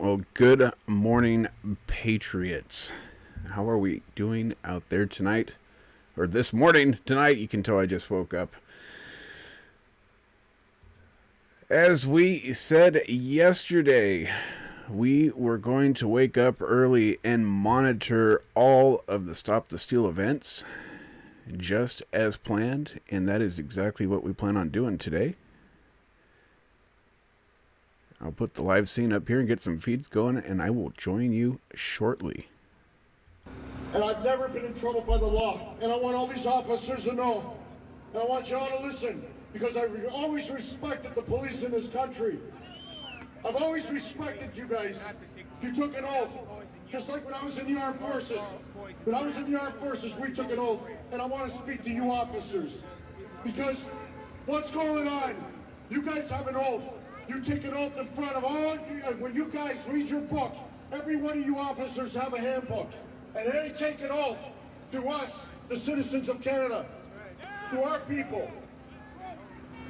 Well, good morning, Patriots. How are we doing out there tonight? Or this morning, tonight? You can tell I just woke up. As we said yesterday, we were going to wake up early and monitor all of the Stop the Steal events, just as planned, and that is exactly what we plan on doing today. I'll put the live scene up here and get some feeds going, and I will join you shortly. And I've never been in trouble by the law, and I want all these officers to know, and I want y'all to listen, because I've always respected the police in this country. I've always respected you guys. You took an oath, just like when I was in the armed forces. When I was in the armed forces, we took an oath, and I want to speak to you officers, because what's going on? You guys have an oath. You take an oath in front of all, when you guys read your book, every one of you officers have a handbook. And they take an oath to us, the citizens of Canada, to our people.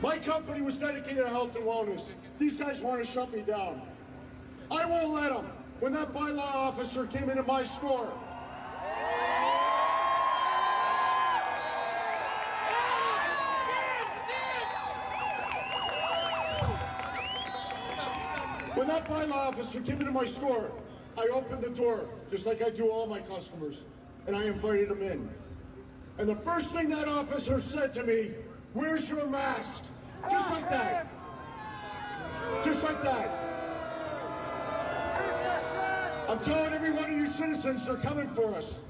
My company was dedicated to health and wellness. These guys want to shut me down. I won't let them. When that bylaw officer came into my store, I opened the door, just like I do all my customers, and I invited them in. And the first thing that officer said to me, "Where's your mask?" Just like that. Just like that. I'm telling every one of you citizens, they're coming for us.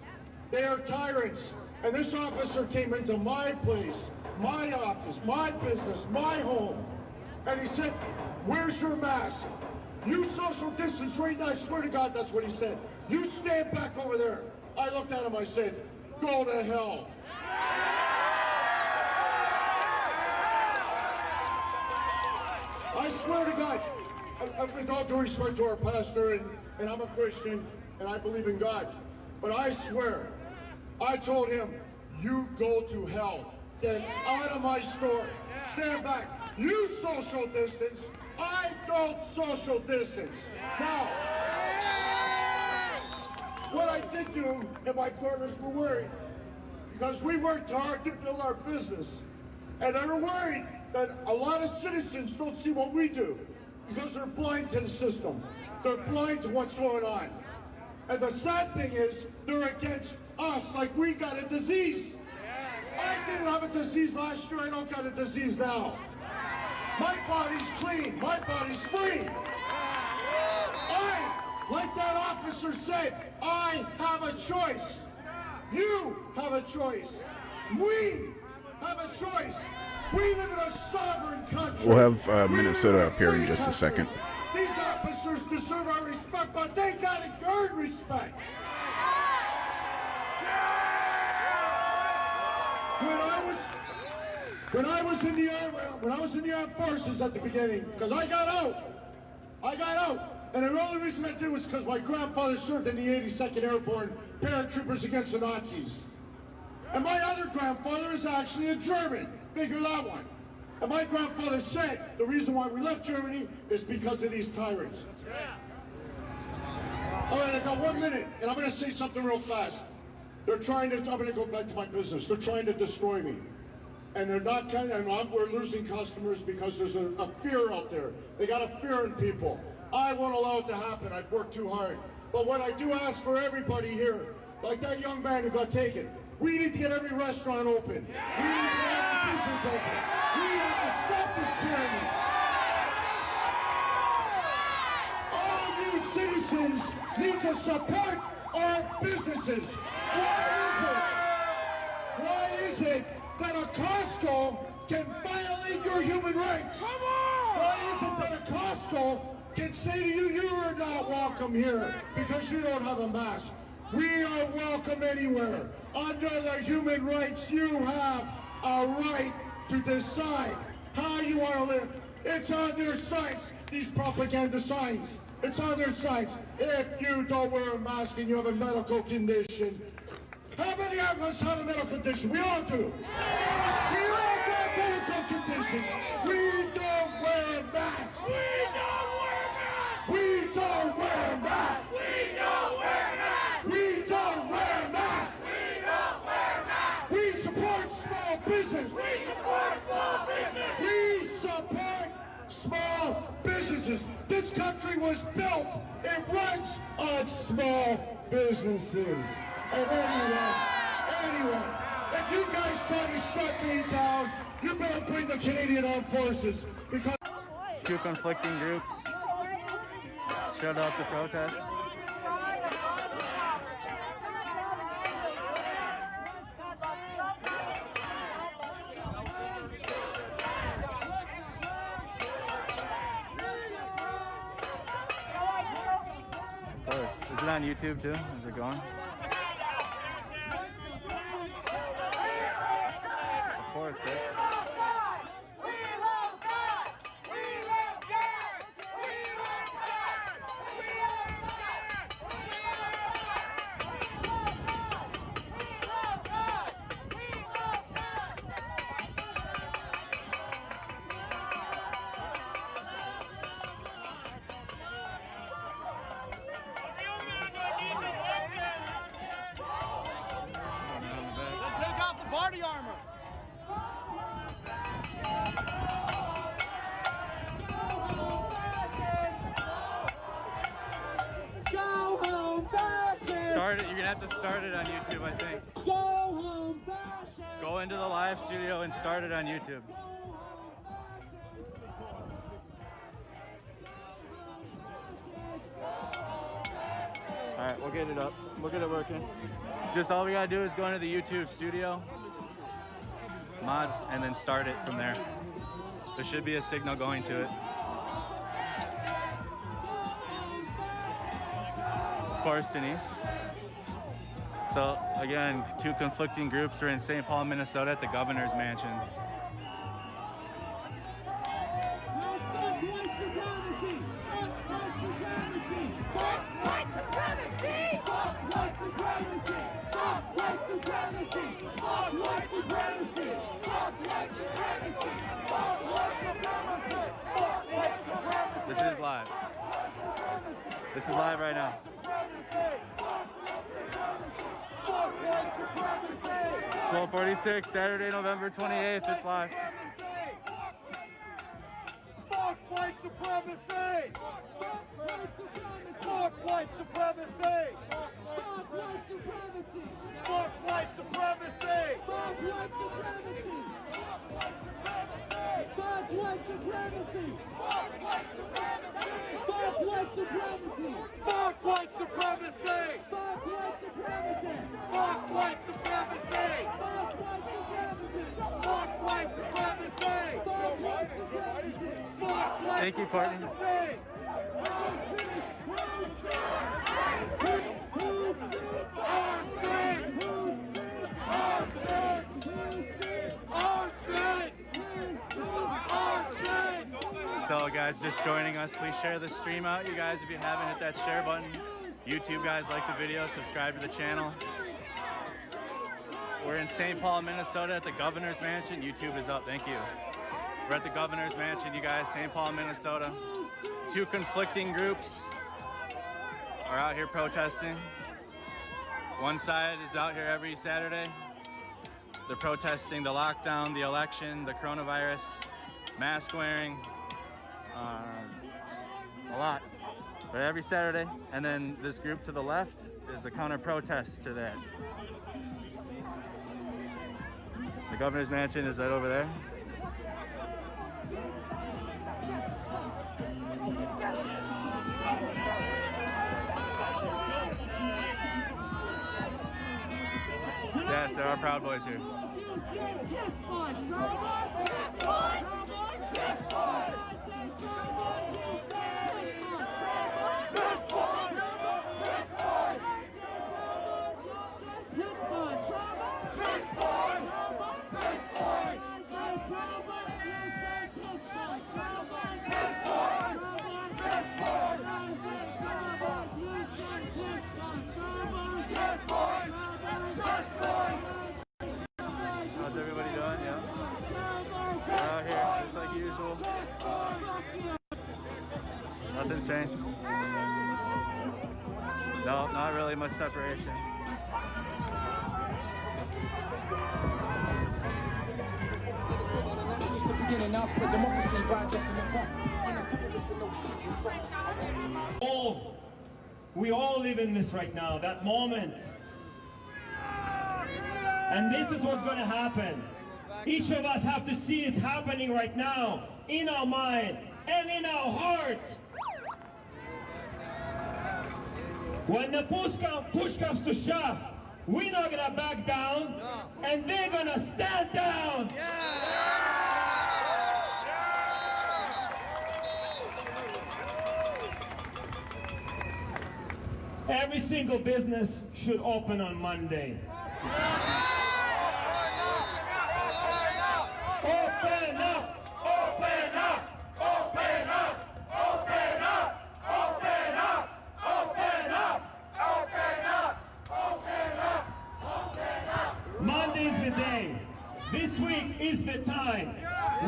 They are tyrants. And this officer came into my place, my office, my business, my home, and he said, "Where's your mask? You social distance right now." I swear to God, that's what he said. "You stand back over there." I looked at him, I said, "Go to hell." I swear to God, with all due respect to our pastor, and I'm a Christian, and I believe in God, but I swear, I told him, "You go to hell. Get out of my store. Stand back. You social distance. I don't social distance." Now, what I did do, and my partners were worried, because we worked hard to build our business, and they're worried that a lot of citizens don't see what we do, because they're blind to the system. They're blind to what's going on. And the sad thing is, they're against us like we got a disease. I didn't have a disease last year, I don't got a disease now. My body's clean. My body's free. Like that officer said, I have a choice. You have a choice. We have a choice. We live in a sovereign country. We'll have Minnesota up here in just a second. These officers deserve our respect, but they gotta earn respect. When I was in the armed forces at the beginning, because I got out, and the only reason I did was because my grandfather served in the 82nd Airborne paratroopers against the Nazis. And my other grandfather is actually a German, figure that one. And my grandfather said the reason why we left Germany is because of these tyrants. All right, I got 1 minute, and I'm going to say something real fast. I'm going to go back to my business. They're trying to destroy me. And they're not we're losing customers because there's a fear out there. They got a fear in people. I won't allow it to happen. I've worked too hard. But what I do ask for everybody here, like that young man who got taken, we need to get every restaurant open. We need to get every business open. We need to stop this tyranny. All you citizens need to support our businesses. Why is it that a Costco can violate your human rights? Come on! Why is it that a Costco can say to you, "You are not welcome here because you don't have a mask"? We are welcome anywhere. Under the human rights, you have a right to decide how you want to live. It's on their signs, these propaganda signs. It's on their signs. If you don't wear a mask and you have a medical condition, how many of us have a medical condition? We all do. We all got medical conditions. We don't wear masks. We don't wear masks. We don't wear businesses, and anyone. If you guys try to shut me down, you better bring the Canadian Armed Forces, because two conflicting groups showed up to protest. Of course. Is it on YouTube too? Is it going? Of course, Chris. Body armor. Go home, fascist. Start it. You're gonna have to start it on YouTube, I think. Go home, fascist. Go into the live studio and start it on YouTube. All right, we'll get it up. We'll get it working. Just all we gotta do is go into the YouTube studio, mods, and then start it from there. There should be a signal going to it. Of course, Denise. So again, two conflicting groups are in St. Paul, Minnesota at the governor's mansion. This is live. This is live right now. 12:46, Saturday, November 28th. It's live. Fuck white supremacy! Fuck white supremacy! Fuck white supremacy! Fuck white supremacy! Fuck white supremacy! Fuck white supremacy! Fuck white supremacy! Fuck white supremacy! Fuck white supremacy! Fuck white supremacy! Thank you, Courtney. So guys, just joining us, please share the stream out, you guys, if you haven't, hit that share button. YouTube guys, like the video, subscribe to the channel. We're in St. Paul, Minnesota at the governor's mansion. YouTube is up, thank you. We're at the governor's mansion, you guys, St. Paul, Minnesota. Two conflicting groups are out here protesting. One side is out here every Saturday. They're protesting the lockdown, the election, the coronavirus, mask wearing, a lot. But every Saturday, and then this group to the left is a counter protest to that. The governor's mansion is right over there. Yes, there are Proud Boys here. How's everybody doing? Yeah. We're out here, just like usual. Nothing's changed. No, not really much separation. All We all live in this right now, that moment. And this is what's going to happen. Each of us have to see it's happening right now, in our mind and in our heart. When the push comes to shove, we're not gonna back down, and they're gonna stand down. Every single business should open on Monday. Open up! Open up! Open up! Open up! Open up! Open up! Open up! Open up! Open up! Monday's the day. This week is the time.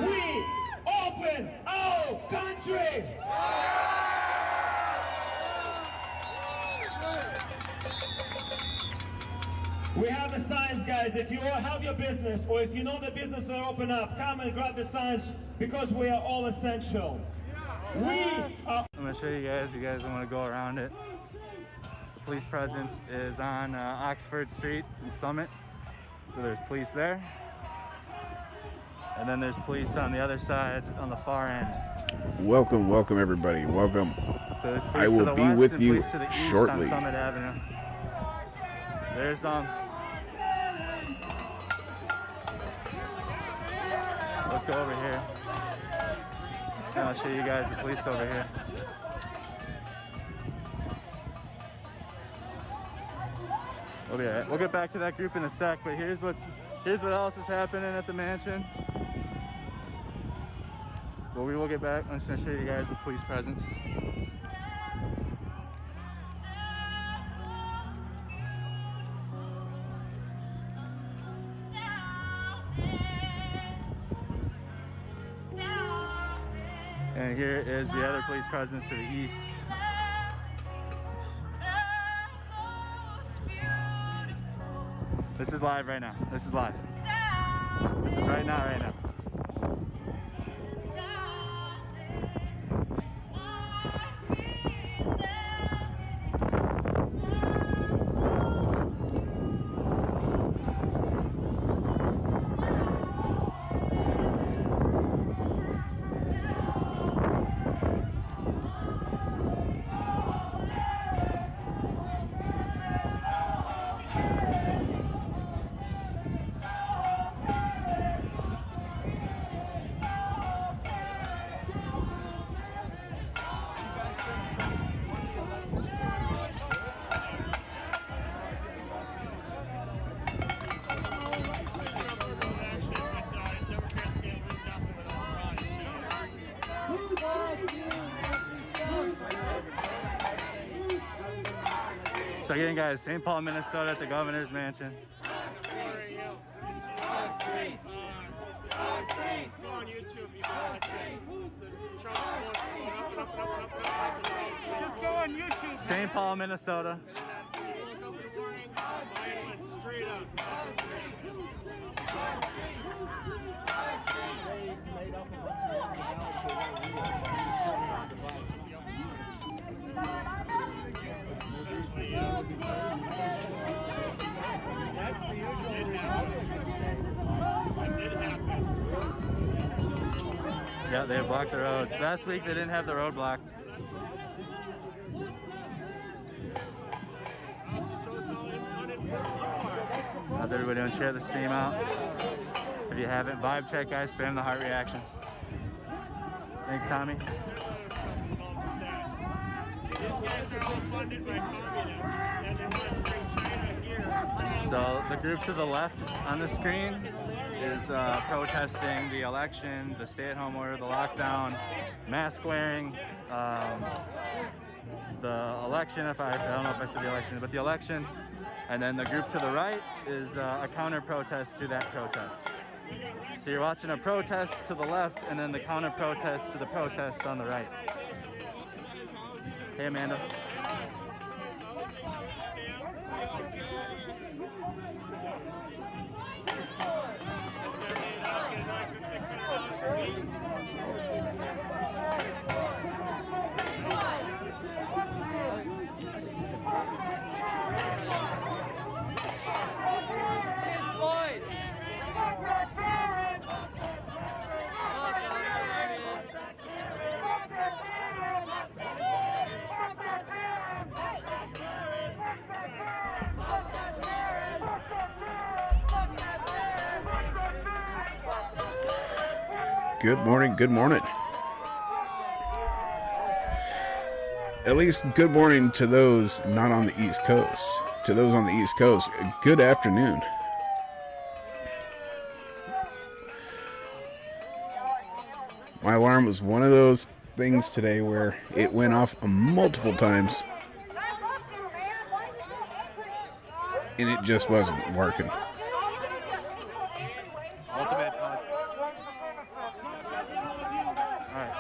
We open our country! We have the signs, guys. If you all have your business, or if you know the business will open up, come and grab the signs because we are all essential. I'm gonna show you guys want to go around it. Police presence is on Oxford Street in Summit. So there's police there. And then there's police on the other side on the far end. Welcome, welcome everybody. Welcome. So there's police I to will the be west with and you police to the east shortly. on Summit Avenue. There's let's go over here. And I'll show you guys the police over here. We'll be alright. We'll get back to that group in a sec, but here's what else is happening at the mansion. But we will get back. I'm just gonna show you guys the police presence. And here is the other police presence to the east. This is live right now. This is live. This is right now, right now. So again, guys, St. Paul, Minnesota at the governor's mansion. St. Paul, Minnesota. Yeah, they blocked the road. Last week they didn't have the road blocked. How's everybody doing? Share the stream out. If you haven't, vibe check, guys. Spam the heart reactions. Thanks, Tommy. So the group to the left on the screen is protesting the election, the stay-at-home order, the lockdown, mask wearing, the election, I don't know if I said the election, but the election. And then the group to the right is a counter-protest to that protest. So you're watching a protest to the left and then the counter-protest to the protest on the right. Hey, Amanda. Good morning, good morning. At least good morning to those not on the East Coast. To those on the East Coast, good afternoon. My alarm was one of those things today where it went off multiple times and it just wasn't working. Ultimate pod. Alright.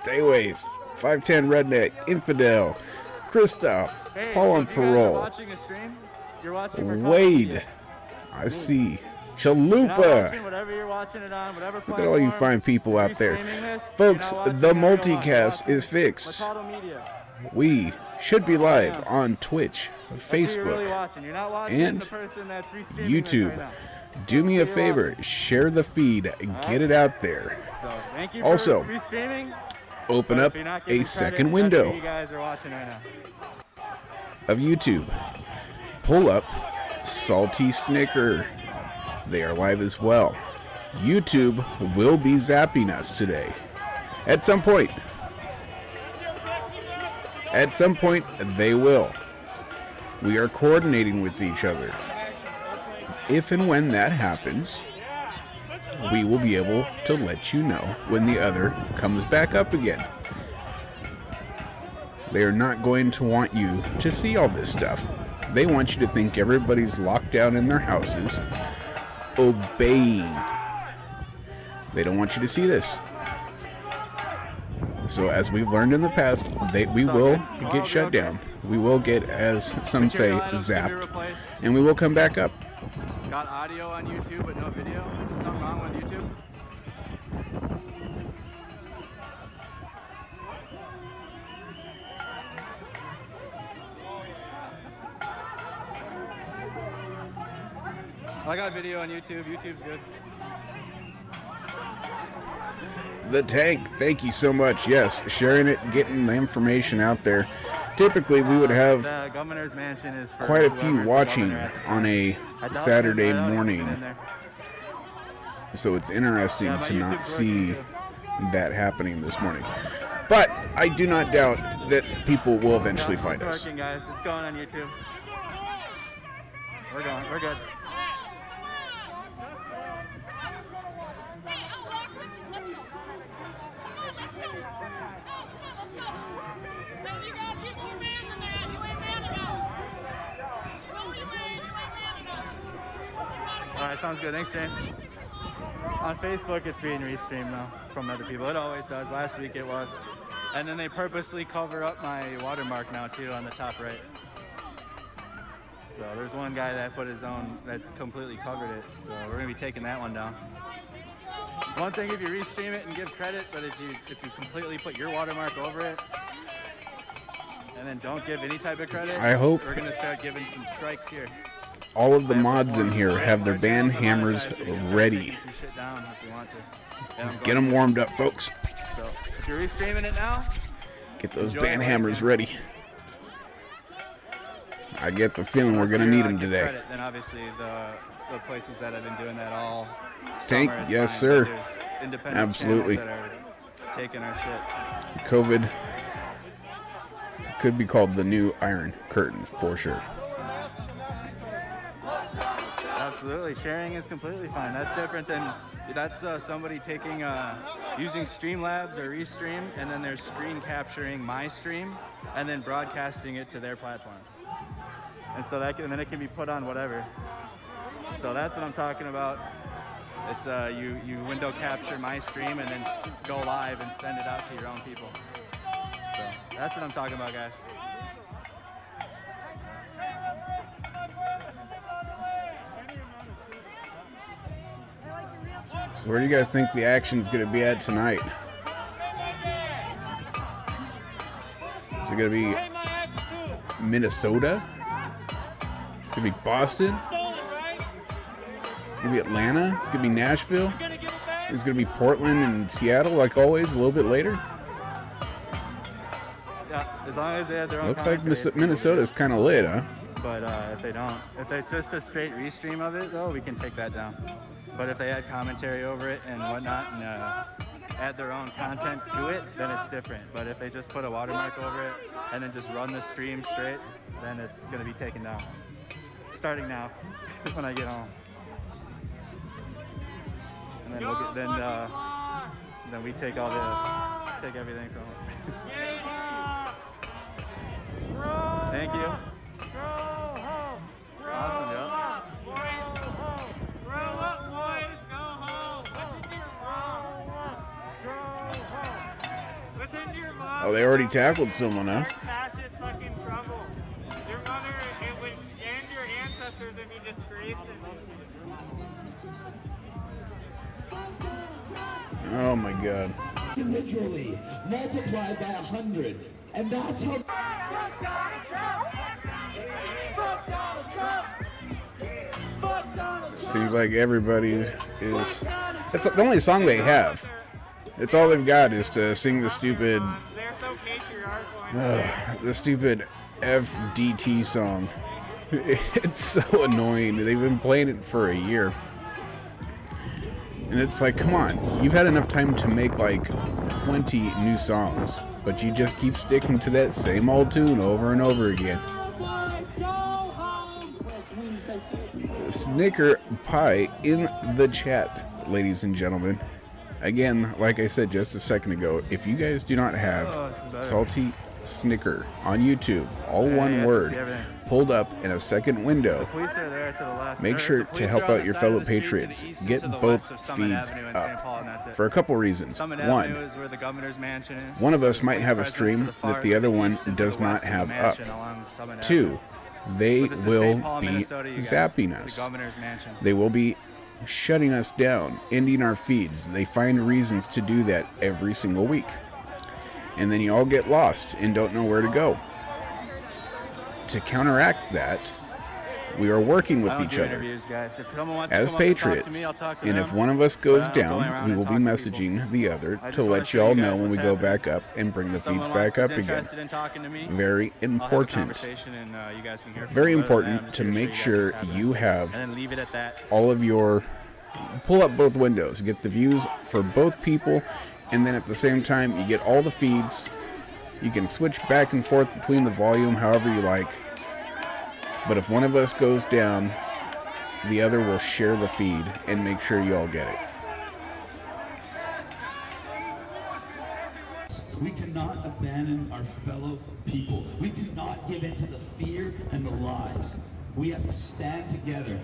Dayways, 510 Redneck, Infidel, Christoph, Hey, Paul so on if you guys are Parole, watching a stream, you're watching for Wade, content. I see, You're not watching Chalupa. whatever you're watching it on, whatever Look at all you platform. fine people If out you're there. streaming this, Folks, you're not watching the everyone. You're multicast watching is fixed. Machado Media. We should be live on Twitch, That's who you're really Facebook, watching. You're not watching and the person that's restreaming this YouTube. right now. Do me a That's who you're favor, share the feed, get it out there. So thank you Also, for restreaming. Open But up if you're not a giving second credit, that's window who you guys are watching right now. of YouTube. Pull up Salty Snicker. They are live as well. YouTube will be zapping us today. At some point. At some point, they will. We are coordinating with each other. If and when that happens, we will be able to let you know when the other comes back up again. They are not going to want you to see all this stuff. They want you to think everybody's locked down in their houses, obeying. They don't want you to see this. So as we've learned in the past, we will get shut down. We will get, as some say, Material items can be zapped, replaced. and we will come back up. Got audio on YouTube but no video. Is something wrong with YouTube? I got video on YouTube. YouTube's good. The Tank, thank you so much. Yes, sharing it, getting the information out there. Typically, we would have The governor's mansion is for quite a whoever's few the watching governor at the time. on a I doubt Saturday I doubt he's morning, in there. so it's interesting Yeah, my to not YouTube's see working too. that happening this morning. But I do not doubt that people will eventually Yeah, find it's us. working, guys. It's going on YouTube. We're going. We're good. All right, sounds good. Thanks, James. On Facebook, it's being restreamed now from other people. It always does. Last week it was. And then they purposely cover up my watermark now too on the top right. So there's one guy that put his own, that completely covered it. So we're gonna be taking that one down. It's one thing if you restream it and give credit, but if you completely put your watermark over it and then don't give any type of credit, I hope we're gonna start giving some strikes here. all of the mods in here have their band hammers ready. Some shit down if you want to. And I'm Get going them warmed up, folks. to. So if you're restreaming it now, Get those enjoy it band while you hammers can. ready. I get the feeling we're gonna Unless need you're, them give today. credit, then obviously the places that have been doing that all Tank, summer, it's yes, fine, sir. but there's independent Absolutely. channels that are taking our shit. COVID could be called the new Iron Curtain for sure. Absolutely, sharing is completely fine. That's different than somebody taking using Streamlabs or Restream, and then they're screen capturing my stream and then broadcasting it to their platform. And so and then it can be put on whatever. So that's what I'm talking about. It's you window capture my stream and then go live and send it out to your own people. So that's what I'm talking about, guys. So where do you guys think the action's gonna be at tonight? Is it gonna be Minnesota? It's gonna be Boston? It's gonna be Atlanta? It's gonna be Nashville? It's gonna be Portland and Seattle like always a little bit later? Yeah, as long as they have their own. Looks like commentary, it's Minnesota's kind of lit, huh? But if they don't, if it's just a straight restream of it, though, we can take that down. But if they add commentary over it and whatnot and add their own content to it, then it's different. But if they just put a watermark over it and then just run the stream straight, then it's going to be taken down. Starting now, when I get home. And then then we take take everything from it. Thank you. Awesome, yeah. Oh, they already tackled someone, huh? Fascist fucking trouble. Your mother, it would end your ancestors if you disgraced it. Oh my God. Individually multiplied by 100, and that's how. Fuck Donald Trump! Fuck Donald Trump! Fuck Donald Trump! Seems like everybody is. That's the only song they have. It's all they've got is to sing the stupid, They're so patriarchal. the stupid FDT song. It's so annoying. They've been playing it for a year. And it's like, come on, you've had enough time to make like 20 new songs, but you just keep sticking to that same old tune over and over again. Snicker Pie in the chat, ladies and gentlemen. Again, like I said just a second ago, if you guys do not have Salty Snicker on YouTube, all one word, pulled up in a second window, Police are there to the left. make sure to help out your fellow patriots. Get both feeds up for a couple reasons. One, is where the governor's mansion is. one of So us there's might police have a presence to stream the far that the other one east and to does the not west of the have up. mansion along Summit Two, Avenue. they But this is will St. Paul, be Minnesota, you guys. zapping The us. governor's mansion. They will be shutting us down, ending our feeds. They find reasons to do that every single week. And then you all get lost and don't know where to go. To counteract that, we are working with I don't each do other interviews, guys. If someone wants to as come up and talk to patriots. me, I'll talk to And them. if one of us goes But I don't go down, around we and will be talk to messaging people. the other I to just wanna let show you all you guys know when we what's go happening. back up and bring the If someone feeds back up is again. interested in talking to me, Very I'll have a important. conversation and you guys can hear from Very me. Other than that, I'm important just to here make show sure you guys what's you happening. have And then leave it at that. all of your, pull up both windows, get the views for both people, and then at the same time you get all the feeds. You can switch back and forth between the volume however you like, but if one of us goes down, the other will share the feed and make sure you all get it. We cannot abandon our fellow people. We cannot give in to the fear and the lies. We have to stand together.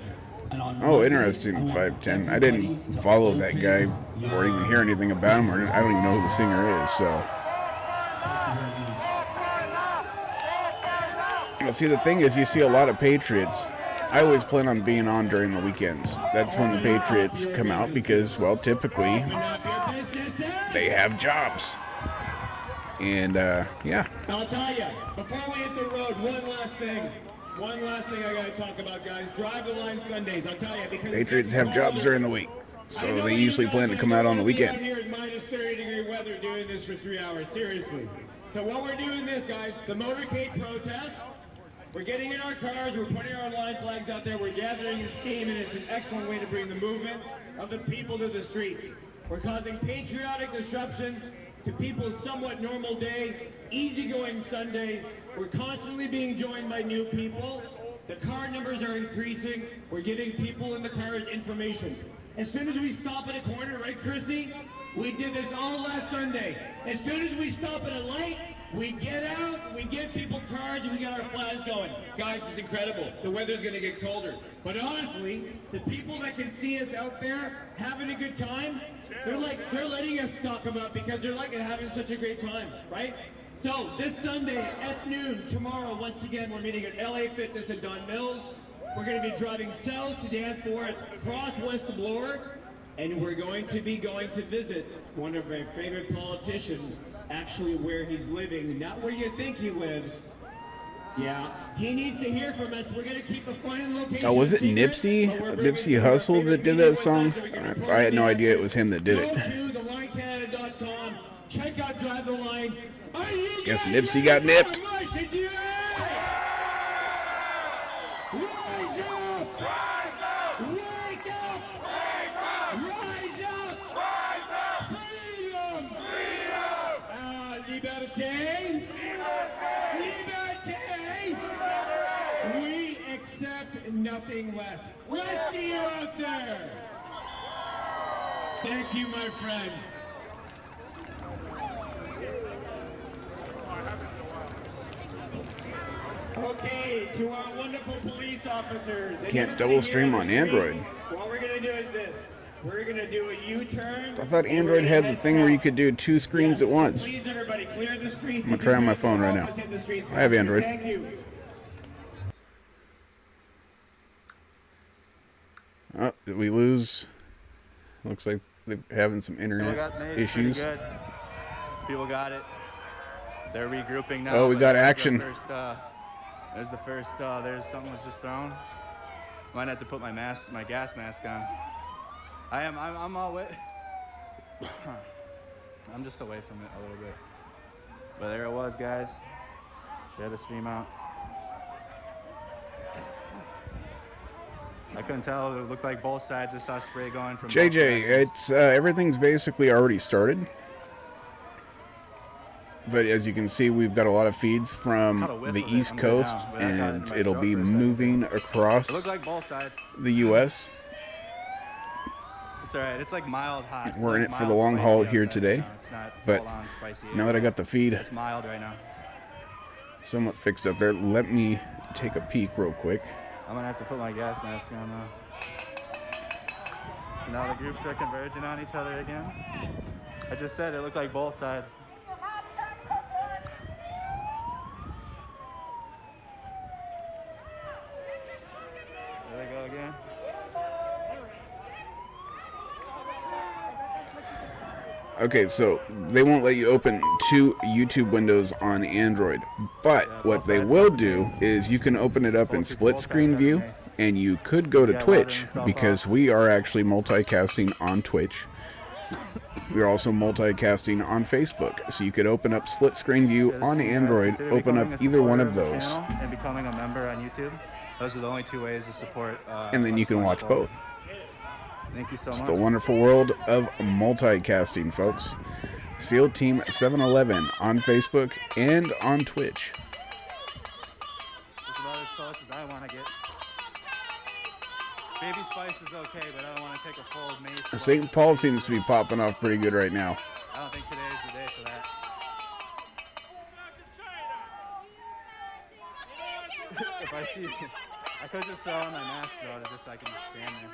And on Oh, Monday, interesting, I want 510. I everybody didn't to follow that open guy your or even hear anything about him, or I don't even know who the singer is, so. Well, see, the thing is, you see a lot of Patriots. I always plan on being on during the weekends. That's when the Patriots come out because, well, typically they have jobs. And, yeah. I'll tell you, before we hit the road, one last thing I gotta talk about, guys. Drive the line Sundays, I'll tell you, because Patriots have jobs during the week, so they usually plan to come out on the weekend. Here in minus 30-degree weather doing this for 3 hours, seriously. So while we're doing this, guys, the motorcade protest, we're getting in our cars, we're putting our line flags out there, we're gathering steam, and it's an excellent way to bring the movement of the people to the streets. We're causing patriotic disruptions to people's somewhat normal day, easygoing Sundays. We're constantly being joined by new people. The car numbers are increasing. We're giving people in the cars information. As soon as we stop at a corner, right, Chrissy? We did this all last Sunday. As soon as we stop at a light, we get out, we give people cards, and we get our flags going. Guys, it's incredible. The weather's gonna get colder. But honestly, the people that can see us out there having a good time, they're letting us talk about because they're like having such a great time, right? So this Sunday at noon, tomorrow, once again, we're meeting at LA Fitness in Don Mills. We're gonna be driving south to Danforth, across west of Lord, and we're going to be going to visit one of my favorite politicians, actually where he's living, not where you think he lives. Yeah, he needs to hear from us. We're going to keep a fun location. Oh, was it secret, Nipsey? but we're bringing Nipsey some of our Hussle favorite that did media that with song? us so we can report I had no the idea it action. was him that did Go it. to thelinecanada.com. Check out Drive the Line. Are you Guess guys Nipsey ready got for nipped. a march to do it? Rise up! Wake up! Rise up! Rise up! Freedom! Freedom! Liberté! Liberté! Liberté! We accept nothing less. Let's see you out there! Thank you, my friend. Okay, to our wonderful police officers. Can't double stream on Android. What we're gonna do is this. We're gonna do a U-turn. I thought Android had the thing where you could do 2 screens at once. Please, everybody, clear the streets. I'm gonna try on my phone right now. I have Android. Thank you. Oh, did we lose? Looks like they're having some People internet got made issues. pretty good. People got it. They're regrouping now. Oh, we but got there's the action. There's something was just thrown. Might have to put my gas mask on. I'm all wet. I'm just away from it a little bit. But there it was, guys. Share the stream out. I couldn't tell. It looked like both sides. I saw spray going from both JJ, directions. it's everything's basically already started. But as you can see, we've got a lot of feeds from Caught a whiff the of it. East I'm good Coast, now, but I got it in and my it'll throat be for a second. moving It looked across like both sides. the U.S. It's alright. It's like mild hot. We're in like it for the mild long spicy haul here outside today, right now. It's not but full-on spicy. now that I got the feed It's mild right now. somewhat fixed up there, let me take a peek real quick. I'm gonna have to put my gas mask on now. So now the groups are converging on each other again. I just said it looked like both sides. There they go again. Okay, so they won't let you open 2 YouTube windows on Android, but what they will do is you can open it up in split screen view, and you could go to Twitch, because we are actually multicasting on Twitch. We're also multicasting on Facebook, so you could open up split screen view on Android, open up either one of those, and becoming a member on YouTube. Those are the only 2 ways to support. and then you us can going watch forward. both. Thank you so much. It's the wonderful world of multicasting, folks. SEAL Team 711 on Facebook and on Twitch. It's about as close as I want to get. Baby Spice is okay, but I don't want to take a full mace. St. Paul seems to be popping off pretty good right now. I don't think today is the day for that. If I see, I could just throw on my mask though, just so I can just stand there.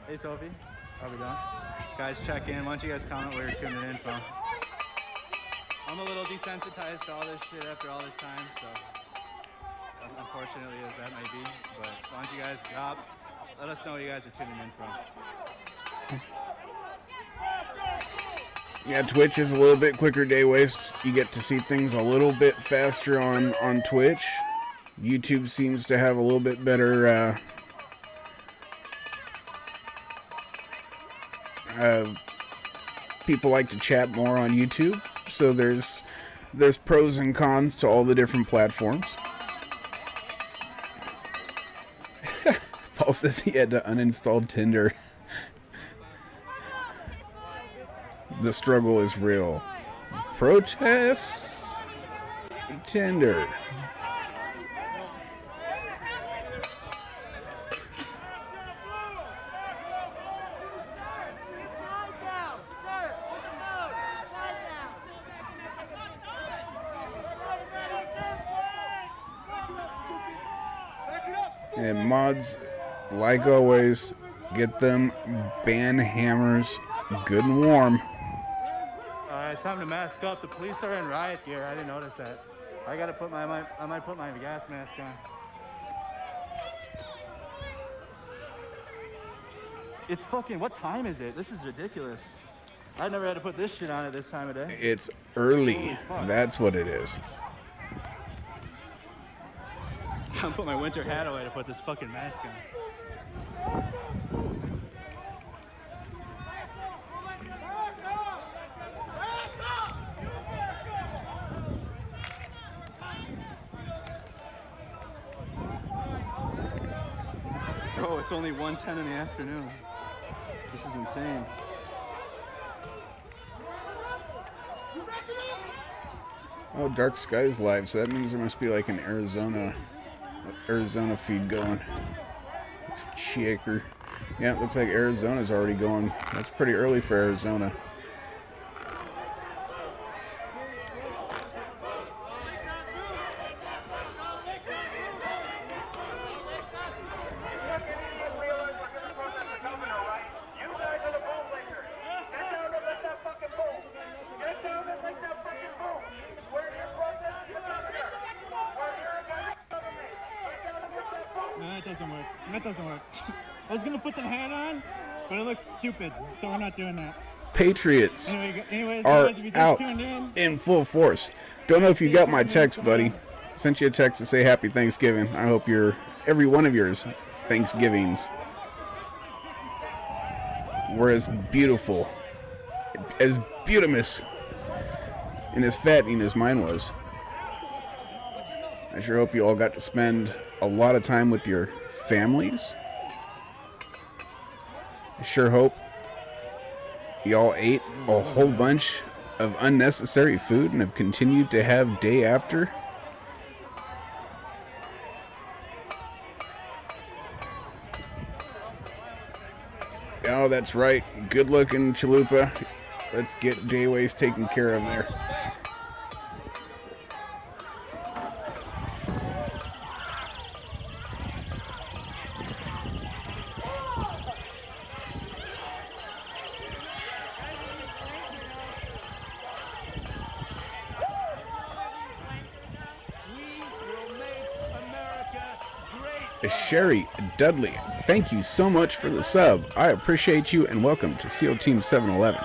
Hey Sophie, how we doing? Guys, check in. Why don't you guys comment where you're tuning in from? I'm a little desensitized to all this shit after all this time, so unfortunately as that may be, but why don't you guys drop, let us know where you guys are tuning in from. Yeah, Twitch is a little bit quicker day waste. You get to see things a little bit faster on Twitch. YouTube seems to have a little bit better people like to chat more on YouTube, so there's pros and cons to all the different platforms. Paul says he had to uninstall Tinder. The struggle is real. Protests Tinder. And mods, like always, get them ban hammers good and warm. Alright, it's time to mask up. The police are in riot gear. I didn't notice that. I gotta put I might put my gas mask on. It's fucking, what time is it? This is ridiculous. I never had to put this shit on at this time of day. It's early. Holy fuck. That's what it is. Gotta put my winter hat away to put this fucking mask on. Bro, it's only 1:10 in the afternoon. This is insane. Oh, Dark Skies live, so that means there must be like an Arizona feed going. Checker. Yeah, it looks like Arizona's already going. That's pretty early for Arizona. No, that doesn't work. That doesn't work. I was gonna put the hat on, but it looks stupid, so we're not doing that. Patriots Anyways, are guys, if you just out tuned in full force. Don't know if you got my text, buddy. Sent you a text to say Happy Thanksgiving. I hope every one of yours Thanksgivings were as beautiful, as beautimous, and as fattening as mine was. I sure hope you all got to spend a lot of time with your families. I sure hope y'all ate a whole bunch of unnecessary food and have continued to have day after. Oh, that's right. Good looking Chalupa. Let's get Dayways taken care of there. Sherry Dudley, thank you so much for the sub. I appreciate you and welcome to SEAL Team 711.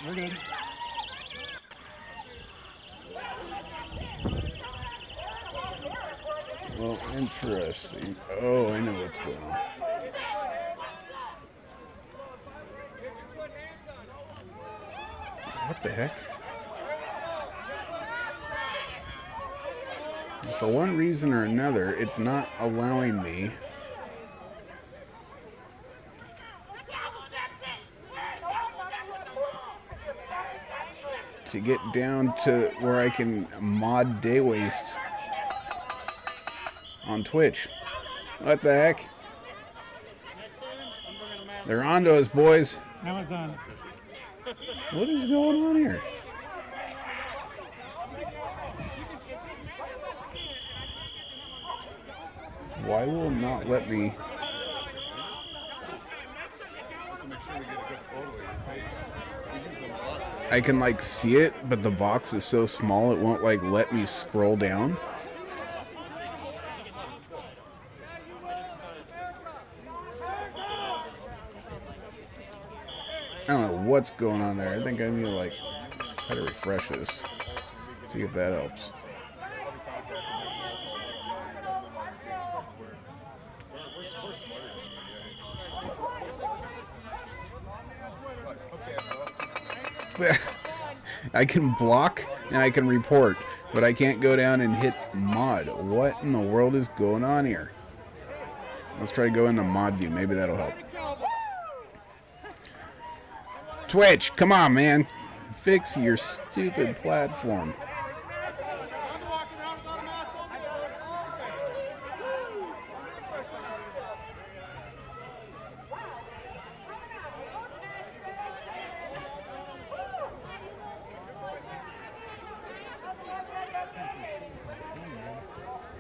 We're good. Well, interesting. Oh, I know what's going on. What the heck? For one reason or another, it's not allowing me to get down to where I can mod Day Waste on Twitch. What the heck? They're onto us, boys. Amazon. What is going on here? Why will it not let me? I can like see it, but the box is so small it won't like let me scroll down. I don't know what's going on there. I think I need to like try to refresh this. See if that helps. I can block and I can report, but I can't go down and hit mod. What in the world is going on here? Let's try to go into mod view. Maybe that'll help. Twitch, come on, man. Fix your stupid platform.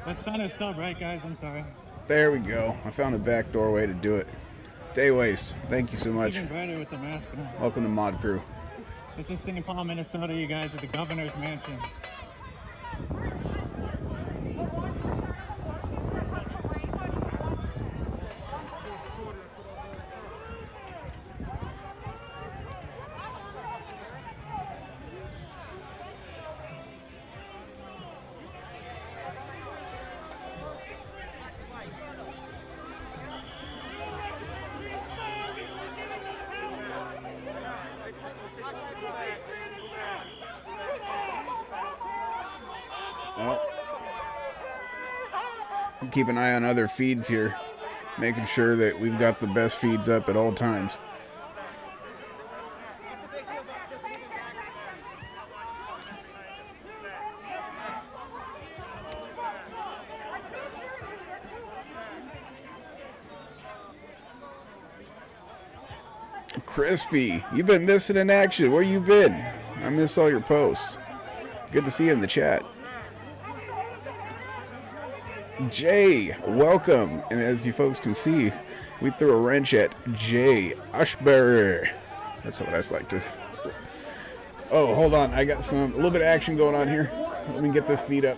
That's not a sub, right, guys? I'm sorry. There we go. I found a back doorway to do it. Day Waste, thank you so It's much. even brighter with the mask on. Welcome to Mod Crew. This is St. Paul, Minnesota, you guys, at the governor's mansion. Oh. Keep an eye on other feeds here, making sure that we've got the best feeds up at all times. Crispy, you've been missing in action. Where you been? I miss all your posts. Good to see you in the chat. Jay, welcome. And as you folks can see, we threw a wrench at Jay Ashbury. That's what I like to. Oh, hold on. I got a little bit of action going on here. Let me get this feed up.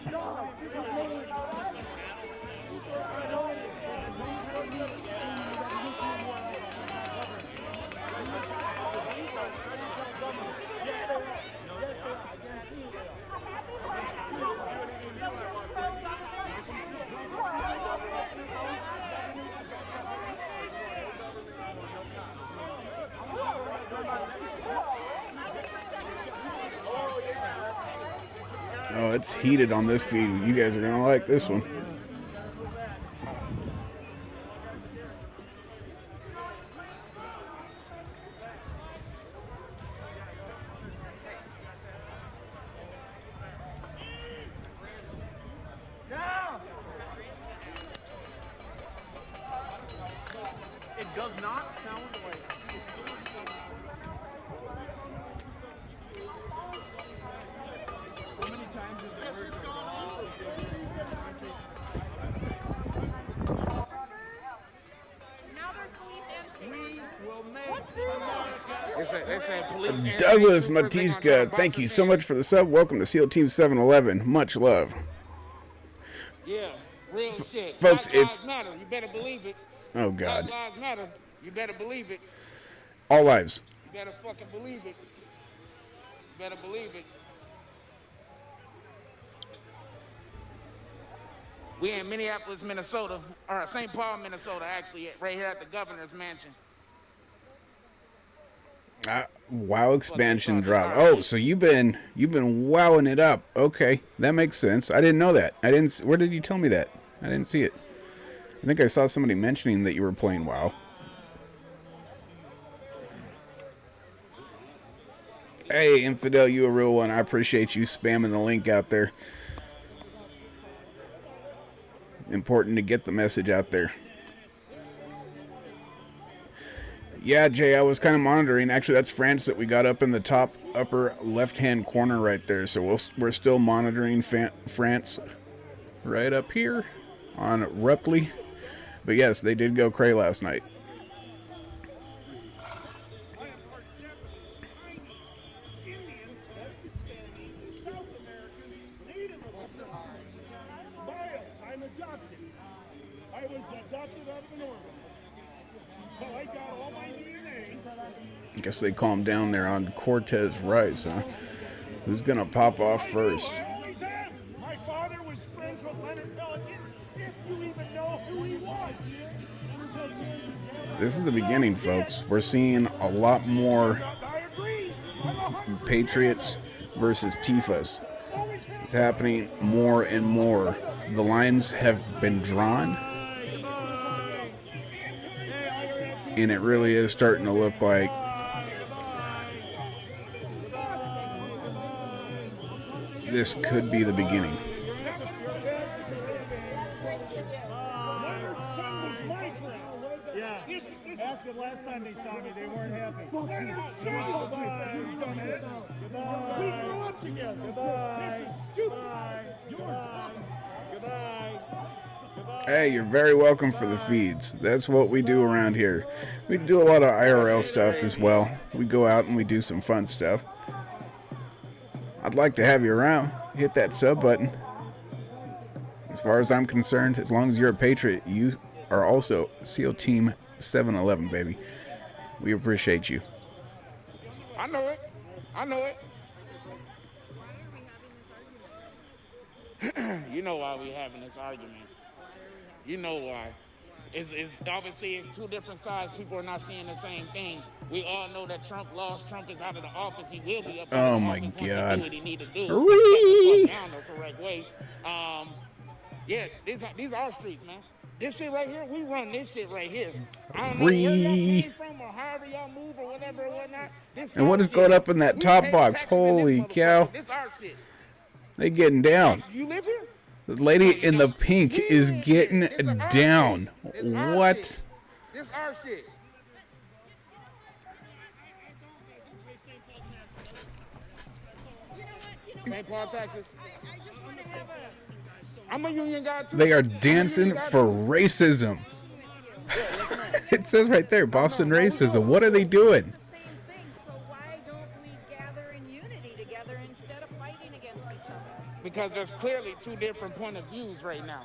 Oh, it's heated on this feed. You guys are gonna like this one. It does not sound like. How many times has it heard? Now there's police and We will make They say police. and Douglas state troopers, they gonna try Matiska, to thank box you us so in. much for the sub. Welcome to SEAL Team 711. Much love. Yeah, real shit. folks, Black if- lives matter. You better believe it. Oh, Black God. lives matter. You better believe it. All lives. You better fucking believe it. You better believe it. We in Minneapolis, Minnesota, or St. Paul, Minnesota, actually, right here at the governor's mansion. WoW expansion drop. Oh, so you've been wowing it up. Okay, that makes sense. I didn't know that. I didn't. Where did you tell me that? I didn't see it. I think I saw somebody mentioning that you were playing WoW. Hey, Infidel, you a real one. I appreciate you spamming the link out there. Important to get the message out there. Yeah, Jay, I was kind of monitoring. Actually, that's France that we got up in the top upper left-hand corner right there. So we're still monitoring France right up here on Rupley. But yes, they did go cray last night. I'm adopted. I was adopted out of an orphan. So I got all my DNA. I guess they calmed down there on Cortez Rice, huh? Who's gonna pop off first? I always have. My father was friends with Leonard Pelican, if you even know who he was. This is the beginning, folks. We're seeing a lot more I agree. I'm 100% Patriots versus Tifas. It's happening more and more. The lines have been drawn, and it really is starting to look like this could be the beginning. Leonard's son was my friend. Yeah. This Ask them last time they saw me, they weren't happy. Leonard's son was my friend, you dumbass. We grew up together. This is stupid. You're dumb. Goodbye. Hey, you're very welcome for the feeds. That's what we do around here. We do a lot of IRL stuff as well. We go out and we do some fun stuff. I'd like to have you around. Hit that sub button. As far as I'm concerned, as long as you're a patriot, you are also SEAL Team 711, baby. We appreciate you. I know it. I know it. You know why we having this argument. You know why. It's obviously it's two different sides. People are not seeing the same thing. We all know that Trump lost. Trump is out of the office. He will be up in the Oh my office once he God. do what he need to do. Whee! Get the fuck down the correct way. Yeah, these are our streets, man. This shit right here, we run this shit right here. I don't know where y'all Whee! came from or however y'all move or whatever or whatnot. This And what our is going shit. up in that We top pay box? taxes in this Holy cow. motherfucker. This our shit. They getting down. You live here? The lady in the pink is getting down. What? This our shit. St. Paul, Texas. I'm a union guy too. They are I'm a union dancing guy for too. racism. It says right there, Boston racism. What are they doing? The same thing, so why don't we gather in unity together instead of fighting against each other? Because there's clearly two different point of views right now.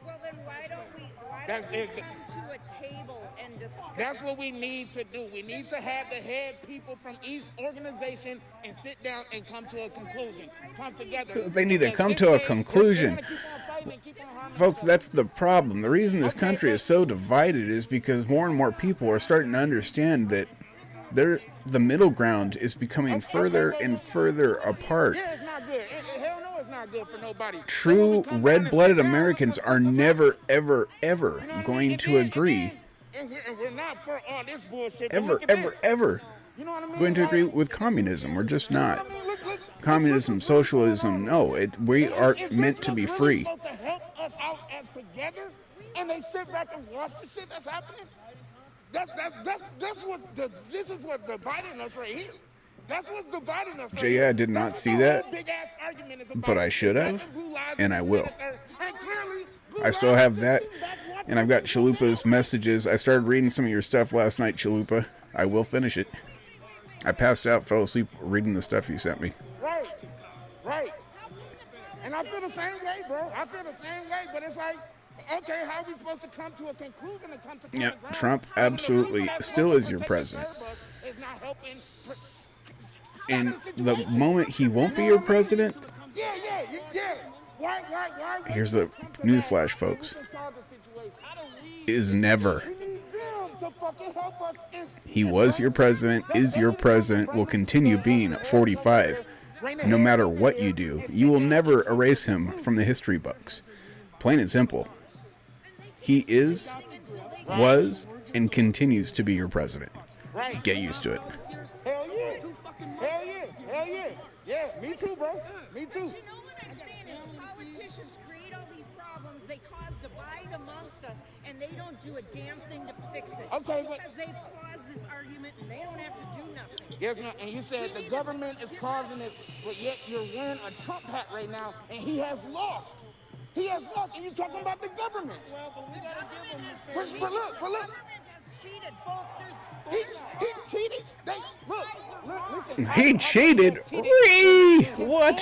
Well, then why don't we That's- come to a table and discuss? That's what we need to do. We need to have the head people from each organization and sit down and come to a conclusion. Come together. They need to Because come this to a way, they're conclusion. gonna keep on fighting and keep on harming Folks, each other. that's the problem. The reason this country is so divided is because more and more people are starting to understand that the middle ground is becoming further and further apart. Yeah, it's not good. Hell no, it's not good for nobody. True red-blooded Americans are never, ever, ever You know what I mean? going And to then- agree, and we're not for all this bullshit. but ever, look at ever, this. ever You know what I mean? going to agree Like, with communism. We're just not. I mean, look, Communism, socialism, no. We are Is meant this to be what's free. really supposed to help us out as together, and they sit back and watch the shit that's happening. That's what this is what's dividing us right here. That's what's dividing us. Right Jay, here. I did not That's see what the that, whole big-ass argument is about. but I should Black have, blue lives and I this, will. that, and the third. And clearly, blue I still lives have is that, sitting back watching and I've got this shit go Chalupa's down. messages. I started reading some of your stuff last night, Chalupa. I will finish it. I passed out, fell asleep reading the stuff you sent me. Right. And I feel the same way, bro. I feel the same way, but it's like, okay, how are we supposed to come to a conclusion and come to common Yeah, ground? Trump When the absolutely people that still want is to your protect president. and serve us is not helping And stop the situation. moment he won't be You know your what I mean? president, Yeah. Why Here's won't the we come to newsflash, that folks. so we can solve the situation? is never. We need them to fucking help us in- He was your president, is your president, will continue being 45. No matter what you do, you will never erase him from the history books. Plain and simple. He is, was, and continues to be your president. Right. Get used to it. Hell yeah. Yeah, me too, bro. Me too. You know what I'm saying is politicians create all these problems, they cause divide amongst us, and they don't do a damn thing to fix it. Okay, but- because they've caused this argument and they don't have to do nothing. Yes, ma'am. And you said the government is causing it, but yet you're wearing a Trump hat right now, and he has lost. He has lost, and you're talking about the government. The government has But cheated. look. The government has cheated. He cheated. They look. Listen. He cheated? Whee! What?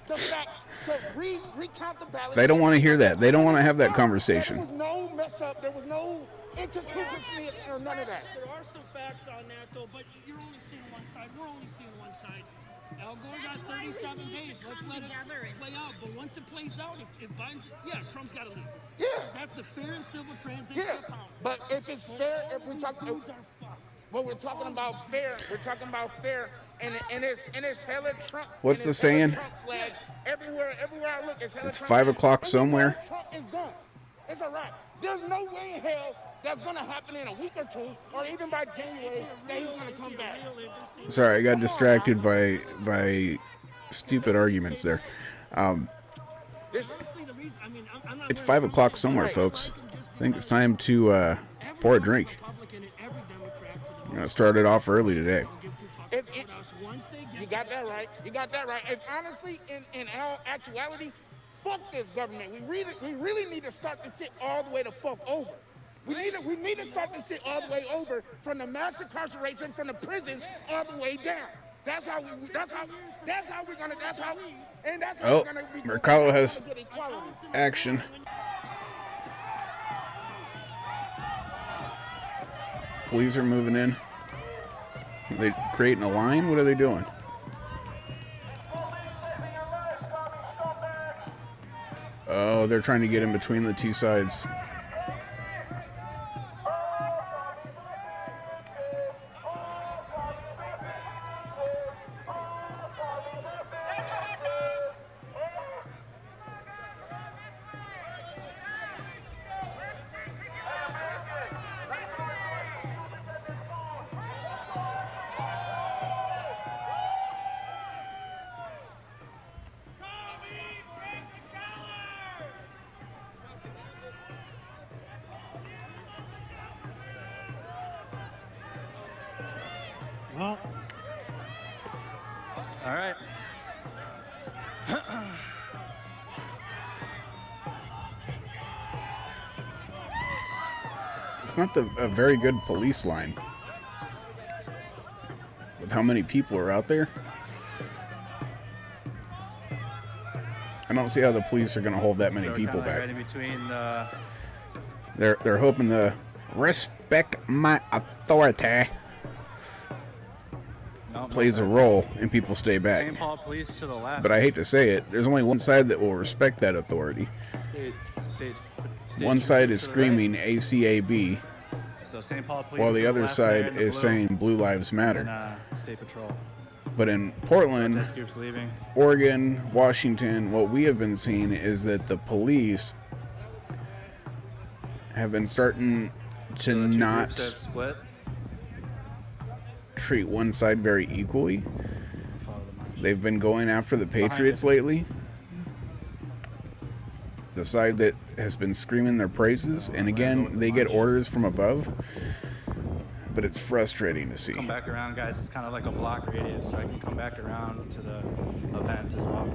The fact to recount the ballots. They don't want to hear that. They don't want to have that conversation. There was no mess up. There was no inconsistency or none of that. There are some facts on that, though, but you're only seeing one side. We're only seeing one side. Al Gore got That's why we 37 need to days. Let's come let it together and play out. But once it plays out, if Biden's, Trump's got to leave. Yeah. That's the fair and civil transition Yeah. of power. But if it's fair, if we talk, Dudes are fucked. well, we're talking about fair. We're talking about fair, and it's hella Trump. What's and it's the hella saying? Trump flags everywhere I look. It's hella It's Trump 5 flags. o'clock Doesn't somewhere. matter, Trump is done. It's a wrap. There's no way in hell that's gonna happen in a week or two, or even by January, that he's gonna come back. Sorry, I got distracted by stupid arguments there. This, Honestly, the reason, I mean, I'm not It's very 5 o'clock frustrated. somewhere, Right. folks. I think it's time to pour a drink. Republican and every Democrat for the I'm gonna start it off early today. don't give two fucks If about it- us. Once they get you got that right. You got that right. If honestly, in all actuality, Fuck this government. We really need to start this shit all the way the fuck over. We need to start this shit all the way over, from the mass incarceration, from the prisons all the way down. That's how we're gonna Oh, be Mercado has get equality. action. Police are moving in. Are they creating a line? What are they doing? Oh, they're trying to get in between the two sides. Well, All right. It's not a very good police line. With how many people are out there. I don't see how the police are going to hold that many So we're people kinda like back. right in between the. They're hoping to respect my authority No, plays a role and people stay back. St. Paul police to the left. But I hate to say it, there's only one side that will respect that authority. State One side is to the right. screaming ACAB, So St. Paul police. while to the other left there in side the is blue, saying Blue Lives and, Matter. State Patrol. But in Portland, Protest groups leaving. Oregon, Washington, what we have been seeing is that the police have been starting to So the two not groups have split. treat one side very equally. Follow the march. They've been going after the Behind Patriots it. lately. The side that has been screaming their praises, and again, they get orders from above, but it's frustrating to see. Come back around, guys. It's kind of like a block radius, so I can come back around to the event as well.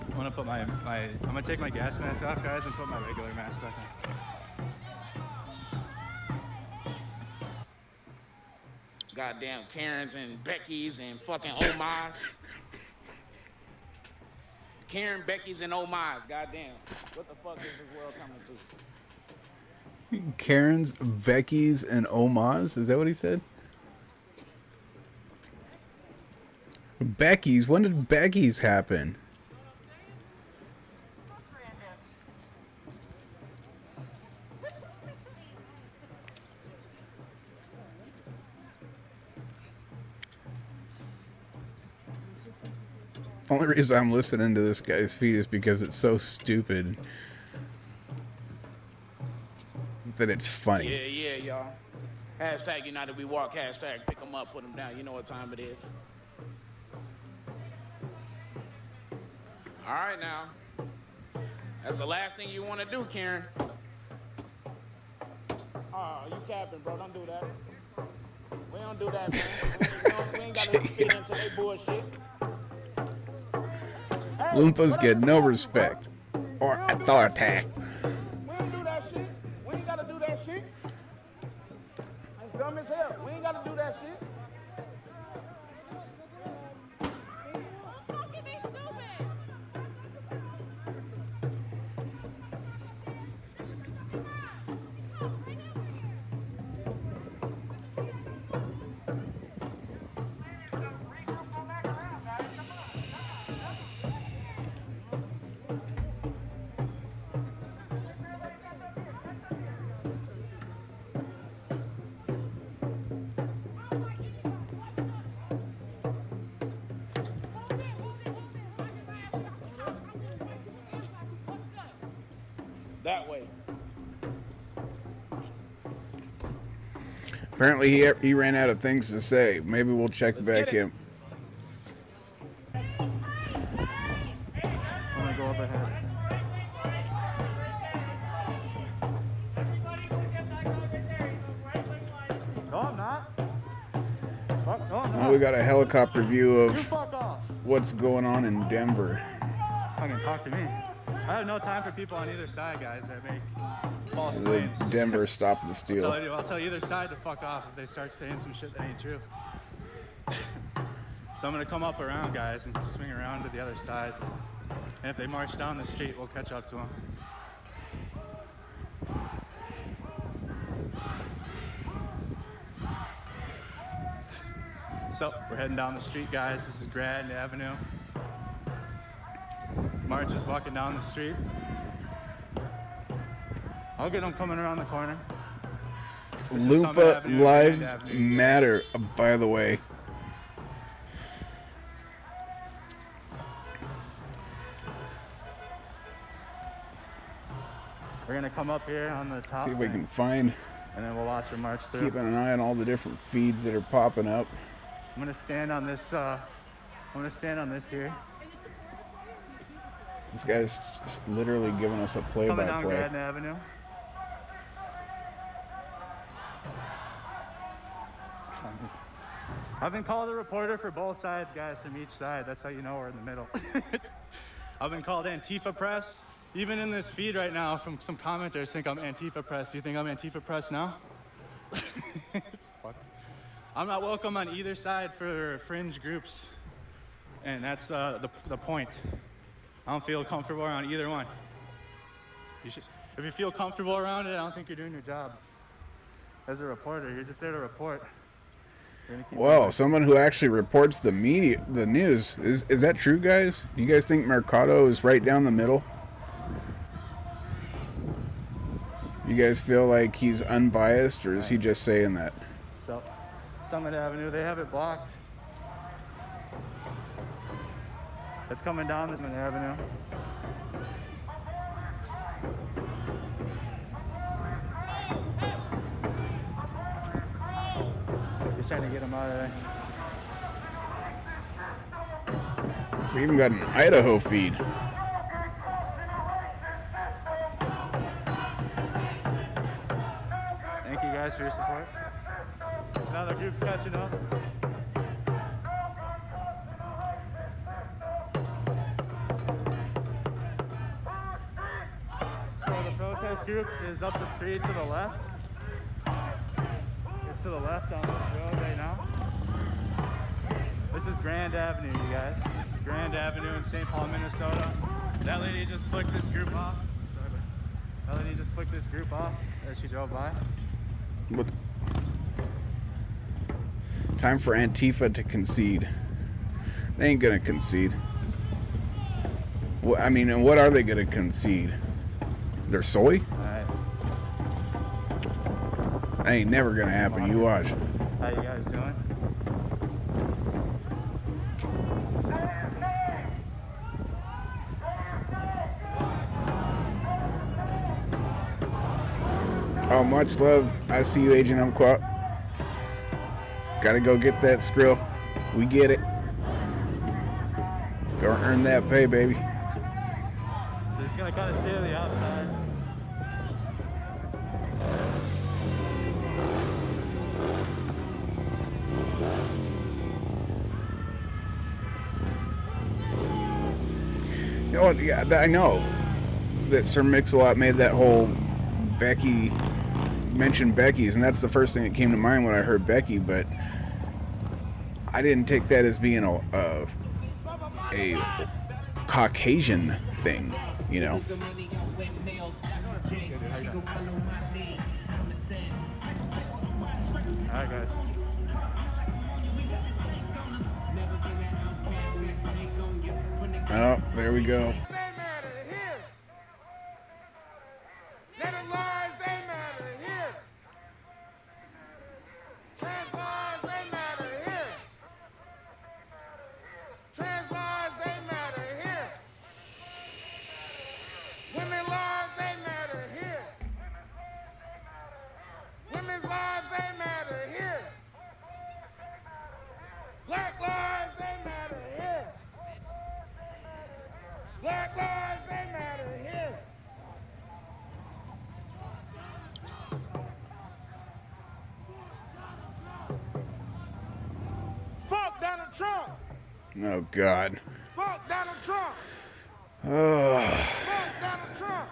I'm gonna put I'm gonna take my gas mask off, guys, and put my regular mask back on. Goddamn Karens and Beckys and fucking Omas. Karen, Becky's, and Omas. Goddamn. What the fuck is this world coming to? Karen's, Becky's, and Omas? Is that what he said? Becky's? When did Becky's happen? The only reason I'm listening to this guy's feed is because it's so stupid that it's funny. Yeah, y'all. Hashtag United We Walk. Hashtag pick them up, put them down. You know what time it is. All right, now. That's the last thing you want to do, Karen. Oh, you capping, bro. Don't do that. We don't do that, man. We ain't got to fit into their bullshit. Hey, Loompas get no respect or authority. We don't do that shit. We ain't got to do that shit. It's dumb as hell. We ain't got to do that shit. That way. Apparently he ran out of things to say. Maybe we'll check back in. I'm gonna go up ahead. fuck? Oh, Now we got a helicopter view You of fuck off. what's going on in Denver. Fucking talk to me. I have no time for people on either side, guys, that make false The claims. Denver Stop the Steal. I'll tell either side to fuck off if they start saying some shit that ain't true. So I'm gonna come up around, guys, and swing around to the other side. And if they march down the street, we'll catch up to them. So we're heading down the street, guys. This is Grand Avenue. March is walking down the street. I'll get them coming around the corner. This is Summit Lupa Avenue, Grand Lives Avenue. Matter, by the way. We're gonna come up here on the top. See if we thing, can find, and then we'll watch them march through. keeping an eye on all the different feeds that are popping up. I'm gonna stand on this. I'm gonna stand on this here. This guy's just literally giving us a Coming down play-by-play. Grand Avenue. I've been called a reporter for both sides, guys, from each side. That's how you know we're in the middle. I've been called Antifa Press. Even in this feed right now, from some commenters think I'm Antifa Press. Do you think I'm Antifa Press now? It's fuck. I'm not welcome on either side for fringe groups. And that's the point. I don't feel comfortable around either one. If you feel comfortable around it, I don't think you're doing your job. As a reporter, you're just there to report. You're gonna keep Well, moving. someone who actually reports the news. Is that true, guys? Do you guys think Mercado is right down the middle? You guys feel like he's unbiased, or is he just saying that? So, Summit Avenue, they have it blocked. It's coming down this Summit Avenue. He's trying to get him out of there. We even got an Idaho feed. Thank you guys for your support. So now the group's catching up. So the protest group is up the street to the left. It's to the left on this road right now. This is Grand Avenue, you guys. This is Grand Avenue in St. Paul, Minnesota. That lady just flicked this group off. Sorry, but that lady just flicked this group off as she drove by. What? Time for Antifa to concede. They ain't gonna concede. I mean, and what are they gonna concede? Their soy? Alright. That ain't never gonna happen. You watch. How you guys doing? Oh, much love. I see you, Agent Umquat. Gotta go get that skrill. We get it. Go earn that pay, baby. So he's gonna kind of stay to the outside. Oh, yeah, I know that Sir Mix-a-Lot made that whole Becky, mentioned Becky's, and that's the first thing that came to mind when I heard Becky, but I didn't take that as being a Caucasian thing, you know. Alright, guys. Oh, there we go. They matter here. Little lives, they matter here. Trans lives, they matter here. Trans lives, they matter here. Women lives, they matter here. Women's lives, they matter here. Black lives, they matter here. Black lives, they matter here. Oh, God. Fuck Donald Trump. Oh. Fuck Donald Trump.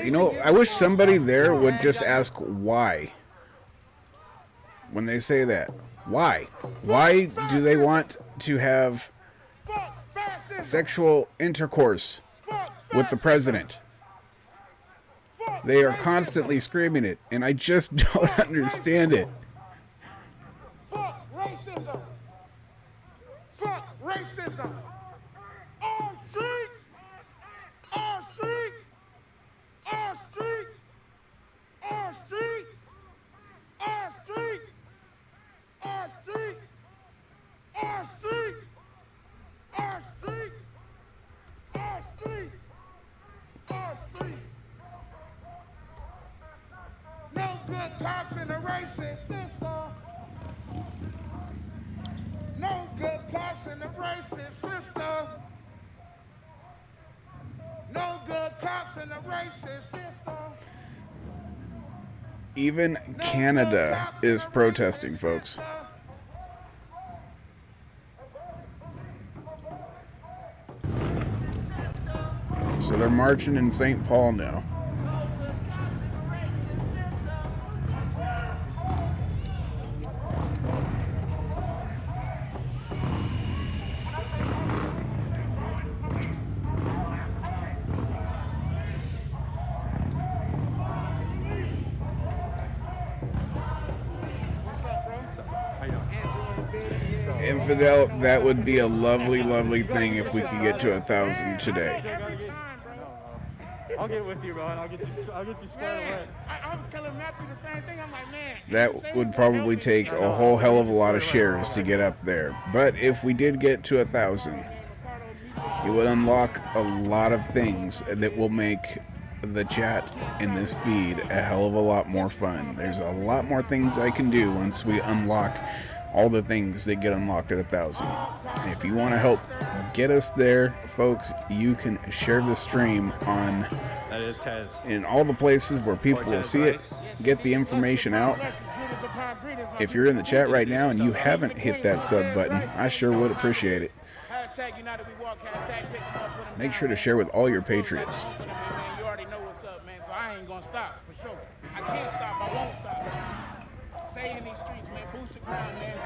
You know, I wish somebody there would just ask why. When they say that. Why? Why do they want to have sexual intercourse with the president? They are constantly screaming it, and I just don't understand it. Fuck racism. Fuck racism. All streets. All streets. All streets. All streets. All streets. All streets. All streets. All streets. All streets. All streets. No good cops in a racist system. No good cops in the racist system. No good cops in the racist system. Even Canada is protesting, folks. So they're marching in St. Paul now. Infidel, that would be a lovely, lovely thing if we could get to 1,000 today. I'll get with you, bro, and I'll get you squared away. I was telling Matthew the same thing. I'm like, man. That would probably take a whole hell of a lot of shares to get up there. But if we did get to 1,000, it would unlock a lot of things that will make the chat in this feed a hell of a lot more fun. There's a lot more things I can do once we unlock all the things that get unlocked at 1,000. If you want to help get us there, folks, you can share the stream on That is Tez. in all the places where people will see it, get the information out. If you're in the chat right now and you haven't hit that sub button, I sure would appreciate it. Make sure to share with all your patriots. You already know what's up, man, so I ain't gonna stop, for sure. I can't stop, I won't stop. Stay in these streets, man, boost the ground, man.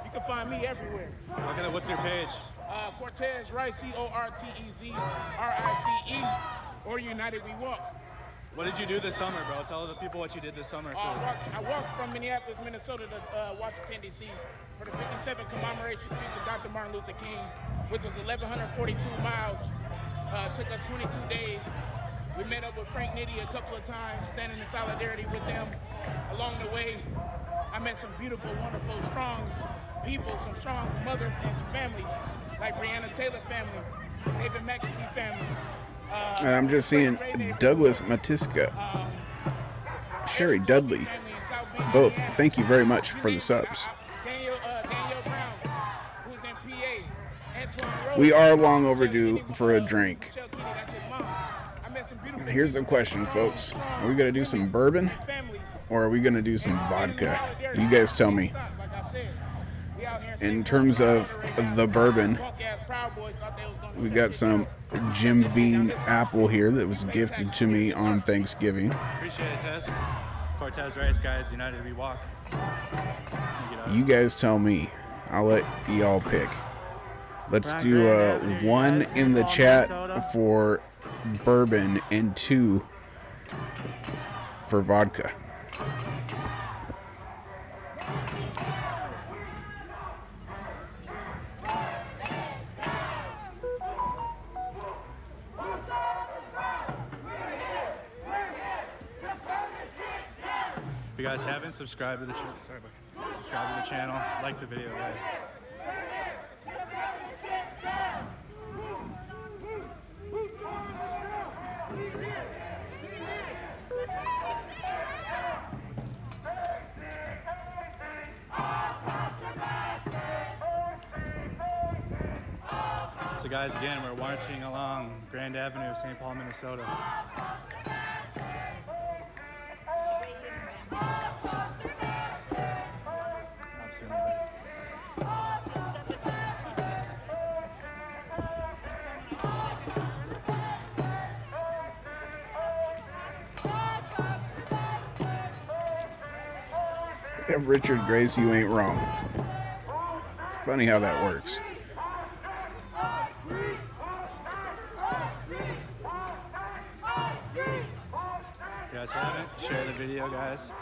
You can find me everywhere. Okay, what's your page? Cortez Rice, CORTEZ RICE, or United We Walk. What did you do this summer, bro? Tell the people what you did this summer. I walked from Minneapolis, Minnesota to Washington, D.C. for the 57th commemoration speech of Dr. Martin Luther King, which was 1,142 miles. Took us 22 days. We met up with Frank Nitti a couple of times, standing in solidarity with them. Along the way, I met some beautiful, wonderful, strong people, some strong mothers and some families, like Breonna Taylor family, David McAtee family. I'm just seeing Douglas Matiska, Sherry Dudley, both. Thank you very much for the subs. Daniel Brown, who's in PA. Antoine We are long overdue for a drink. Michelle Kennedy, that's his mom. I met some beautiful Here's the question, folks. Are we going to do some bourbon families. or are we going to do some vodka? You guys tell me. Like I said, we out here In terms of the bourbon, punk-ass Proud Boys thought they was gonna we got some Jim Beam apple here that was gifted to me on Thanksgiving. Appreciate it, Tez. Cortez Rice, guys. United We Walk. You guys tell me. I'll let y'all pick. Let's do 1 in the chat for bourbon and 2 for vodka. If you guys haven't, subscribe to the channel. Subscribe to the channel. Like the video, guys. So guys, again, we're marching along Grand Avenue, St. Paul, Minnesota. Richard Grace, you ain't wrong. It's funny how that works. If you guys haven't, share the video, guys.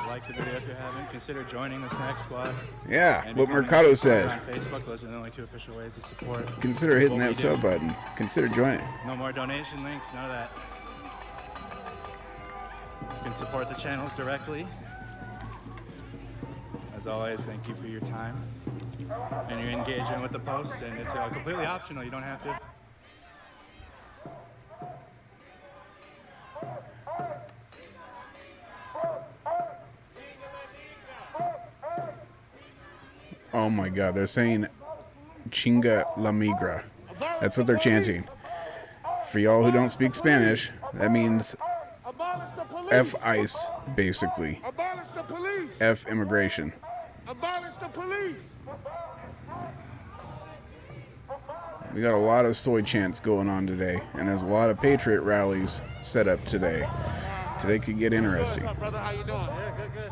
Like the video if you haven't. Consider joining the Snack Squad. Yeah, And what becoming a Mercado supporter said. on Facebook. Those are the only two official ways to support. Consider hitting what we that sub do. button. Consider joining. No more donation links, none of that. You can support the channels directly. As always, thank you for your time and your engagement with the posts. And it's completely optional. You don't have to. Oh my God, they're saying Chinga la migra. That's what they're chanting. For y'all who don't speak Spanish, that means Abolish the police. F ICE, basically. Abolish the police. F immigration. Abolish the police. We got a lot of soy chants going on today, and there's a lot of patriot rallies set up today. Today could get interesting. What's up, brother? How you doing? Yeah, good, good.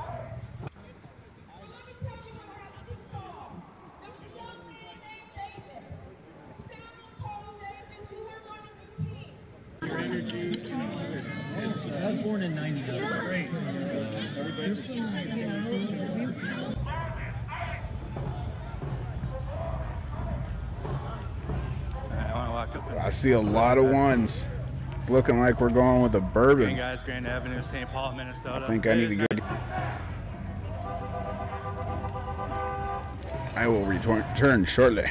I was born in 99. It's great. I want to walk up. I see a lot of ones. It's looking like we're going with a Hey bourbon. guys, Grand Avenue, St. Paul, Minnesota. I think I need to get. I will return shortly.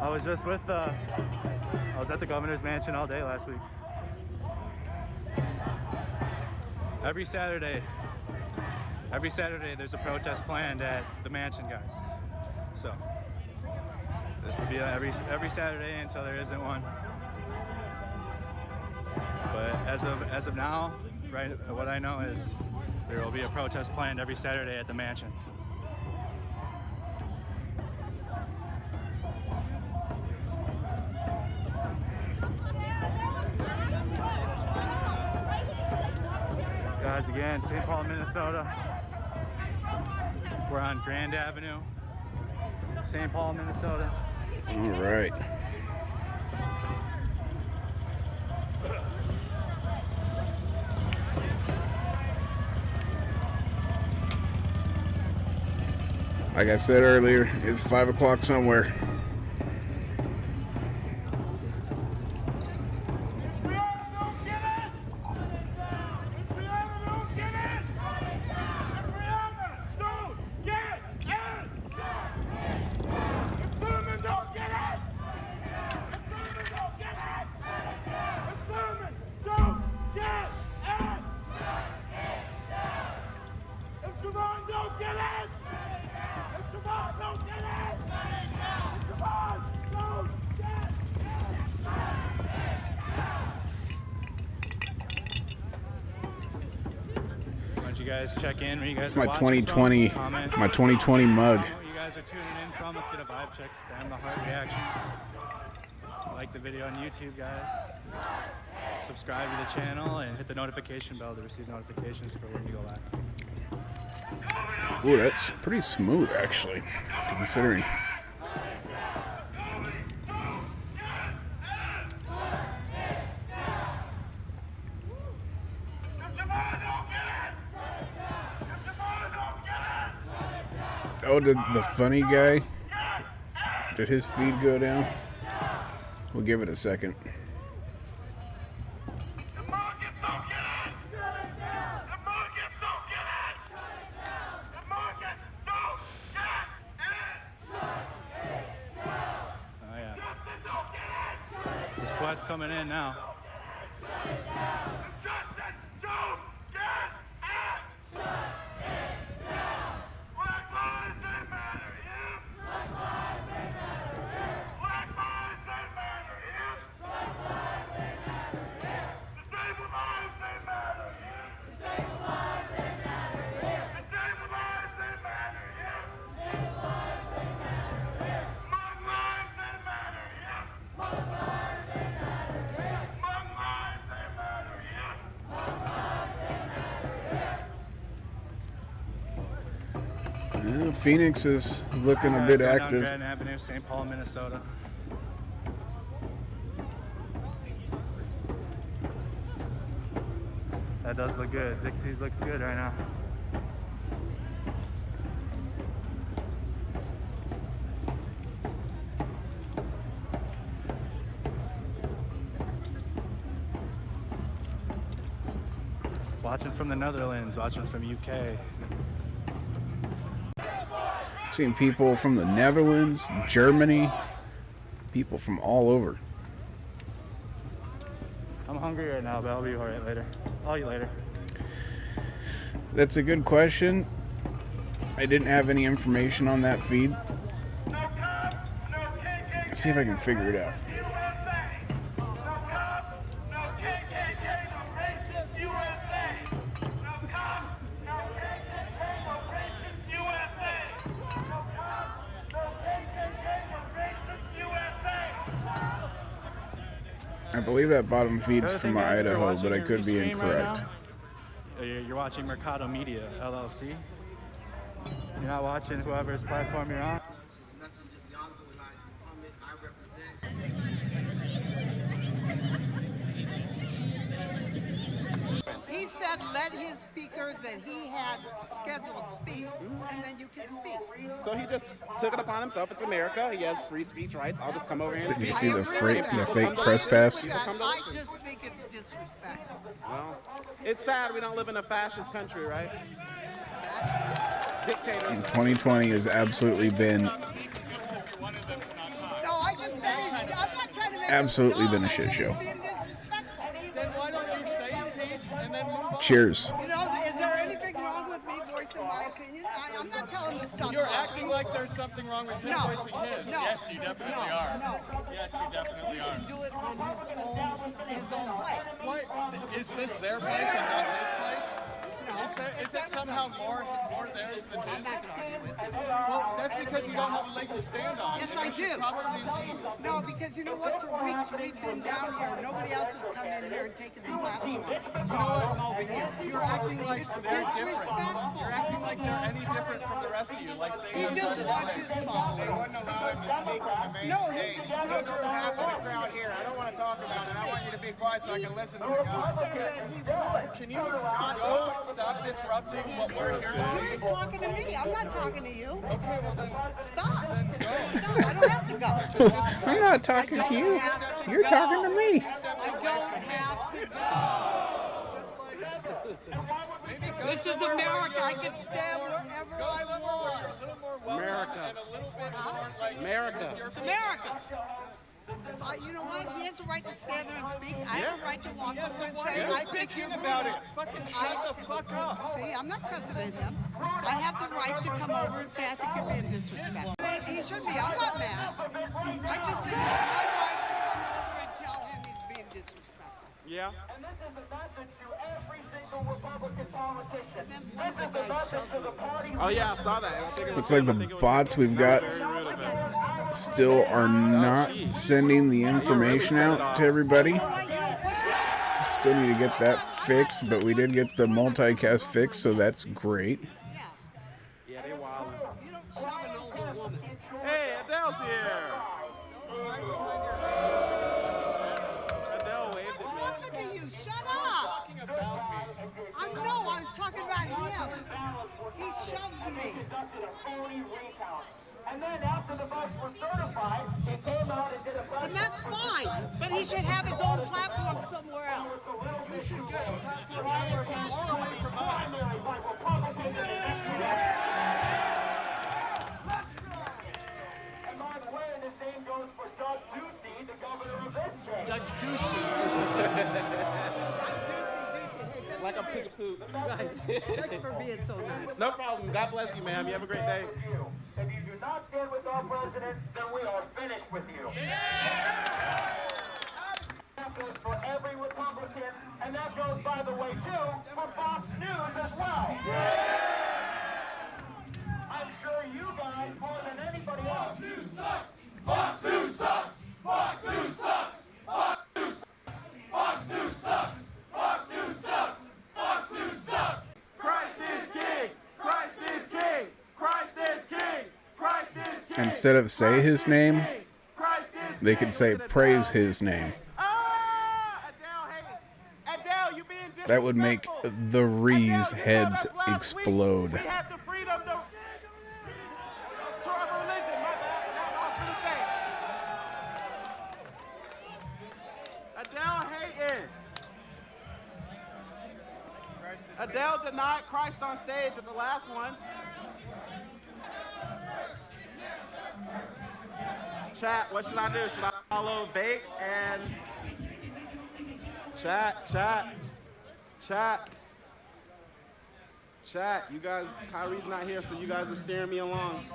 I was just with I was at the governor's mansion all day last week. Every Saturday there's a protest planned at the mansion, guys. So this will be every Saturday until there isn't one. But as of now, right, what I know is there will be a protest planned every Saturday at the mansion. Guys, again, St. Paul, Minnesota. We're on Grand Avenue, St. Paul, Minnesota. All right. Like I said earlier, it's 5 o'clock somewhere. You guys check in when you guys It's are my watching 2020, from, comment. my 2020 mug. Where you guys are tuning in from. Let's get a vibe check. Spam the heart reactions. Like the video on YouTube, guys. Subscribe to the channel and hit the notification bell to receive notifications for when we go live. Ooh, that's pretty smooth, actually, considering. Oh, did the funny guy, did his feed go down? We'll give it a second. Oh yeah. The sweat's coming in now. Phoenix is looking a Guys, bit going down active. Grand Avenue, St. Paul, Minnesota. That does look good. Dixie's looks good right now. Watching from the Netherlands, watching from UK. I've seen people from the Netherlands, Germany, people from all over. I'm hungry right now, but I'll be alright later. I'll eat later. That's a good question. I didn't have any information on that feed. Let's see if I can figure it out. I believe that bottom feed's from Idaho, but I could be incorrect. You're watching Mercado Media, LLC. You're not watching whoever's platform you're on. He said let his speakers that he had scheduled speak, and then you can speak. So he just took it upon himself. It's America. He has free speech rights. I'll just come over here and Did you speak. see the fake press pass? I just think it's disrespectful. Well, it's sad we don't live in a fascist country, right? Dictators. And 2020 has absolutely been No, I just said I'm not trying to make absolutely been a shit show. being disrespectful. Then why don't you say your piece and then move on? Cheers. You know, is there anything wrong with me voicing my opinion? I'm not telling you to stop. You're talking. acting like there's something wrong with him No. voicing his. No. Yes, you definitely No. are. No. Yes, you definitely He are. should do it on his own place. What? Is this their place and not his place? Is it somehow more theirs than his? Well, that's because you don't have a leg to stand on. Yes, and I you should do. probably leave. No, because you know what? For weeks we've been down here. Nobody else has come in here and taken the platform. You know what? From over here. You're acting like It's they're different. disrespectful. You're acting like they're any different from the rest of you. Like He just wants his followers. They wouldn't allow him to speak on the main stage. You drew half of the crowd here. I don't want to talk about it. I want you to be quiet so I can listen to the He guy. said that he would. Can you go stop disrupting what we're here to see? You're talking to me. I'm not talking to you. Okay, well then Stop. Stop. I don't have to go. I'm not talking to you. You're talking to me. I don't have to go. This is America. I can stand wherever I want. America. America. It's America. You know what? He has a right to stand there and speak. I have a right to walk over and say, I think you're about it. rude. Fucking shut the fuck up. See, I'm not cussing at him. I have the right to come over and say, I think you're being disrespectful. He should be. I'm not mad. I just think it's my right to come over and tell him he's being disrespectful. Yeah. And this is a message to every single Republican politician. And then one of the guys shoved me. Oh yeah, I saw that. I think it was Looks like I think it the was- bots we've got still are not sending the information out to everybody. You know what? You don't push me. Still need to get that fixed, but we did get the multicast fixed, so that's great. Yeah. Yeah, they wildin'. You don't shove an older woman. Hey, Adele's here. Adele waved I'm at me. talking to you. Shut up. I know. I was talking about him. He shoved me. And then after the votes were certified, it came out and did a And that's fine. But he should have his own platform somewhere else. You should get a platform somewhere far away from us. And by the way, the same goes for Doug Ducey, the governor of this state. Doug Ducey. Like a pig poop. Thanks for being so nice. No problem. God bless you, ma'am. You have a great day. If you do not stand with our president, then we are finished with you. That goes for every Republican, and that goes, by the way, too, for Fox News as well. I'm sure you guys, more than anybody else. Fox News sucks! Fox News sucks! Fox News sucks! Fox News sucks! Fox News sucks! Fox News sucks! Fox News sucks! Christ is king! Christ is king! Christ is king! instead of say his name, they could say praise his name. That would make the Rees heads explode. We have the freedom to our religion. My bad. That's what I was gonna say. Adele hating. Adele denied Christ on stage at the last one. Chat, what should I do? Should I follow Bake and chat? You guys, Kyrie's not here, so you guys are steering me along.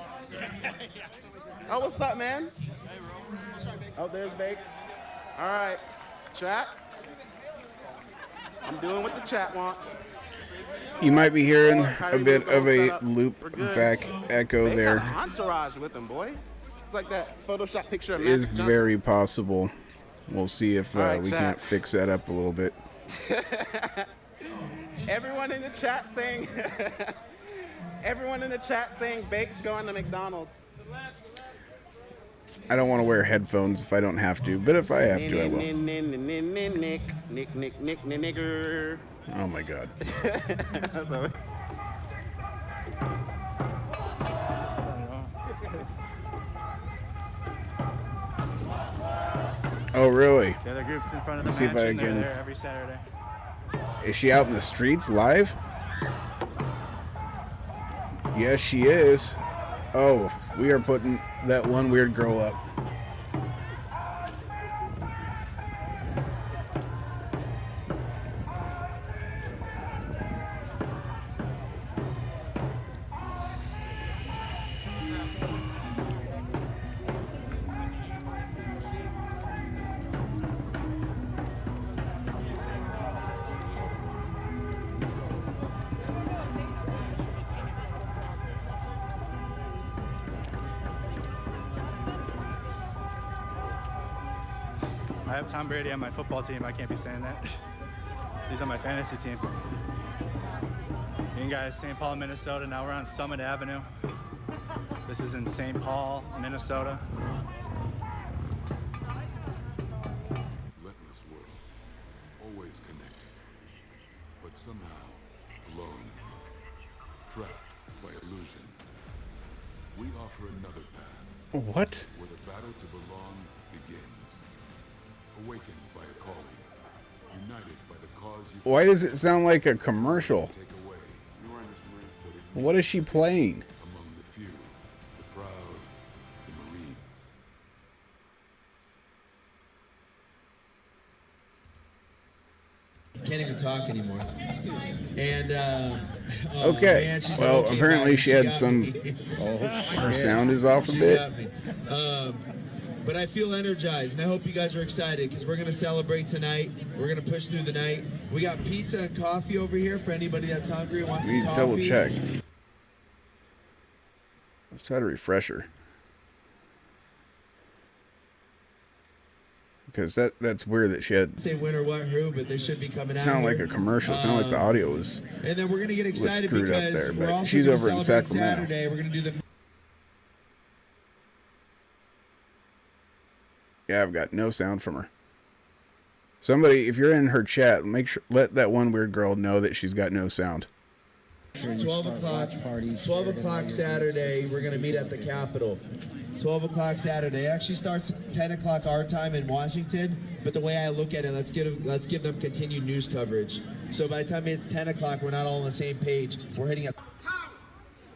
Oh, what's up, man? Oh, there's Bake. All right, chat. I'm doing what the chat wants. You might be hearing a bit of a loop back echo They there. got entourage with them, boy. It's like that Photoshop picture of Is Magic Johnson. very possible. We'll see if All right, we chat. can't fix that up a little bit. Everyone in the chat saying Bake's going to McDonald's. I don't want to wear headphones if I don't have to, but if I have to, I will. Nigger. Oh my god. Oh really? The other group's in front of the Let's see if mansion. I They're can- there every Saturday. Is she out in the streets live? Yes, she is. Oh, we are putting that one weird girl up. I have Tom Brady on my football team. I can't be saying that. He's on my fantasy team. You guys, St. Paul, Minnesota. Now we're on Summit Avenue. This is in St. Paul, Minnesota. Relentless world, always connected, but somehow alone, trapped by illusion. We offer another path. What? Where the battle to belong begins. Awakened by a calling, united by the cause you Why does it sound like a commercial? take away. What is she playing? Among the few, the proud, the Marines. Can't even talk anymore. And Okay. man, she's Well, okay apparently back. she had got some. me. Her sound is off a She bit. got me. But I feel energized, and I hope you guys are excited because we're gonna celebrate tonight. We're gonna push through the night. We got pizza and coffee over here for anybody that's hungry and wants We some need coffee. to double check. Let's try to refresh her. Because that's weird that she had. Say when or what who, but they should be coming out. Sound like here. a commercial. It sounded like the audio was. And then we're gonna get excited screwed up because there, we're but also she's gonna over in celebrate Sacramento. Saturday. We're gonna do the. Yeah, I've got no sound from her. Somebody, if you're in her chat, make sure let that one weird girl know that she's got no sound. 12 o'clock. 12 o'clock Saturday. We're gonna meet at the Capitol. 12 o'clock Saturday. It actually starts at 10 o'clock our time in Washington. But the way I look at it, let's give them continued news coverage. So by the time it's 10 o'clock, we're not all on the same page. We're hitting a.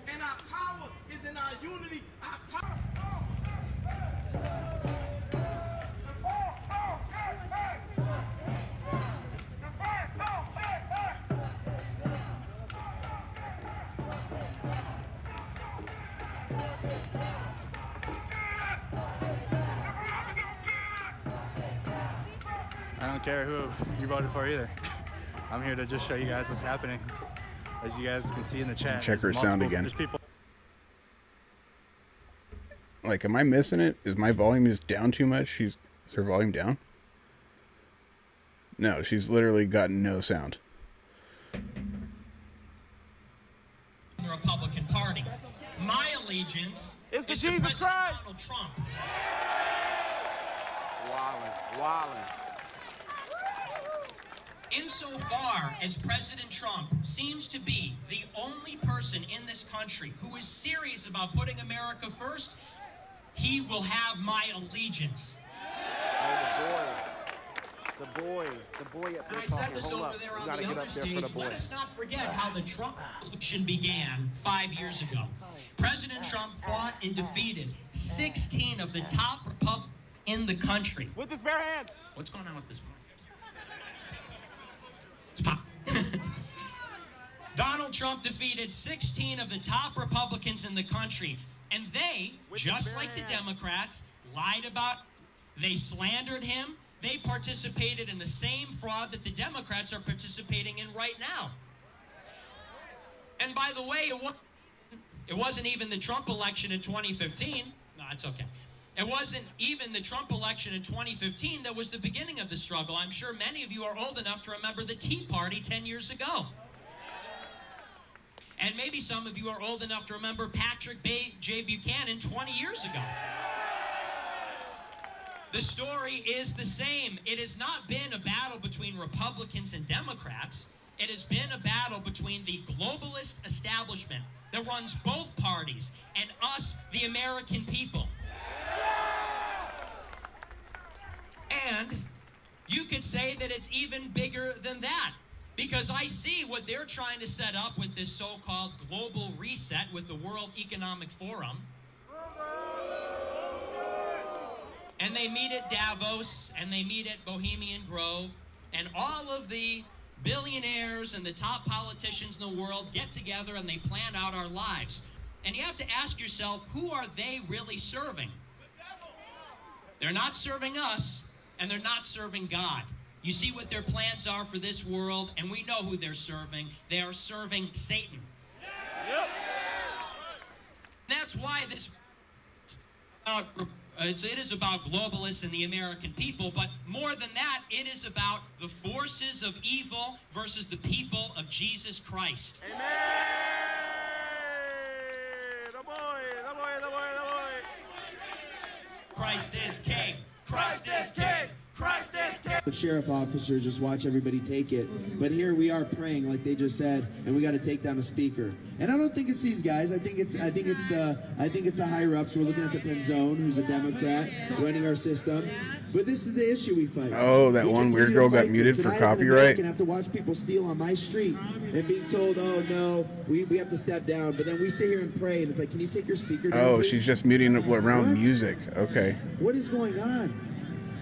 And our power is in our unity. Our power. I don't care who you voted for either. I'm here to just show you guys what's happening. As you guys can see in the chat. Check her there's sound multiple- again. There's people. Like, am I missing it? Is my volume just down too much? Is her volume down? No, she's literally got no sound. The Republican Party. my allegiance It's the is to Jesus President Christ. Donald Trump. Wildin'. Insofar as President Trump seems to be the only person in this country who is serious about putting America first, he will have my allegiance. The boy up And there I said talking. this Hold over up. there You on gotta the get other up there for stage. the boy. Let us not forget how the Trump election began 5 years ago. President Trump fought and defeated 16 of the top Republicans in the country. With his bare hands. What's going on with this mic? It's pop. Donald Trump defeated 16 of the top Republicans in the country. And they, just like the Democrats, lied about, they slandered him. They participated in the same fraud that the Democrats are participating in right now. And by the way, it wasn't even the Trump election in 2015. No, it's okay. It wasn't even the Trump election in 2015 that was the beginning of the struggle. I'm sure many of you are old enough to remember the Tea Party 10 years ago. And maybe some of you are old enough to remember Patrick J. Buchanan 20 years ago. The story is the same. It has not been a battle between Republicans and Democrats. It has been a battle between the globalist establishment that runs both parties and us, the American people. And you could say that it's even bigger than that, because I see what they're trying to set up with this so-called global reset with the World Economic Forum. And they meet at Davos, and they meet at Bohemian Grove, and all of the billionaires and the top politicians in the world get together and they plan out our lives. And you have to ask yourself, who are they really serving? They're not serving us, and they're not serving God. You see what their plans are for this world, and we know who they're serving. They are serving Satan. Yep. That's why this it is about globalists and the American people, but more than that, it is about the forces of evil versus the people of Jesus Christ. Amen. The boy. Christ is king. Christ is king. Christ is king. The sheriff officers just watch everybody take it, but here we are praying like they just said, and we got to take down a speaker. And I don't think it's these guys. I think it's the higher ups. We're looking at the Penzone, who's a Democrat, running our system. But this is the issue we fight. Oh, that We one continue weird to girl got fight muted this. for And I, as an copyright. American, have to watch people steal on my street and being told, "Oh no, we have to step down." But then we sit here and pray, and it's like, "Can you take your speaker down?" Oh, please? she's just muting it around What? music. Okay. What is going on?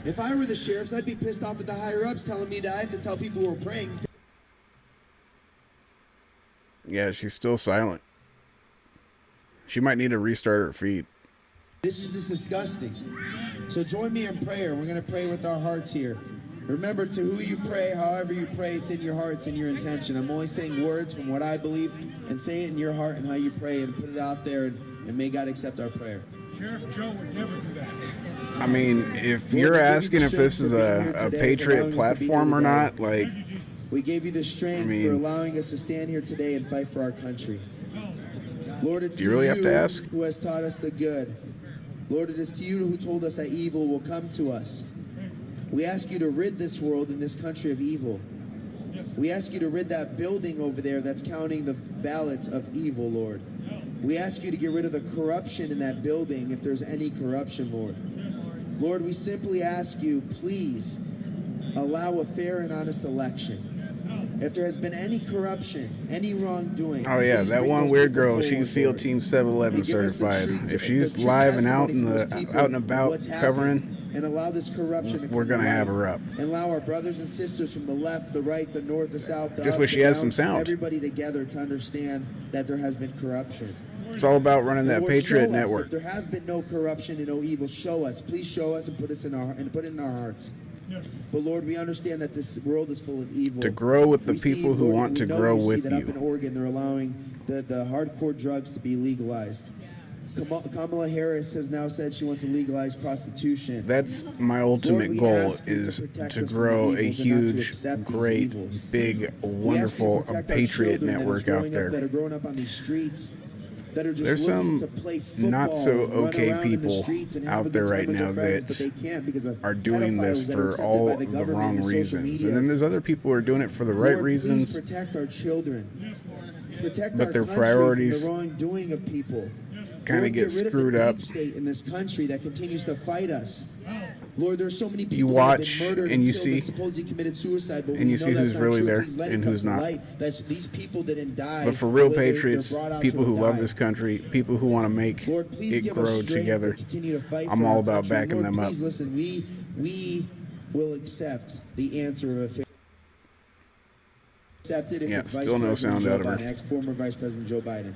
If I were the sheriffs, I'd be pissed off at the higher-ups telling me that I have to tell people who are praying. Yeah, she's still silent. She might need to restart her feed. This is just disgusting. So join me in prayer. We're going to pray with our hearts here. Remember, to who you pray, however you pray, it's in your heart, it's in your intention. I'm only saying words from what I believe, and say it in your heart and how you pray, and put it out there, and may God accept our prayer. Sheriff Joe would never do that. I mean, if you're asking if this is a Patriot platform or not, like, we gave you the strength for allowing us to stand here today and fight for our country. Lord, it's do you really have to ask? Who has taught us the good. Lord, it is to you who told us that evil will come to us. We ask you to rid this world and this country of evil. We ask you to rid that building over there that's counting the ballots of evil, Lord. We ask you to get rid of the corruption in that building, if there's any corruption, Lord. Lord, we simply ask you, please allow a fair and honest election. If there has been any corruption, any wrongdoing... Oh yeah, please that bring one those weird people girl, forward, she's SEAL Lord. Team 711 And give us the certified. truth- If the she's true live and out testimony in from the those people out and about what's covering, happened, and allow this corruption to we're come gonna to have light. her up. And allow our brothers and sisters from the left, the right, the north, the south, the Just up, wish the she has down, some sound. everybody together to understand that there has been corruption. It's all about running that Lord, Patriot show us network. if there has been no corruption and no evil, show us. Please show us and put us in put it in our hearts. But Lord, we understand that this world is full of evil. To grow with the We see, people who Lord, want we to know grow see with that Up you. in Oregon, they're allowing the hardcore drugs to be legalized. Kamala Harris has now said she wants to legalize prostitution. That's my Lord, ultimate we goal, ask you is protect to us from grow the a evils and not to huge, accept these great, evils. big, We ask you to wonderful protect our Patriot children that are network growing out up, there. that are growing up on these streets. that are just There's looking some to play football not so and run okay around in the people streets and have out a there good time right with their now friends, but that they can't because of are doing this pedophiles that are for accepted all by the the government wrong and social reasons. And then medias. there's other people who are doing it for the right Lord, reasons. please protect our children. Protect But our their country priorities from the wrongdoing of people. kinda Lord, get rid of screwed the up. deep state in this country that continues to fight us. Lord, there's so many people You that watch have been murdered and you killed see- and supposedly committed suicide, but and we you know see that's who's not really true. there Please let and it come who's to not. light that these people didn't die. But for real the way they're patriots, brought out people to who love die. this country, people who want to make Lord, please it give us grow strength together, to continue to fight I'm for all our about country. backing Lord, them up. please listen. We will accept the answer of a accepted if Yeah, it's Vice still no President sound Joe out of her. Biden, ex-former Vice President Joe Biden.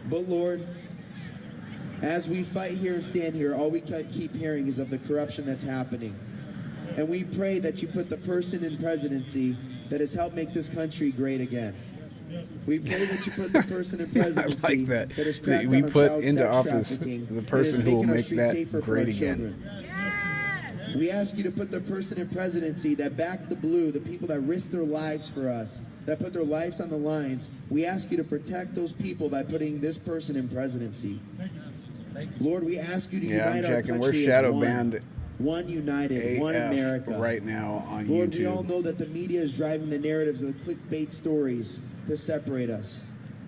But Lord, as we fight here and stand here, all we keep hearing is of the corruption that's happening. And we pray that you put the person in presidency that has helped make this country great again. We pray that you put the person in presidency I like that. has cracked We down on put child into sex office trafficking the and person is who will making our make streets that safer for great our again. children. We ask you to put the person in presidency that backed the blue, the people that risked their lives for us, that put their lives on the lines. We ask you to protect those people by putting this person in presidency. Lord, we ask you to Yeah, I'm unite our checking. country We're shadow as one. banned One united, one AF America. right now on Lord, YouTube. we all know that the media is driving the narratives of the clickbait stories to separate us.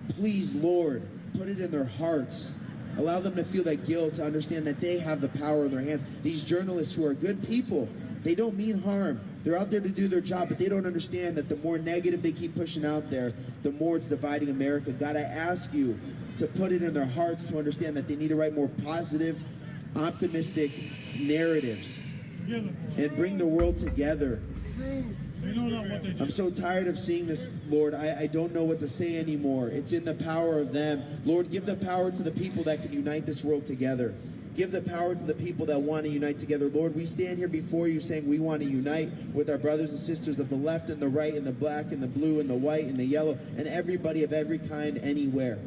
Please, Lord, put it in their hearts. Allow them to feel that guilt, to understand that they have the power in their hands. These journalists who are good people, they don't mean harm. They're out there to do their job, but they don't understand that the more negative they keep pushing out there, the more it's dividing America. God, I ask you to put it in their hearts to understand that they need to write more positive, optimistic narratives and bring the world together. I'm so tired of seeing this, Lord. I don't know what to say anymore. It's in the power of them. Lord, give the power to the people that can unite this world together. Give the power to the people that want to unite together. Lord, we stand here before you saying we want to unite with our brothers and sisters of the left and the right and the black and the blue and the white and the yellow and everybody of every kind anywhere.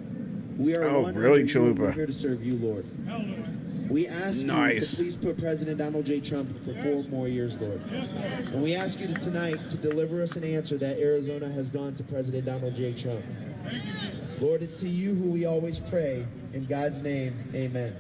We are one really, under you, and Chalupa? we're here to serve you, Lord. We ask you Nice. to please put President Donald J. Trump for 4 more years, Lord. And we ask you tonight to deliver us an answer that Arizona has gone to President Donald J. Trump. Lord, it's to you who we always pray. In God's name, amen.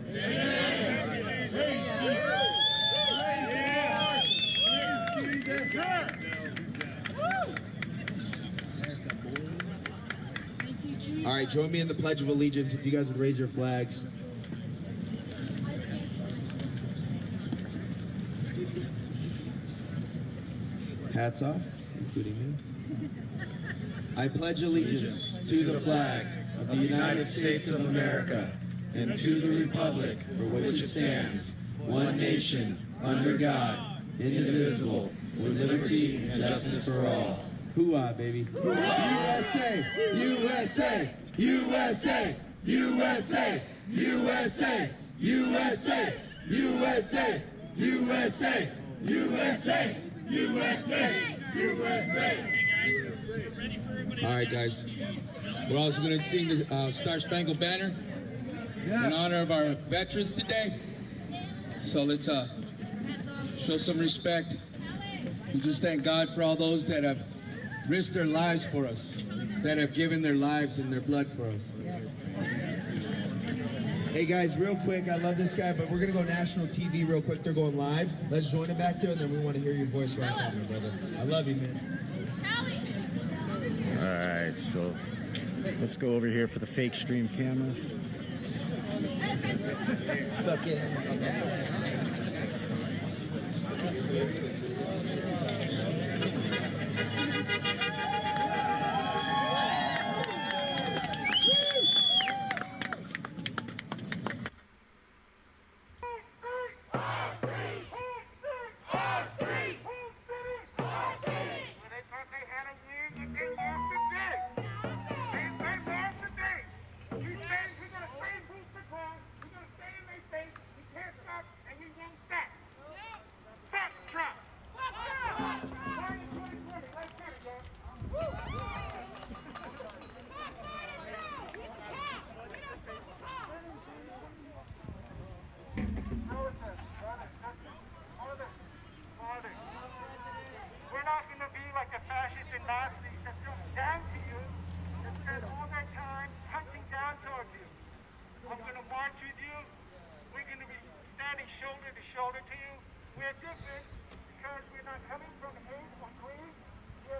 All right, join me in the Pledge of Allegiance if you guys would raise your flags. Hats off, including me. I pledge allegiance to the flag of the United States of America and to the republic for which it stands, one nation, under God, indivisible, with liberty and justice for all. Hoo-ah, baby. USA! USA! USA! USA! USA! USA! USA! USA! USA! USA! USA! All right, guys. We're also going to sing the Star Spangled Banner in honor of our veterans today. So let's show some respect. We just thank God for all those that have risked their lives for us, that have given their lives and their blood for us. Hey guys, real quick, I love this guy, but we're gonna go national TV real quick. They're going live. Let's join him back there, and then we want to hear your voice right now, my brother. I love you, man. All right, so let's go over here for the fake stream camera.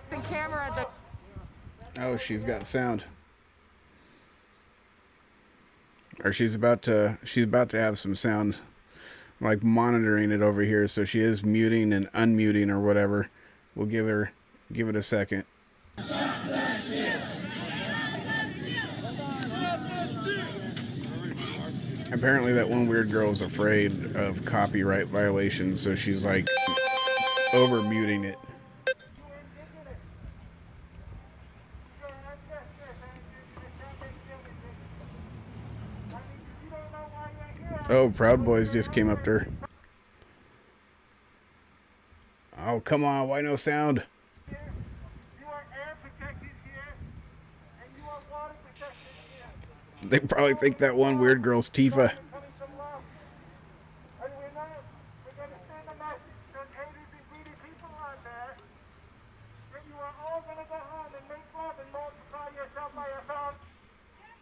The camera. Oh, she's got sound. Or she's about to have some sound, like monitoring it over here, so she is muting and unmuting or whatever. We'll give it a second. Apparently that one weird girl is afraid of copyright violations, so she's like over muting it. Oh, Proud Boys just came up to her. Oh, come on, why no sound? They probably think that one weird girl's Tifa.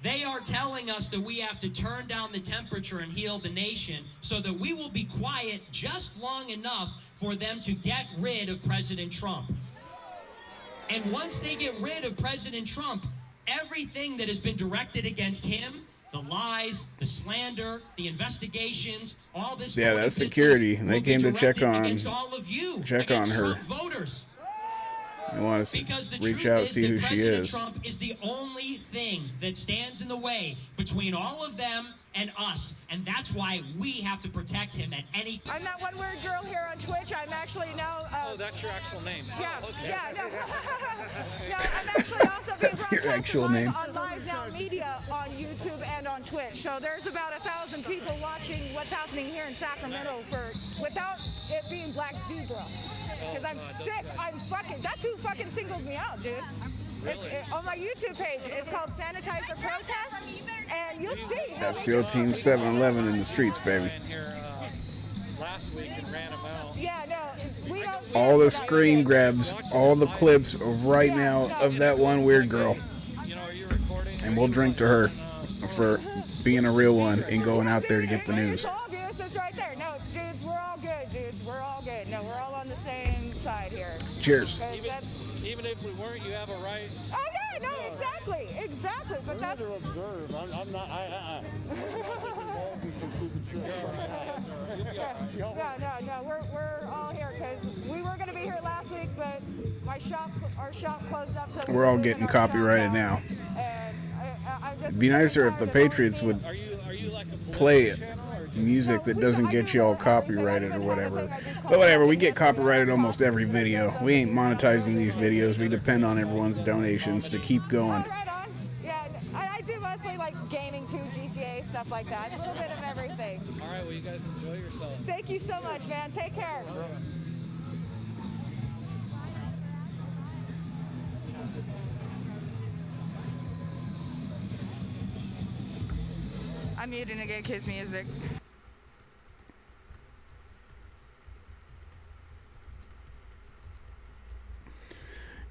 They are telling us that we have to turn down the temperature and heal the nation so that we will be quiet just long enough for them to get rid of President Trump. And once they get rid of President Trump, everything that has been directed against him, the lies, the slander, the investigations, all this. Yeah, that's security. They came to check on her. Trump voters. They want us Because the to reach truth out, is see that who she President is. Trump is the only thing that stands in the way between all of them and us, and that's why we have to protect him at any. I'm not one weird girl here on Twitch. I'm actually now. Oh, that's your actual name. Yeah, Oh, okay. yeah, no. No, I'm actually also being That's your broadcasted actual live name. on Live Now Media on YouTube and on Twitch. So there's about 1,000 people watching what's happening here in Sacramento without it being Black Zebra. Because I'm sick. I'm fucking. That's who fucking singled me out, dude. It's on my YouTube page. It's called Sanitizer Protest, and you'll see. That's SEAL Team 711 in the streets, baby. Last week and ran them out. Yeah, no, we don't. All the screen grabs, all the clips right now of that one weird girl. And we'll drink to her for being a real one and going out there to get the news. It's obvious. It's right there. No, dudes, we're all good, dudes. We're all good. No, we're all on the same side here. Cheers. Even if we weren't, you have a right. Oh yeah, no, exactly, exactly. But that's. Observe. I'm not. No. We're all here because we were gonna be here last week, but our shop closed up. So We're all getting copyrighted now. It'd be nicer if the Patriots would play music that doesn't get you all copyrighted or whatever. But whatever, we get copyrighted almost every video. We ain't monetizing these videos. We depend on everyone's donations to keep going. Right on. Yeah, I do mostly like gaming too, GTA, stuff like that. A little bit of everything. All right, well, you guys enjoy yourself. Thank you so much, man. Take care. I'm muting again, Kiss Music.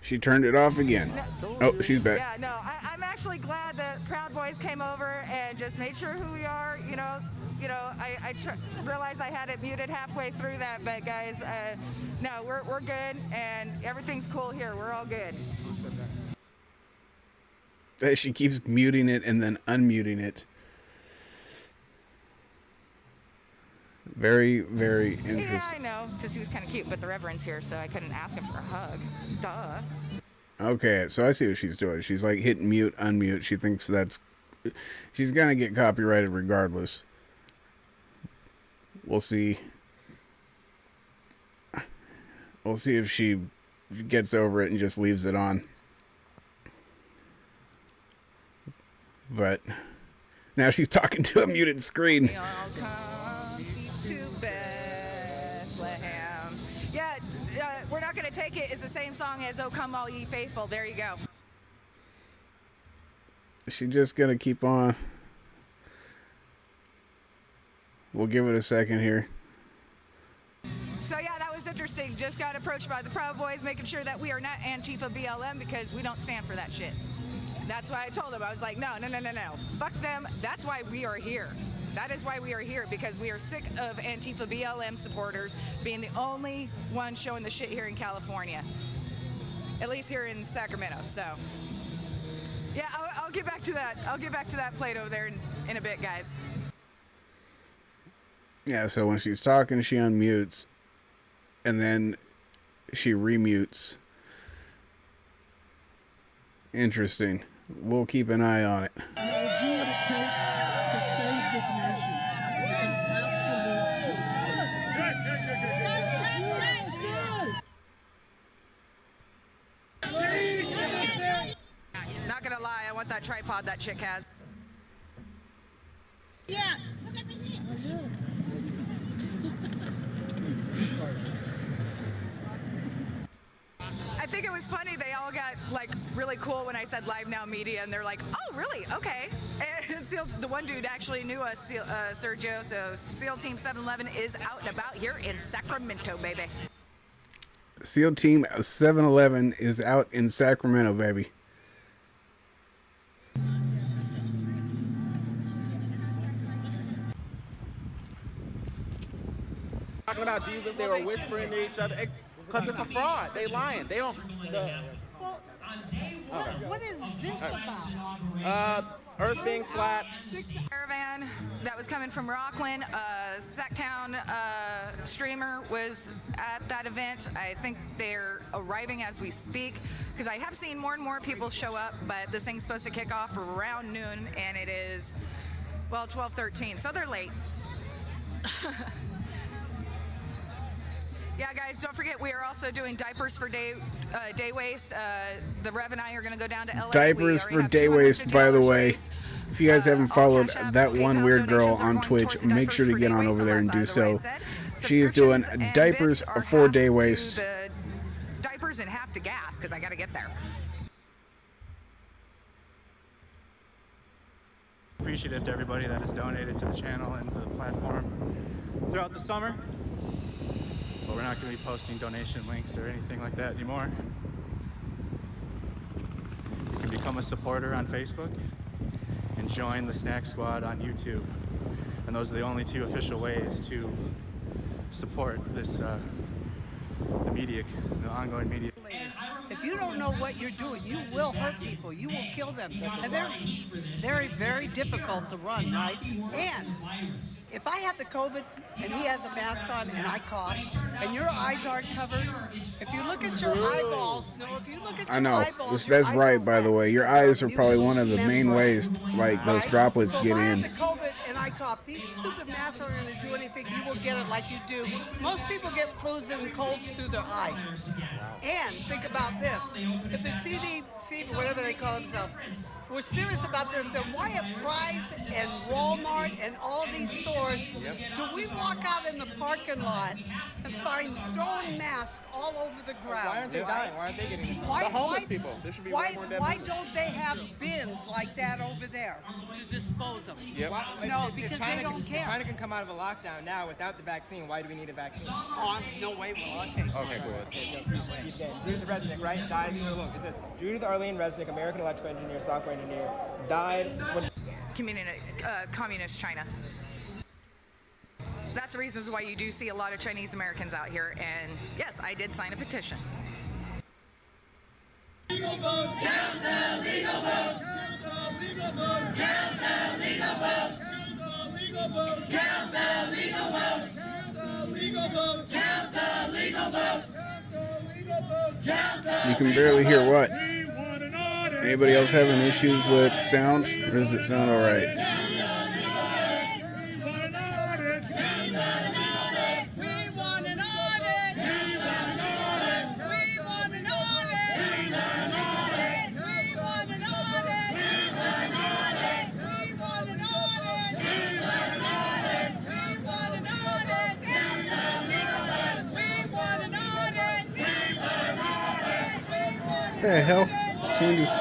She turned it off again. Oh, she's back. Yeah, no, I'm actually glad that Proud Boys came over and just made sure who we are. I realized I had it muted halfway through that, but guys, no, we're good and everything's cool here. We're all good. She keeps muting it and then unmuting it. Very, very interesting. Yeah, I know, because he was kind of cute, but the Reverend's here, so I couldn't ask him for a hug. Duh. Okay, so I see what she's doing. She's like hitting mute, unmute. She thinks she's gonna get copyrighted regardless. We'll see. We'll see if she gets over it and just leaves it on. But now she's talking to a muted screen. We're not going to take it. It's the same song as "Oh Come All Ye Faithful." There you go. Is she just going to keep on? We'll give it a second here. So yeah, that was interesting. Just got approached by the Proud Boys, making sure that we are not Antifa BLM because we don't stand for that shit. That's why I told them. I was like, no. Fuck them. That's why we are here. That is why we are here, because we are sick of Antifa BLM supporters being the only ones showing the shit here in California. At least here in Sacramento, so. Yeah, I'll get back to that. I'll get back to that plate over there in a bit, guys. Yeah, so when she's talking, she unmutes, and then she remutes. Interesting. We'll keep an eye on it. We'll do what it takes to save this nation. It's an absolute. Not gonna lie, I want that tripod that chick has. Yeah. I think it was funny, they all got like really cool when I said Live Now Media, and they're like, oh really, okay. And the one dude actually knew us, Sergio, so SEAL Team 711 is out and about here in Sacramento, baby. SEAL Team 711 is out in Sacramento, baby. Talking about Jesus, they were whispering to each other. Because it's a fraud. They lying. They don't. What is this about? Earth being flat. Caravan that was coming from Rockland, Sacktown streamer was at that event. I think they're arriving as we speak, because I have seen more and more people show up, but this thing's supposed to kick off around noon, and it is, well, 12:13, so they're late. Yeah, guys, don't forget, we are also doing diapers for day waste. The Rev and I are going to go down to LA. Diapers for day waste, by the way. If you guys haven't followed that one weird girl on Twitch, make sure to get on over there and do so. She is doing diapers for day waste. Diapers and half to gas, because I got to get there. Appreciative to everybody that has donated to the channel and to the platform throughout the summer. But we're not going to be posting donation links or anything like that anymore. You can become a supporter on Facebook and join the Snack Squad on YouTube. And those are the only two official ways to support this the media, the ongoing media. If you don't know what you're doing, you will hurt people. You will kill them. And they're very, very difficult to run, right? And if I have the COVID and he has a mask on and I cough and your eyes aren't covered, if you look at your eyeballs, I know. That's right, by the way. Your eyes are probably one of the main ways, like, those droplets get in. If I have the COVID and I cough, these stupid masks aren't going to do anything. You will get it like you do. Most people get flus and colds through their eyes. And think about this. If the CDC, whatever they call themselves, were serious about this, then why at Fry's and Walmart and all of these stores do we walk out in the parking lot and find throwing masks all over the ground? Why aren't they dying? Why aren't they getting it? The homeless people. There should be way more dead Why people. don't they have bins like that over there to dispose of? Yep. No, because they don't care. China can come out of a lockdown now without the vaccine. Why do we need a vaccine? No way will I take it. Okay, cool. Judith Resnick, right? Died. Look, it says Judith Arlene Resnick, American electrical engineer, software engineer, died when Communist China. That's the reasons why you do see a lot of Chinese Americans out here. And yes, I did sign a petition. Legal votes. Count the legal votes. Count the legal votes. Count the legal votes. Count the legal votes. Count the legal votes. You can barely hear what? Anybody else having issues with sound? Or does it sound alright? What the hell? Changes. 4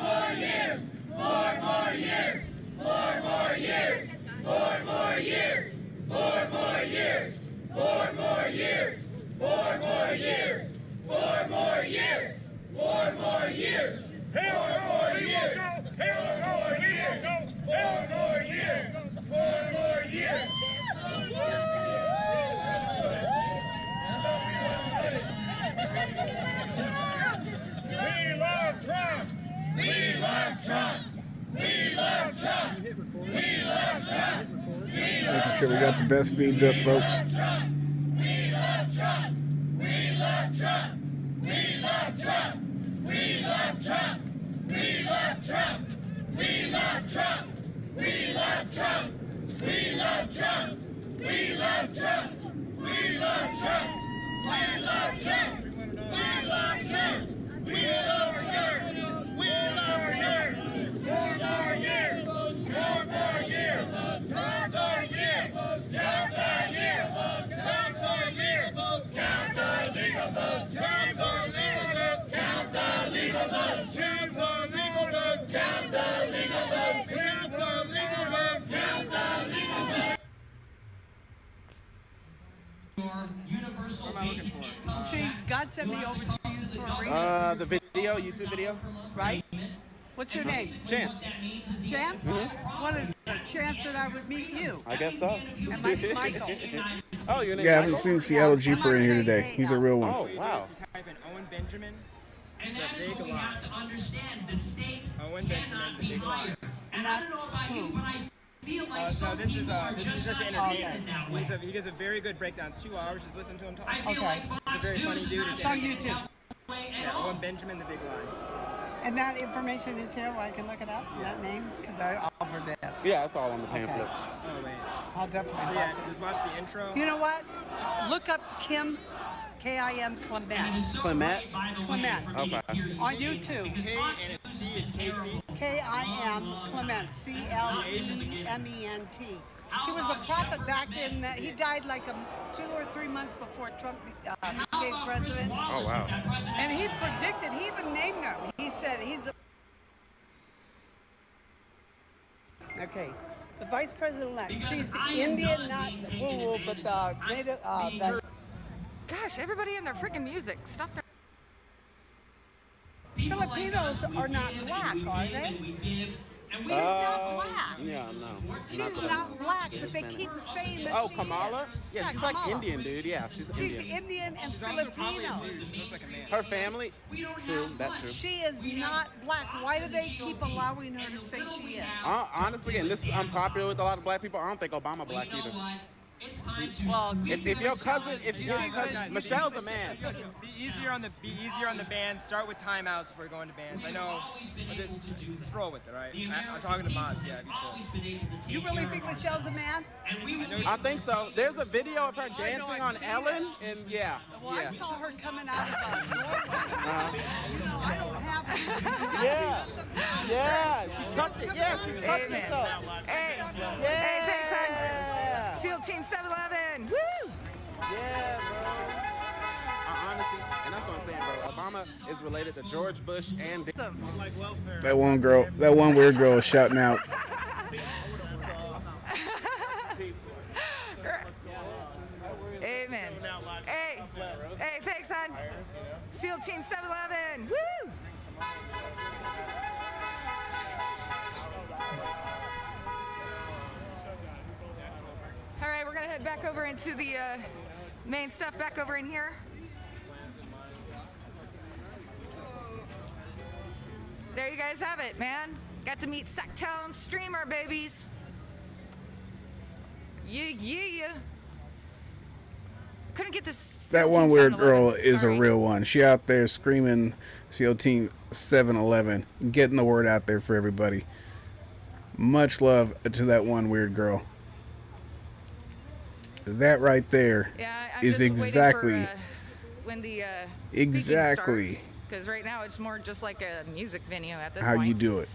more years. 4 more years. 4 more years. 4 more years. 4 more years. 4 more years. 4 more years. 4 more years. 4 more years. 4 more years. 4 more years. 4 more years. Make sure we got the best feeds up, folks. We love Trump. We love Trump. We love Trump. We love Trump. We love Trump. We love Trump. We love Trump. We love Trump. We love Trump. We love Trump. We love Trump. We love Trump. We love Trump. We love Trump. 4 more years. 4 more years. 4 more years. Count the year. Count the year. Count the legal votes. Count the legal votes. Count the legal votes. Count the legal votes. Count the legal votes. Count the legal votes. Count the legal votes. Universal basic income. See, God sent me over to you for a reason. The video, YouTube video. Right? What's your name? Chance. Chance? What is the chance that I would meet you? I guess so. And mine's Michael. Oh, your name? Yeah, I haven't seen Seattle Jeeper in here today. He's a real one. Oh, wow. Type in Owen Benjamin. And that is what we have to understand. The stakes Owen cannot Benjamin, the be big higher. liar. And I don't know about you, but I feel like So some this is people are this just is not entertainment. in that way. He gives a very good breakdown. It's 2 hours. Just listen to him talk. I feel like He's a Fox very funny News is dude. not It's It's on entertaining YouTube. Yeah, Owen Benjamin, the big lie. And that information is here where I can look it up, that name? Because I offered that. Yeah, it's all on the pamphlet. Oh wait. I'll definitely So watch yeah, it. just watch the intro. You know what? Look up Kim, K-I-M Clement. Clement? Clement. Okay. On YouTube. K and it's C is KC. K-I-M Clement. C-L-E-M-E-N-T. He was a prophet back in, he died like 2 or 3 months before Trump became president. Oh, wow. And he predicted, he even named him. He said he's a... Okay. The vice president-elect, she's Indian, not woo-woo, but the native, the Gosh, everybody and their freaking music. Stop their. Filipinos are not black, are they? She's not black. Yeah, no. She's not black, but they keep saying that Oh, she Kamala? is. Yeah, she's like Kamala. Indian, dude. Yeah, she's Indian. Indian and She's also probably a Filipino. dude. She looks like a man. Her family? True, that's true. She is not black. Why do they keep allowing her to say she is? Honestly, and this is unpopular with a lot of black people, I don't think Obama black either. It's time to Well, If your cousin, Michelle's a man. Be easier on the band. Start with timeouts before going to bands. I know. But just roll with it, right? I'm talking to mods. Yeah, be chill. You really think Michelle's a man? I think so. There's a video of her dancing on Ellen, and yeah. Well, I saw her coming out of a doorway. You know, I don't have it. Yeah. Yeah, she tucked it. Yeah, she tucked herself. Hey, Yeah. hey, thanks, son. SEAL Team 711. Woo! Yeah, bro. Honestly, and that's what I'm saying, bro. Obama is related to George Bush and That one weird girl is shouting out. Amen. Hey, thanks, son. SEAL Team 711. Woo! All right, we're gonna head back over into the main stuff back over in here. There you guys have it, man. Got to meet Sacktown streamer babies. Yeah. Couldn't get this. That one weird girl is a real one. She out there screaming SEAL Team 711, getting the word out there for everybody. Much love to that one weird girl. That right there is exactly when the exactly because right now it's more just like a music venue at this how point. you do it.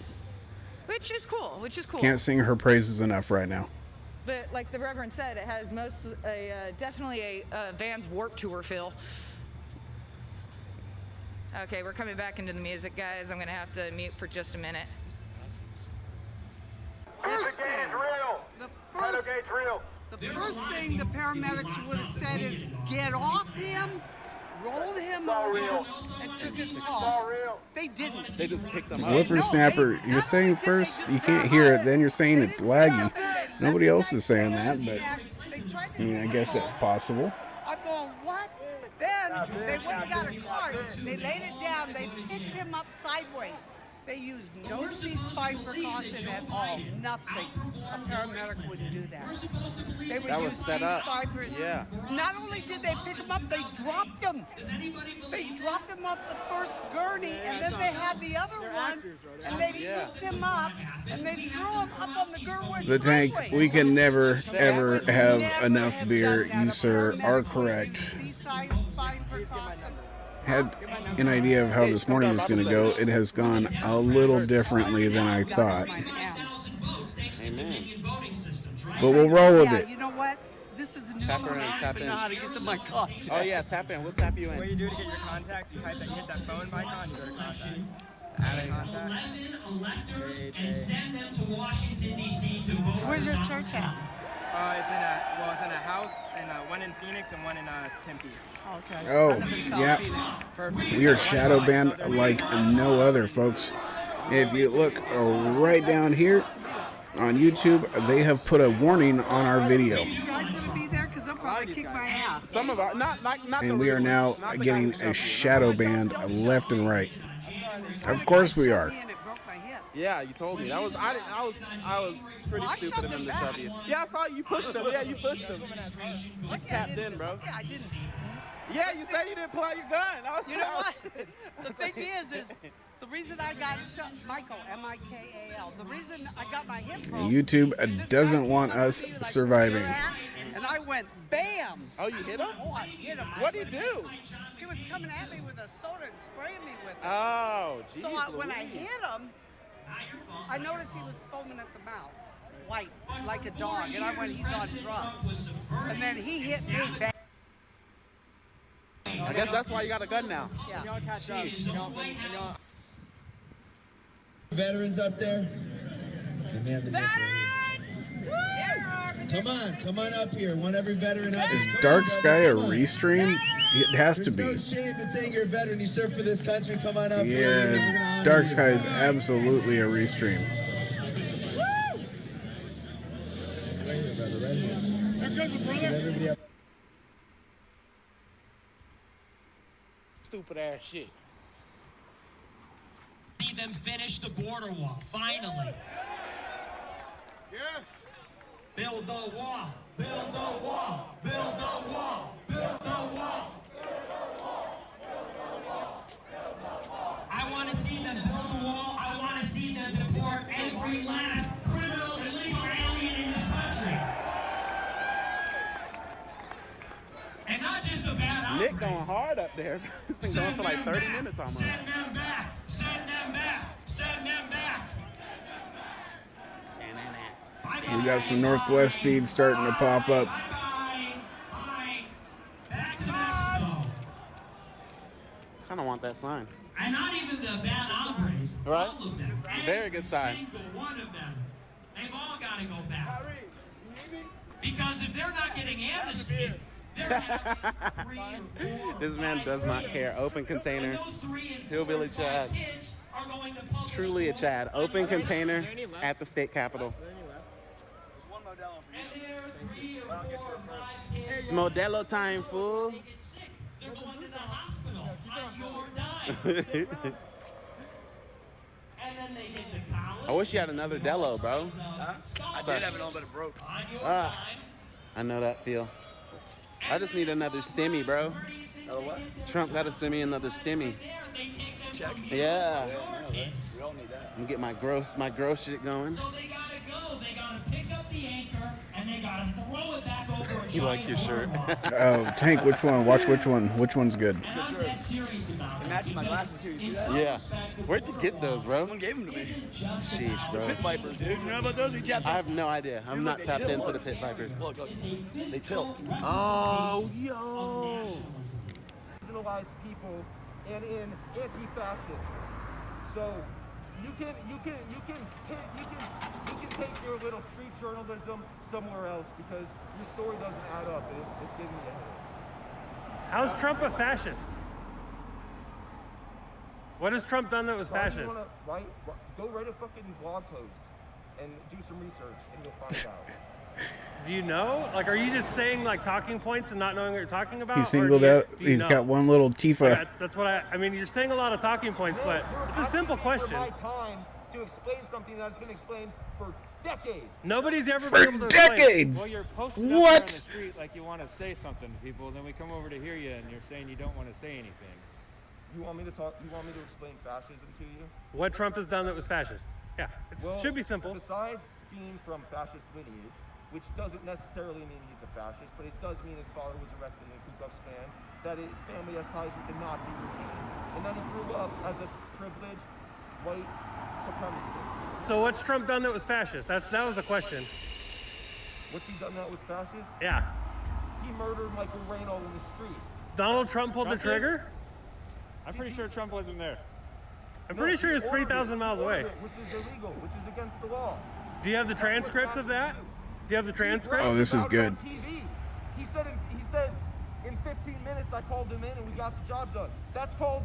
Which is cool. Can't sing her praises enough right now. But like the Reverend said, it has definitely a Vans Warped Tour feel. Okay, we're coming back into the music, guys. I'm going to have to mute for just a minute. First thing, the first thing the paramedics would have said is get off him, rolled him over, and took his pulse. They didn't. They just picked them up. Whippersnapper, you're saying first you can't hear it, then you're saying it's laggy. Nobody else is saying that, but I guess that's possible. I'm going, what? Then they went and got a cart. They laid it down. They picked him up sideways. They used no C-spine precaution at all. Nothing. A paramedic wouldn't do that. They would That was use set up. C-Spine. Yeah. Not only did they pick him up, they dropped him. They dropped him off the first gurney, and then they had the other one, and they picked him up, and they threw him up on the Gerwich The Tank, Skyway. we can never, ever have Never enough have beer. done that. You, A sir, paramedic are would correct. use C-Spine precaution. Had an idea of how this morning was going to go. It has gone a little differently than I thought. Amen. But we'll roll with Yeah, it. you know what? This is a new Tap phone. in, I don't tap even in. know how to get to my contacts. Oh yeah, tap in. We'll tap you What in. you do to get your contacts, you type that, you hit that phone icon, you go to contacts. Add a contact. 11 electors and send them to Washington, D.C. to vote. Where's your church at? It's in a house, and one in Phoenix and one in Tempe. Okay. Oh, I live in South yeah. Phoenix. Perfect. We are shadow banned like no other, folks. If you look right down here on YouTube, they have put a warning on our video. You guys gonna be there? Because they'll probably kick my ass. Some of our not the And we are real now ones, not the getting guys who a shove you. shadow banned left and right. Of course we are. And it broke my hip. Yeah, you told me. I was pretty Well, I stupid shoved of him him to back. shove you. Yeah, I saw you pushed him. Yeah, you pushed him. Just Okay, I tapped didn't- in, bro. Okay, I didn't. Yeah, you said you didn't pull out your gun. You know what? The thing is the reason I got shot, Michael, M-I-K-A-L. The reason I got my hip broke. YouTube is this doesn't guy want came up us to me like, surviving. "Where at?" And I went, bam. Oh, you hit him? Oh, I hit him. What'd he do? He was coming at me with a soda and spraying me with it. Oh, geez. So when I hit him, I noticed he was foaming at the mouth, white, like a dog. And I went, he's on drugs. And then he hit me back. I guess that's why you got a gun now. Yeah. Y'all catch up. Y'all Veterans up there? The man, the myth right here. Come on up here. Want every veteran up. Is Come on, Dark brother, Sky a come on. restream? It has to There's no be. shame in saying you're a veteran. You served for this country. Come on up here. We're gonna Yeah, honor Dark you. Sky is absolutely a restream. Right here, brother. Right here. Give everybody up. Stupid ass shit. See them finish the border wall, finally. Yes. Build the wall, build the wall, build the wall, build the wall. I want to see them build the wall. I want to see them deport every last criminal, illegal alien in this country. And not just the bad Nick going hard up there. It's been going for like 30 minutes almost. Send them back, send them back, send them back. We got some Northwest feeds starting to pop up. Kind of want that sign. And not even the bad hombres. Right? All of them. Very good sign. Every single one of them. They've all got to go back. Because if they're not getting amnesty, they're having 3 or 4 This man does not care. Open container. Hillbilly Chad. kids are going to public Truly a Chad. Open container at the state capitol. There's one Modelo for you. But I'll get to her first. It's Modelo time, fool. They're going to the hospital on your dime. And then they get to college. I wish you had another Delo, bro. Huh? I Sorry. did have it on, but it broke. I know that feel. I just need another stimmy, bro. Another what? Trump got to send me another stimmy. Check. Yeah. We all need that. I'm getting my gross shit going. So they gotta go. They gotta pick up the anchor and they gotta throw it back over a You like your shirt? Oh, Tank, which one? Watch which one. Which one's good? I'm dead serious about It it. matches my glasses too. You see that? Yeah. Where'd you get those, bro? Someone gave them to me. Sheesh, It's the bro. Pit Vipers, dude. You know about those? You tapped I have no idea. I'm Dude, not they tapped tilt. into the Look. Pit Vipers. Look, look. They tilt. Oh, yo. Marginalized people and in anti-fascists. So you can take your little street journalism somewhere else because your story doesn't add up and it's giving you a headache. How's Trump a fascist? What has Trump done that was Why do you fascist? go write a fucking blog post and do some research and you'll find out. Do you know? Like, are you just saying like talking points and not knowing what you're talking about? He Or singled do you- out. do you He's know? got one little Like, Tifa. that's what I mean, you're saying a lot of talking points, but it's a simple For question. my time to explain something that's been explained for decades. Nobody's ever For been able to explain it. decades. Well, you're posting up What? there on the street like you want to say something to people, and then we come over to hear you, and you're saying you don't want to say anything. You want me to talk? You want me to explain fascism to you? What Trump has done that was fascist. Yeah, it should be simple. Besides being from fascist lineage, which doesn't necessarily mean he's a fascist, but it does mean his father was arrested in the Ku Klux Klan, that his family has ties with the Nazi regime, and then he grew up as a privileged white supremacist. So what's Trump done that was fascist? That was a question. What's he done that was fascist? Yeah. He murdered Michael Reynolds in the street. Donald Trump pulled the Trump did? trigger? I'm pretty sure Trump wasn't there. I'm pretty sure he's 3,000 miles away. Which is illegal, which is against the law. Do you have the transcripts of that? Do you have the transcripts? Oh, this is good. He said in 15 minutes I called him in and we got the job done. That's called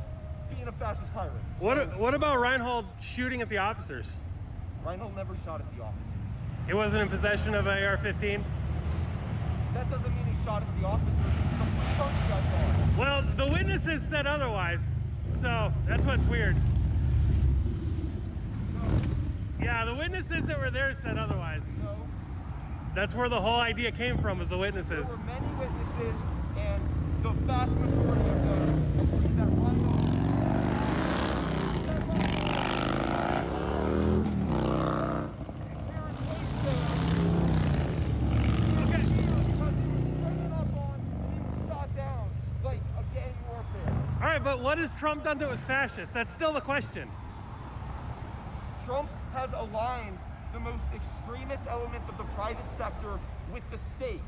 being a fascist tyrant. What about Reinhold shooting at the officers? Reinhold never shot at the officers. He wasn't in possession of an AR-15? That doesn't mean he shot at the officers. It's a phony I thought. Well, the witnesses said otherwise, so that's what's weird. Yeah, the witnesses that were there said otherwise. No. That's where the whole idea came from, was the witnesses. There were many witnesses, and the vast majority of them that Reinhold. All right, but what has Trump done that was fascist? That's still the question. Trump has aligned the most extremist elements of the private sector with the state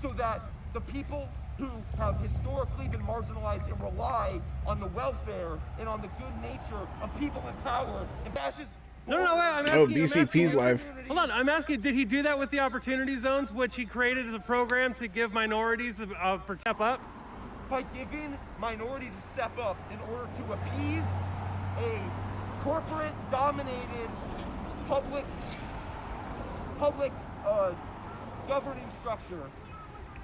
so that the people who have historically been marginalized and rely on the welfare and on the good nature of people in power and fascist. No, wait, I'm asking. Oh, BCP's live. Hold on, I'm asking, did he do that with the opportunity zones, which he created as a program to give minorities a step up? By giving minorities a step up in order to appease a corporate-dominated public governing structure,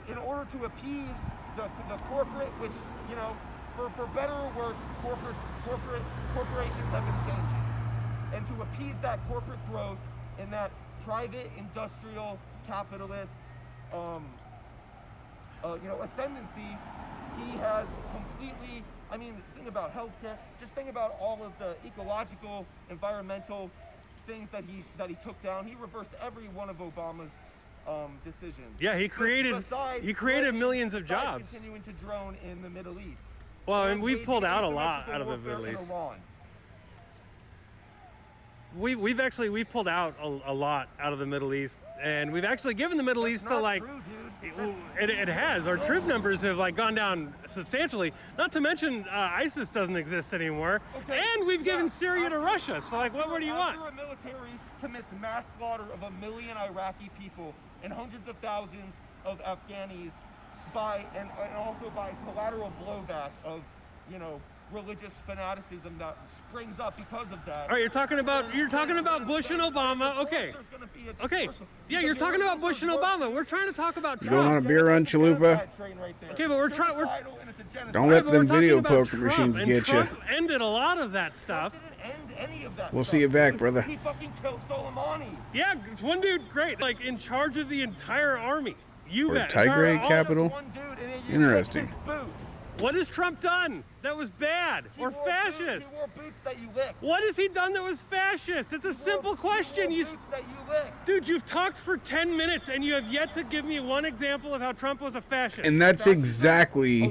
in order to appease the corporate, which, you know, for better or worse, corporations have been changing, and to appease that corporate growth and that private industrial capitalist, ascendancy. He has completely, I mean, think about healthcare, just think about all of the ecological, environmental things that he took down. He reversed every one of Obama's decisions. Yeah, he created millions of jobs. Continuing to drone in the Middle East. Well, and we've pulled out a lot out of the Middle East. We've pulled out a lot out of the Middle East, and we've actually given the Middle East to like. It has. Our troop numbers have like gone down substantially. Not to mention ISIS doesn't exist anymore, and we've given Syria to Russia. So like, what more do you want? After a military commits mass slaughter of 1 million Iraqi people and hundreds of thousands of Afghanis and also by collateral blowback of, you know, religious fanaticism that springs up because of that. All right, you're talking about Bush and Obama. Okay. Yeah, you're talking about Bush and Obama. We're trying to talk about Trump. Going on a beer run, Chalupa? Okay, but we're trying. Don't let them video poker machines get you. Trump ended a lot of that stuff. We'll see you back, brother. He fucking killed Soleimani. Yeah, one dude, great, like in charge of the entire army. You Or bet. Tigray capital? Interesting. What has Trump done that was bad or fascist? He wore boots that you licked. What has he done that was fascist? It's a simple question. Dude, you've talked for 10 minutes and you have yet to give me one example of how Trump was a fascist. And that's exactly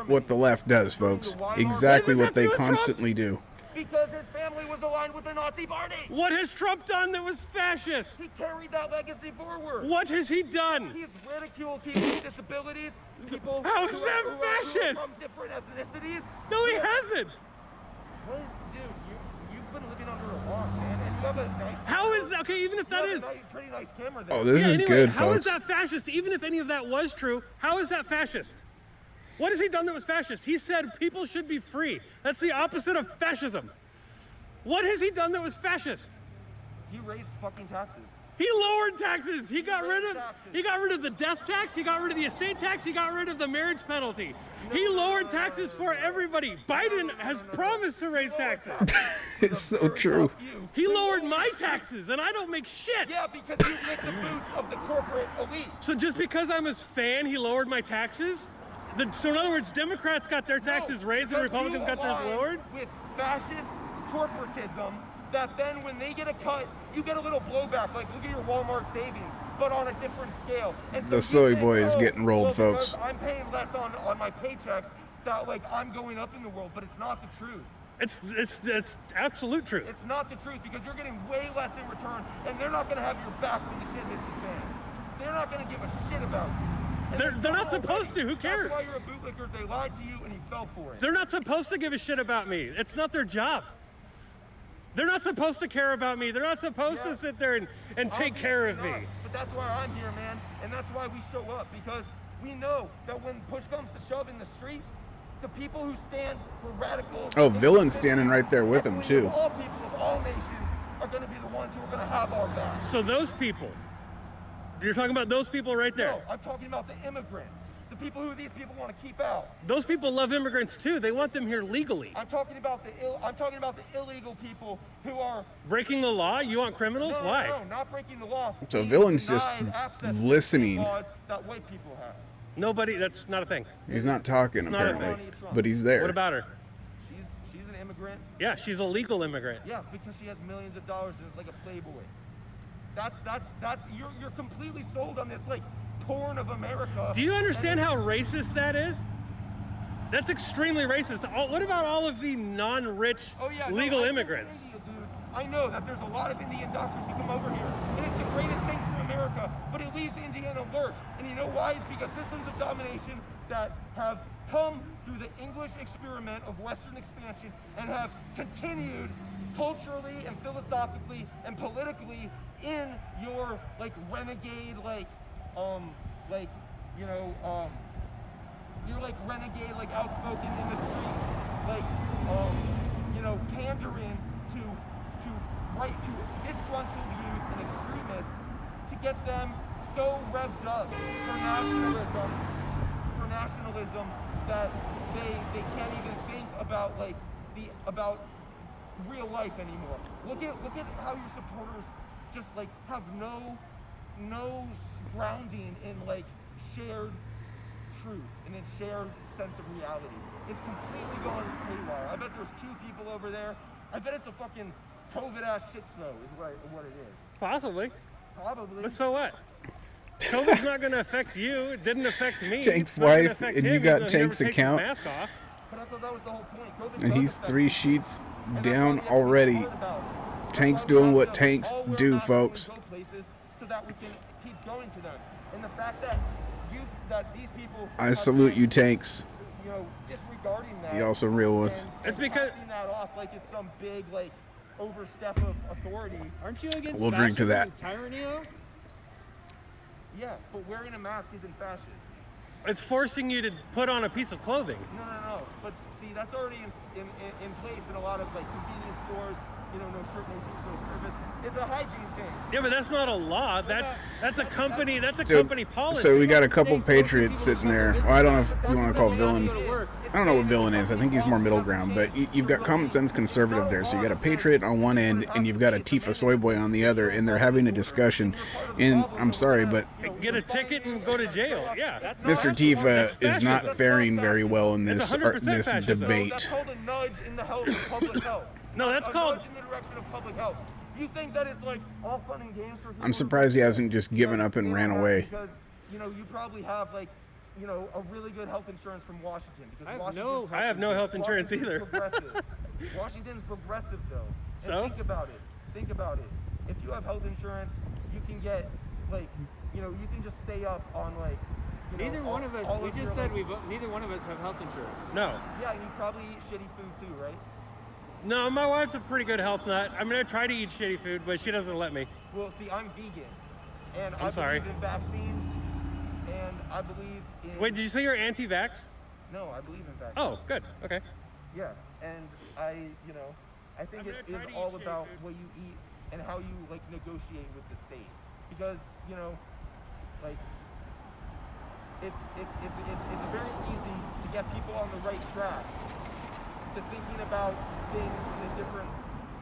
what the left does, folks. Exactly what they constantly do. Because his family was aligned with the Nazi party. What has Trump done that was fascist? He carried that legacy forward. What has he done? He's ridiculed people with disabilities, people How is that fascist? From different ethnicities. No, he hasn't. Well, dude, you've been living under a rock, man, and you have a nice. How is that? Okay, even if that is. Pretty nice camera there. Oh, this is good, how folks. How is that fascist? Even if any of that was true, how is that fascist? What has he done that was fascist? He said people should be free. That's the opposite of fascism. What has he done that was fascist? He raised fucking taxes. He lowered taxes. He got rid of the death tax. He got rid of the estate tax. He got rid of the marriage penalty. He lowered taxes for everybody. Biden has promised to raise taxes. It's so true. He lowered my taxes, and I don't make shit. Yeah, because you lick the boots of the corporate elite. So just because I'm his fan, he lowered my taxes? So in other words, Democrats got their taxes raised and Republicans got theirs lowered? With fascist corporatism, that then when they get a cut, you get a little blowback. Like, look at your Walmart savings, but on a different scale. And so The soy boy is getting rolled, well, folks. I'm paying less on my paychecks, that like I'm going up in the world, but it's not the truth. It's absolute truth. It's not the truth because you're getting way less in return, and they're not going to have your back when the shit hits the fan. They're not going to give a shit about you. They're not supposed to. Who cares? That's why you're a bootlicker. They lied to you, and you fell for it. They're not supposed to give a shit about me. It's not their job. They're not supposed to care about me. They're not supposed to sit there and take care of me. But that's why I'm here, man, and that's why we show up, because we know that when push comes to shove in the street, the people who stand for radical... Oh, Villain's standing right there with him, too. All people of all nations are going to be the ones who are going to have our back. So those people, you're talking about those people right there? No, I'm talking about the immigrants. The people who these people want to keep out. Those people love immigrants too. They want them here legally. I'm talking about the illegal people who are breaking the law. You want criminals? No, Why? No, not breaking the law. So Villain's just listening. Laws that white people have. Nobody. That's not a thing. He's not talking, It's not a apparently. thing. But he's there. What about her? She's an immigrant. Yeah, she's a legal immigrant. Yeah, because she has millions of dollars and is like a playboy. That's you're completely sold on this like porn of America. Do you understand how racist that is? That's extremely racist. What about all of the non-rich legal immigrants? India, dude. I know that there's a lot of Indian doctors who come over here, and it's the greatest thing for America, but it leaves India in alert. And you know why? It's because systems of domination that have come through the English experiment of Western expansion and have continued culturally and philosophically and politically in your like renegade you're like renegade, like outspoken in the streets, like pandering to disgruntled youth and extremists to get them so revved up for nationalism that they can't even think about about real life anymore. Look at how your supporters just like have no grounding in like shared truth and in shared sense of reality. It's completely gone haywire. I bet there's 2 people over there. I bet it's a fucking COVID ass shit show is what it is. Possibly. Probably. But so what? COVID's not going to affect you. It didn't affect me. Tank's It's not gonna wife, affect and him, you even got though he never Tank's takes his account. mask off. But I thought that was the whole point. COVID And does he's affect 3 sheets down already. Tank's doing what tanks do, folks. So that we can keep going to them. And the fact that these people I salute you, Tanks. disregarding that. You also real one. It's because passing that off like it's some big like overstep of authority. Aren't you against We'll drink to fascism that. and tyranny though? Yeah, but wearing a mask isn't fascist. it's forcing you to put on a piece of clothing. No. But see, that's already in place in a lot of like convenience stores. No shirt, no shoes, no service. It's a hygiene thing. Yeah, but that's not a law. That's a company. That's a So- company policy. So we got a couple patriots sitting there. Well, I don't know if you want to call Villain. I don't know what Villain is. I think he's more middle ground. But you've got common sense conservative there. So you got a patriot on one end, and you've got a Tifa soy boy on the other, and they're having a discussion. And I'm sorry, but Get a ticket and go to jail. Yeah, that's Mr. Tifa is not faring very well in It's this 100% this fascism. debate. That's called a nudge in the health of public health. No, that's a called- nudge in the direction of public health. You think that it's like all fun and games for people? I'm surprised he hasn't just given up and ran away. Because you probably have like a really good health insurance from Washington. Because I have no health insurance Washington's either. Progressive. Washington's progressive though. And So? think about it. If you have health insurance, you can get you can just stay up on like. Neither one of us. all We of just your, said neither one of us have health insurance. No. Yeah, and you probably eat shitty food too, right? No, my wife's a pretty good health nut. I mean, I try to eat shitty food, but she doesn't let me. Well, see, I'm vegan, and I'm I sorry. believe in vaccines, and I believe in. Wait, did you say you're anti-vax? No, I believe in vaccines. Oh, good. Okay. Yeah, and I think I'm it gonna try is to eat all shitty about food. what you eat and how you like negotiate with the state. because, you know, like, it's very easy to get people on the right track to thinking about things in a different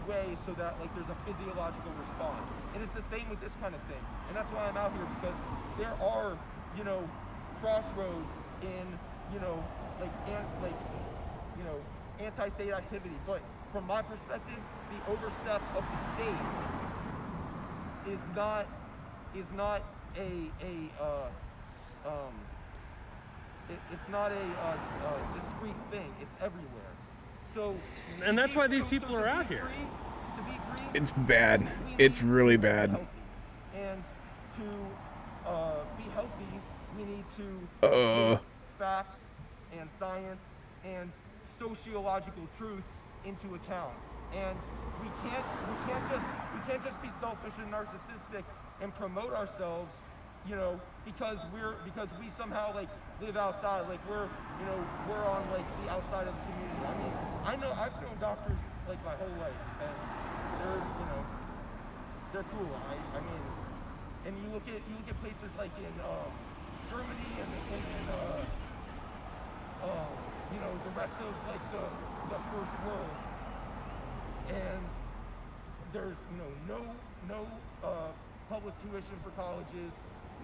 way so that, like, there's a physiological response. And it's the same with this kind of thing. And that's why I'm out here, because there are, you know, crossroads in, you know, anti-state activity. But from my perspective, the overstep of the state is not it's not a discrete thing. It's everywhere. So, and that's why these people are out here. It's bad. It's really bad. And to be healthy, we need to take facts and science and sociological truths into account. And we can't just be selfish and narcissistic and promote ourselves, you know, because we somehow like live outside, like we're on like the outside of the community. I mean, I've known doctors like my whole life, and they're cool. I mean, and you look at places like in Germany and you know, the rest of like the first world, and there's, you know, no public tuition for colleges,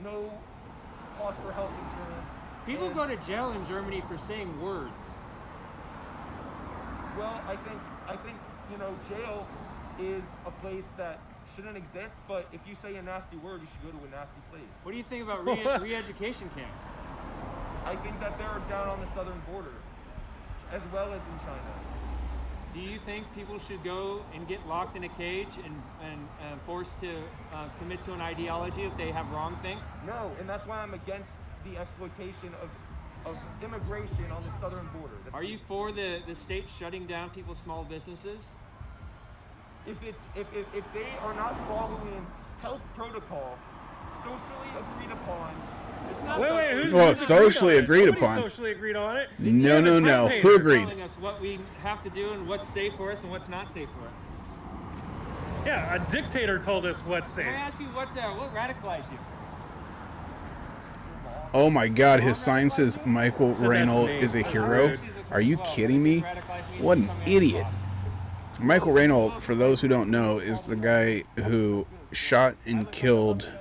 no cost for health insurance. People go to jail in Germany for saying words. Well, I think you know, jail is a place that shouldn't exist, but if you say a nasty word, you should go to a nasty place. What do you think about re-education camps? I think that they're down on the southern border, as well as in China. Do you think people should go and get locked in a cage and forced to commit to an ideology if they have wrong think? No, and that's why I'm against the exploitation of immigration on the southern border. Are you for the state shutting down people's small businesses? If they are not following health protocol, socially agreed upon. Well, socially agreed upon. Socially agreed on it. No. Who agreed? Telling us what we have to do and what's safe for us and what's not safe for us. Yeah, a dictator told us what's safe. Can I ask you what radicalized you? Oh my God, his sign says Michael Reynolds is a hero. Are you kidding me? What an idiot. Michael Reynolds, for those who don't know, is the guy who shot and killed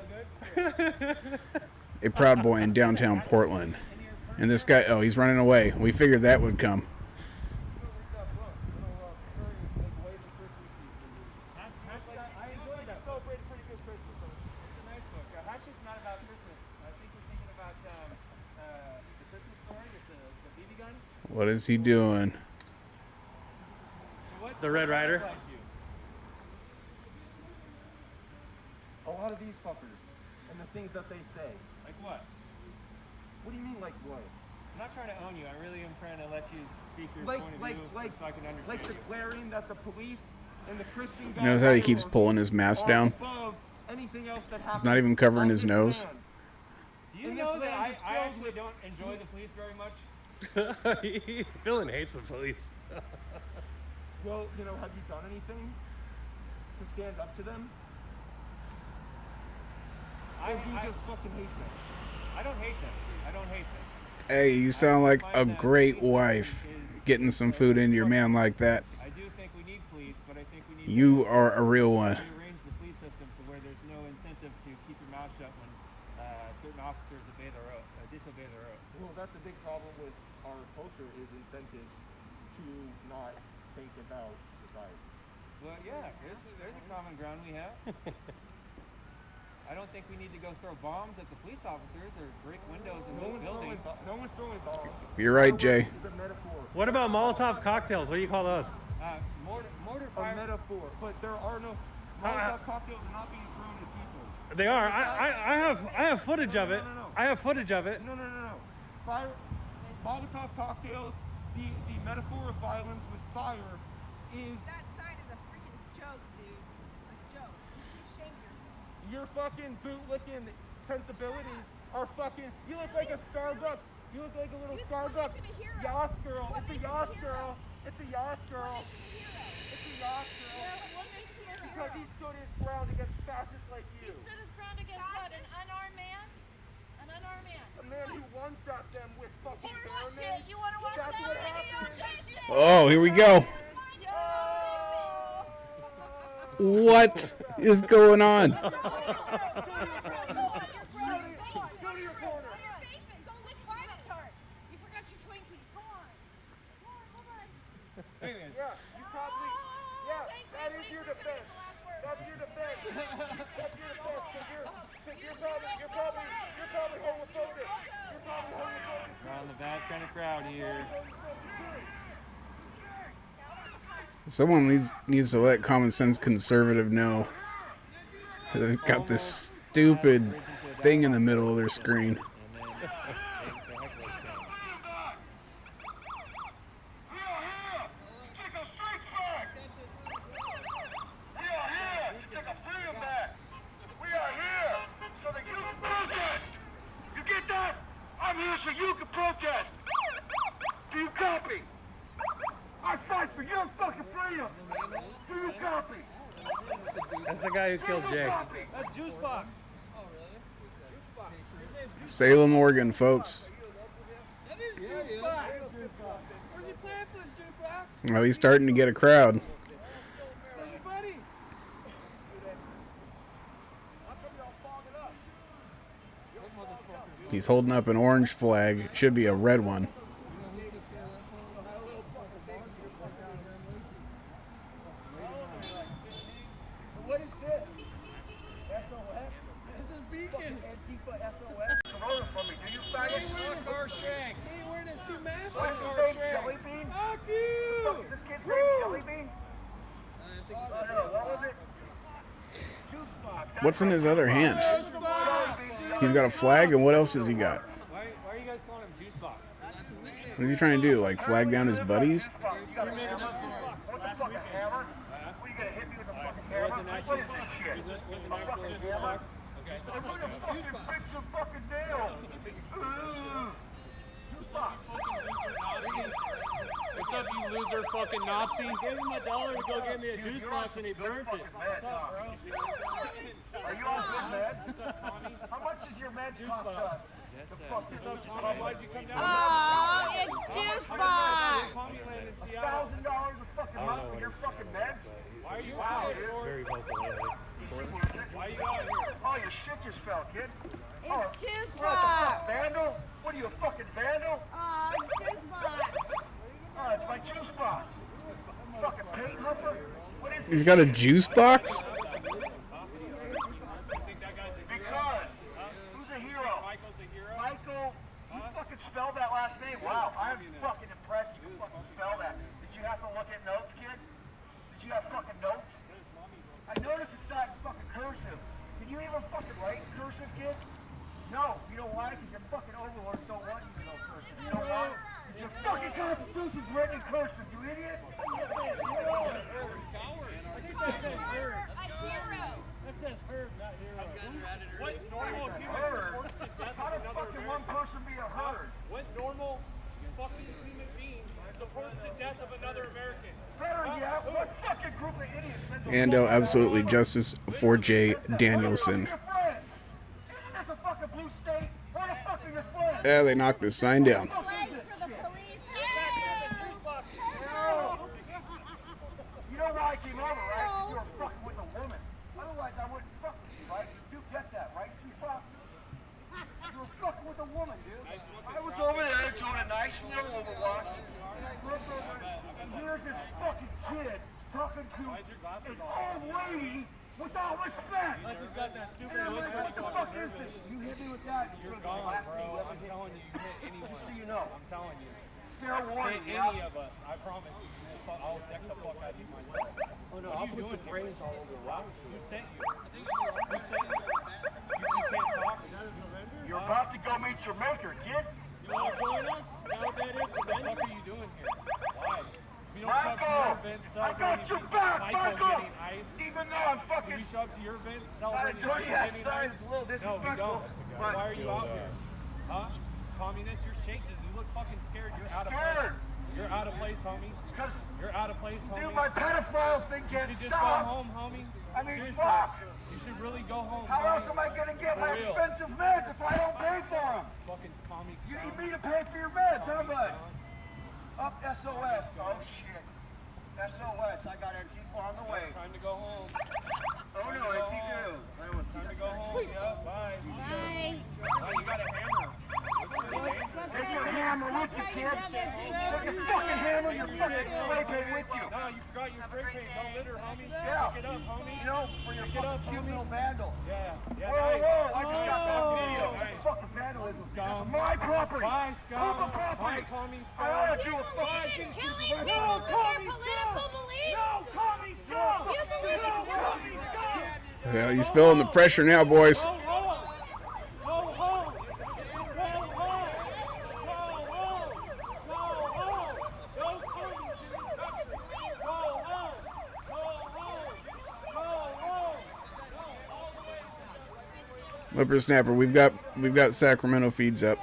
a Proud Boy in downtown Portland. And this guy, oh, he's running away. We figured that would come. What is he doing? The Red Rider? A lot of these fuckers and the things that they say. Like what? What do you mean, like what? I'm not trying to own you. I really am trying to let you speak your Like, point of like, view like, so I can understand like you. declaring that the police and the Christian You notice how he keeps pulling his mask down? above anything else that happens. It's not even covering on his this nose. land. Do you And know this that land is I filled actually with- don't enjoy the police very much? Villain hates the police. Well, you know, have you done anything to stand up to them? Or do you just fucking hate them? I don't hate them. I don't hate them. Hey, you sound like a great wife getting some food into your man like that. I do think we need police, but I think we need You are a real one. to rearrange the police system to where there's no incentive to keep your mouth shut when certain officers disobey their oath. Well, that's a big problem with our culture, is incentives to not think about society. Well, yeah, there's a common ground we have. I don't think we need to go throw bombs at the police officers or break windows in buildings. No one's throwing bombs. You're right, Jay. It's a metaphor. What about Molotov cocktails? What do you call those? Mortar A fire. metaphor, but there are no Molotov cocktails are not being thrown at people. They are. I have footage of it. No. I have footage of it. No. Fire, Molotov cocktails. The metaphor of violence with fire is. That sign is a freaking joke, dude. A joke. Shame yourself. Your fucking bootlicking sensibilities are fucking. You look like a Starbucks. You look like a little Starbucks. Yas girl. It's a Yas girl. It's a Yas girl. It's a the Oscar because he stood his ground against fascists like you. He stood his ground against what? An unarmed man? An unarmed man. A man who one-shot them with fucking Horse bare shit. You want to watch That's that what video? happens. Oh, here we go. What is going on? Go to your corner. Go lick private cart. You forgot your Twinkies. Go on. Yeah, you probably. Yeah, that is your defense. That's your defense. That's your defense because you're probably homophobic. You're probably homophobic. We're on the bad kind of crowd here. Someone needs to let Common Sense Conservative know. They've got this stupid thing in the middle of their screen. I'm here so you can protest. Do you copy? I fight for your fucking freedom. Do you copy? That's the guy who killed Jay. That's Juice Box. Salem, Oregon, folks. That is Juice Box. Where's he playing for this Juice Box? Well, he's starting to get a crowd. Where's your buddy? How come y'all fog it up? He's holding up an orange flag. It should be a red one. What is this? SOS? This is Beacon. Antifa SOS. Corona for me. Do you faggot? Suck our shank. He ain't wearing his two masks. What's his name? Jelly Bean? Fuck you! Fuck, is this kid's name Jelly Bean? What was it? Juice Box. What's in his other hand? He's got a flag, and what else has he got? Why are you guys calling him Juice Box? What is he trying to do? Like flag down his buddies? What the fuck, a hammer? What, you gonna hit me with a fucking hammer? What is this shit? A fucking hammer? I'm gonna fucking fix your fucking nail! Juice Box. What's up, you loser fucking Nazi? Gave him $1 to go get me a juice box and he burnt it. What's up, bro? Are you on good meds? How much is your meds cost us? Why'd you come down? Oh, it's Juice Box. $1,000 a fucking month for your fucking meds? Why are you Wow, out dude. Very vocal. Why are you out here? Oh, your shit just fell, kid. It's Juice What, the Box. fuck, vandal? What are you, a fucking vandal? Oh, it's Juice Box. Oh, it's my juice box. Fucking paint hooker? What is He's got a juice box? Because who's a hero? Michael's a hero? Michael, you fucking spelled that last name. Wow, I'm fucking impressed you fucking spell that. Did you have to look at notes, kid? Did you have fucking notes? I noticed it's not in fucking cursive. Can you even fucking write in cursive, kid? No, you know why? Because your fucking overlords don't want you to know cursive. You know why? Because your fucking Constitution's written in cursive, you idiot! I think that says Herb. That says Herb, not hero. What normal human supports the death How of does another fucking one American? person be a herd? What normal fucking human being supports the death of another American? Better yet, what fucking group of idiots sends a And fucking absolutely justice for Jay Danielson. Isn't this a fucking blue state? Where the fuck are your friends? Yeah, they knocked the sign down. You know why I came over, right? You were fucking with a woman. Otherwise, I wouldn't fuck with you, right? You get that, right? You fuck. You were fucking with a woman, dude. I was over there doing a nice little Overwatch. And I looked over, and here's this fucking kid talking to an old lady without respect. Unless he's got that stupid ass what the fuck is this? You hit me with that. You're gone, bro. I'm telling you, you hit anyone. Just so you know. I'm telling you. Fair warning, Hit any of us, I promise you. I'll deck the fuck out of you myself. Oh no, What I'll are you put doing your brains all over the rock. Who sent you? Who sent you? You can't talk. You're about to go meet your maker, kid. You want to join us? Is that what that is? What the fuck are you doing here? Why? We don't show up to your events I got your celebrating back, Michael Michael! getting ice. Even though I'm Do fucking... we show up to your events That celebrating dirty Michael ass getting sign ice? is a little No, we disrespectful. don't. But Why are you out here? Huh? Communist, you're shaking. You look fucking scared. You're out of scared. place. You're out of place, homie. You're out of place, homie. Dude, my pedophile thing You can't should just stop. go home, homie. I mean, Seriously. fuck. You should really go home. How homie. else am I gonna get For my real. expensive meds if I don't pay for them? Fucking commie You scum. need me to pay for your meds, huh, bud? Up SOS. Oh, shit. SOS. I got Antifa on the way. Time to go home. Oh, no, Antifa. I don't Time to go home. Yeah, bye. Bye. Oh, you got a hammer. There's your hammer with you, kid. Put your fucking hammer in your fucking spray paint with you. No, you forgot your spray paint. Don't litter, homie. Yeah. Pick it up, homie. You know, for your Pick it up, fucking cute homie. little vandal. Yeah, yeah, Whoa, nice. whoa, I just got that Oh, video. nice. Fucking vandalism. Scum. My property. Bye, scum. Open property. Bye, commie I scum. ought to do a You fucking believe in killing No, people for their commie political scum. beliefs? No, commie scum. You believe in killing Well, he's feeling the pressure now, boys. Go home. Go home. Go home. Go home. Go home. Go home. Go home. Go home. Go home. Whippersnapper, we've got Sacramento feeds up.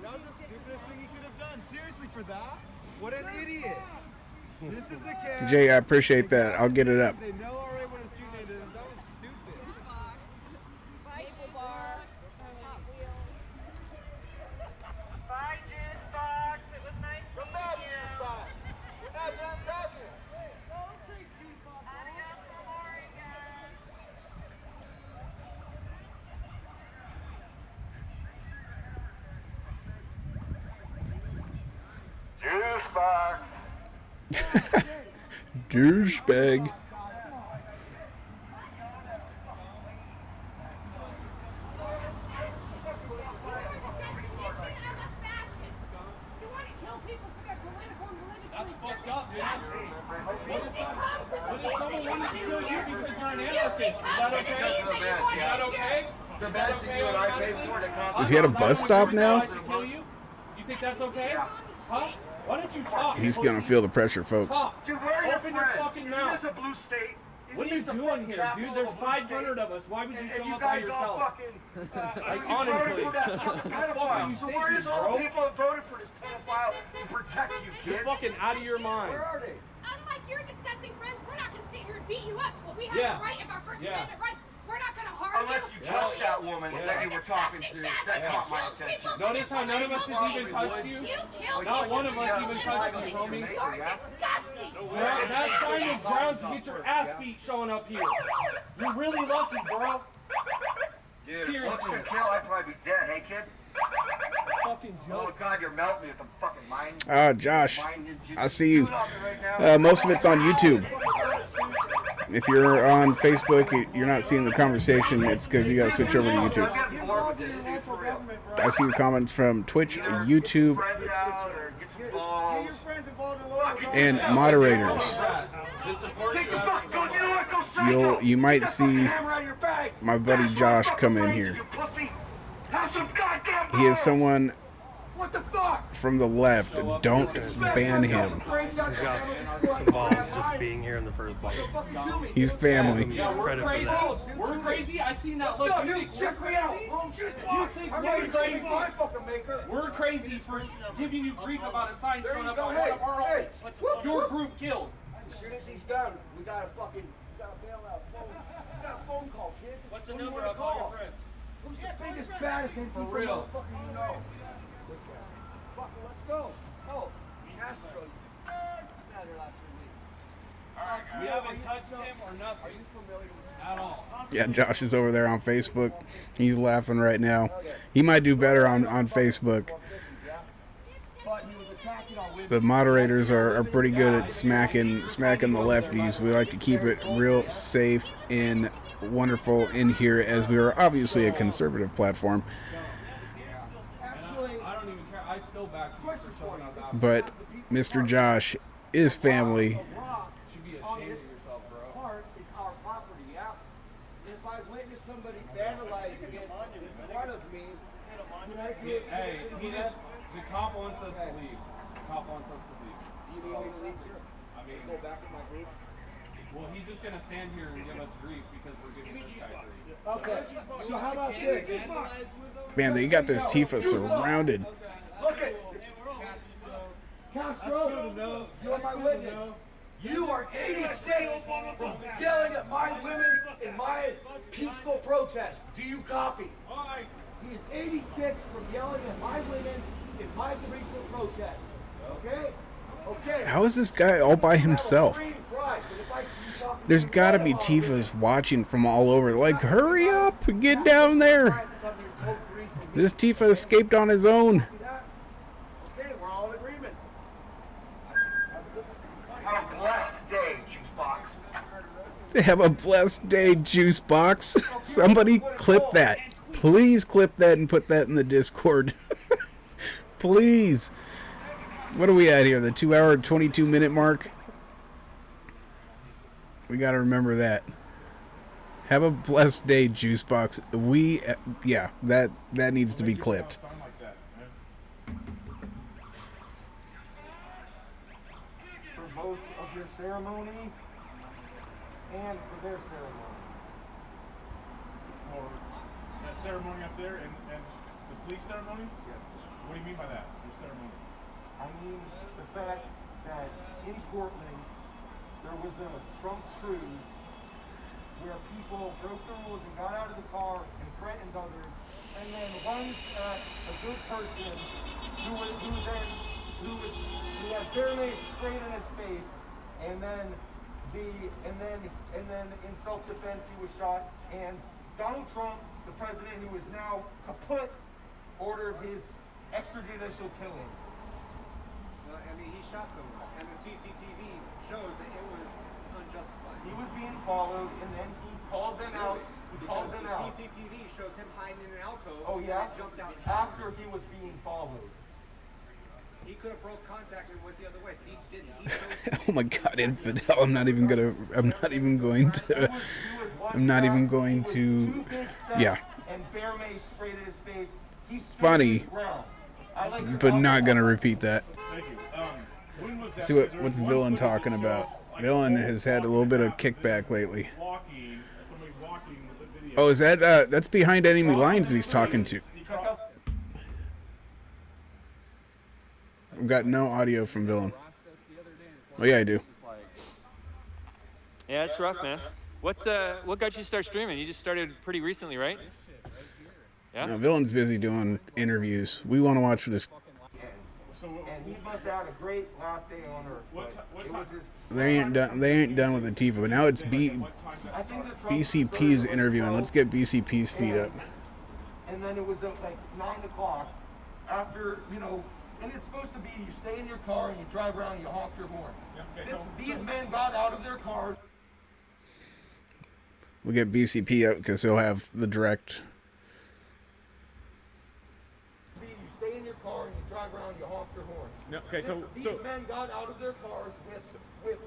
That was the stupidest thing he could have done. Seriously, for that? What an idiot. This is the cat. Jay, I appreciate that. I'll get it up. They know already what his street name is. That was stupid. Maple Bar, Hot Wheels. Bye, Juice Box. It was nice meeting you. We're not done talking. Adios, Oregon. Juice box. Douchebag. That's fucked up, man. What if someone wanted to kill you because you're an anarchist? Is that okay? Is that okay? The best you and I paid for it. It cost Is he at a bus stop now? I should kill you? You think that's okay? Huh? Why don't you talk? He's gonna feel the pressure, folks. Talk. Dude, where are your Open your friends? fucking Isn't mouth. this a blue state? What are you doing here, dude? There's 500 of us. Why would you show you up by guys all yourself? fucking, Like, you honestly. voted for that fucking pedophile. So where is all the people that voted for this pedophile to protect you, kid? You're fucking out of your mind. Where are they? Unlike your disgusting friends, we're not going to sit here and beat you up, but we have Yeah. the right of our First Yeah. Amendment rights. We're not going to harm Unless you you. touch that woman Because that you're you were a talking disgusting to. fascist That that caught my kills attention. people Notice for how none of us political has even beliefs. touched you? You killed Not people one of for us your even political touched you, beliefs. homie. You're disgusting. Well, that's kind of grounds to get your ass beat showing up here. You're really lucky, bro. Dude, Seriously. looks could kill, I'd probably be dead. Hey, kid? Fucking Oh, joke. God, you're melting me with the fucking mind. Josh, mind ninja. I see you. Doing on me right now. Most of it's on YouTube. If you're on Facebook, you're not seeing the conversation. It's because you got to switch over to YouTube. I'm getting bored with this, dude, for real. I see the comments from Twitch, YouTube, Friends out or get some balls. and moderators. Take the fuck, go, you know what, go psycho. You might Get that fucking see hammer out of your bag. my buddy Bash my Josh fucking come in brains, here. you pussy. Have some goddamn He is balls. someone What the fuck? from the left. Don't ban him. He's got some balls just being here in the first place. He's family. Yeah, we're Credit for crazy. that. We're crazy. I seen that look. You think we're Check me out. crazy? Home juice You box. think I'm we're ready to crazy? change my fucking maker. We're crazy for giving you grief about a sign There showing you up go. on Hey, one of our hey. offices. Your group killed. As soon as he's done, we got a bail out phone. We got a phone call, kid. What's the Who do you number wanna of all your call? friends? Who's the biggest, baddest Antifa For real. motherfucker you know? Fucker, let's go. Oh, Astro. He's been out here last 3 weeks. We haven't touched him or nothing. Are you familiar with At all. Yeah, Josh is over there on Facebook. He's laughing right now. He might do better on Facebook. But he was attacking on women. The moderators are pretty good at smacking the lefties. We like to keep it real safe and wonderful in here, as we are obviously a conservative platform. Actually, I don't even care. I still back you for showing up out. But Mr. Josh is family. rock You should be on ashamed this of yourself, bro. part is our property, yeah? And if I witness somebody vandalizing it in front of me, can I do a Hey, citizen's he arrest? just, the cop wants us to leave. The cop wants us to leave. Do you need me to leave, sir? I mean, Go back to my group? well, he's just gonna stand here and give us grief because we're giving this guy grief. Okay, so how about this? Man, they got this Tifa surrounded. Look at my witness. You are 86 from yelling at my women in my peaceful protest. Do you copy? He is 86 from yelling at my women in my peaceful protest. Okay? Okay. How is this guy all by himself? There's gotta be Tifas watching from all over. Like, hurry up, get down there. This Tifa escaped on his own. Okay, we're all in agreement. Have a blessed day, Juicebox. Have a blessed day, Juicebox. Somebody clip that. Please clip that and put that in the Discord. Please. What are we at here? The 2-hour, 22-minute mark? We gotta remember that. Have a blessed day, Juicebox. Yeah, that needs to be clipped. For both of your ceremony and for their ceremony. For that ceremony up there and the police ceremony? Yes. What do you mean by that, your ceremony? I mean the fact that in Portland there was a Trump cruise where people broke the rules and got out of the car and threatened others, and then lunged at a good person who had bear mace sprayed in his face, and then in self-defense he was shot, and Donald Trump, the president who is now kaput, ordered his extrajudicial killing. I mean, he shot someone, and the CCTV shows that it was unjustified. He was being followed, and then he called them out. He called them out. The CCTV shows him hiding in an alcove. Oh yeah? And jumped out and shot After he was being followed. He could have broke contact and went the other way, but he didn't. He chose Oh my God, Infidel! I'm not even going to. Yeah. And bear mace sprayed in his face. He stood Funny, his ground. I like your but not gonna repeat that. Thank you. When was that? See what's Villain talking about. Villain has had a little bit of kickback lately. Somebody walking with the video. Oh, is that that's behind enemy lines that he's talking to? I've got no audio from Villain. Oh yeah, I do. Yeah, it's rough, man. What got you to start streaming? You just started pretty recently, right? Yeah. No, Villain's busy doing interviews. We want to watch this. And he must have had a great last day on Earth. But it was his. They ain't done with the Tifa, but now it's BCP's interviewing. Let's get BCP's feet up. And then it was at like 9 o'clock after, and it's supposed to be you stay in your car and you drive around and you honk your horn. These men got out of their cars. We'll get BCP up because he'll have the direct. You stay in your car and you drive around and you honk your horn. No, okay, These men got out of their cars with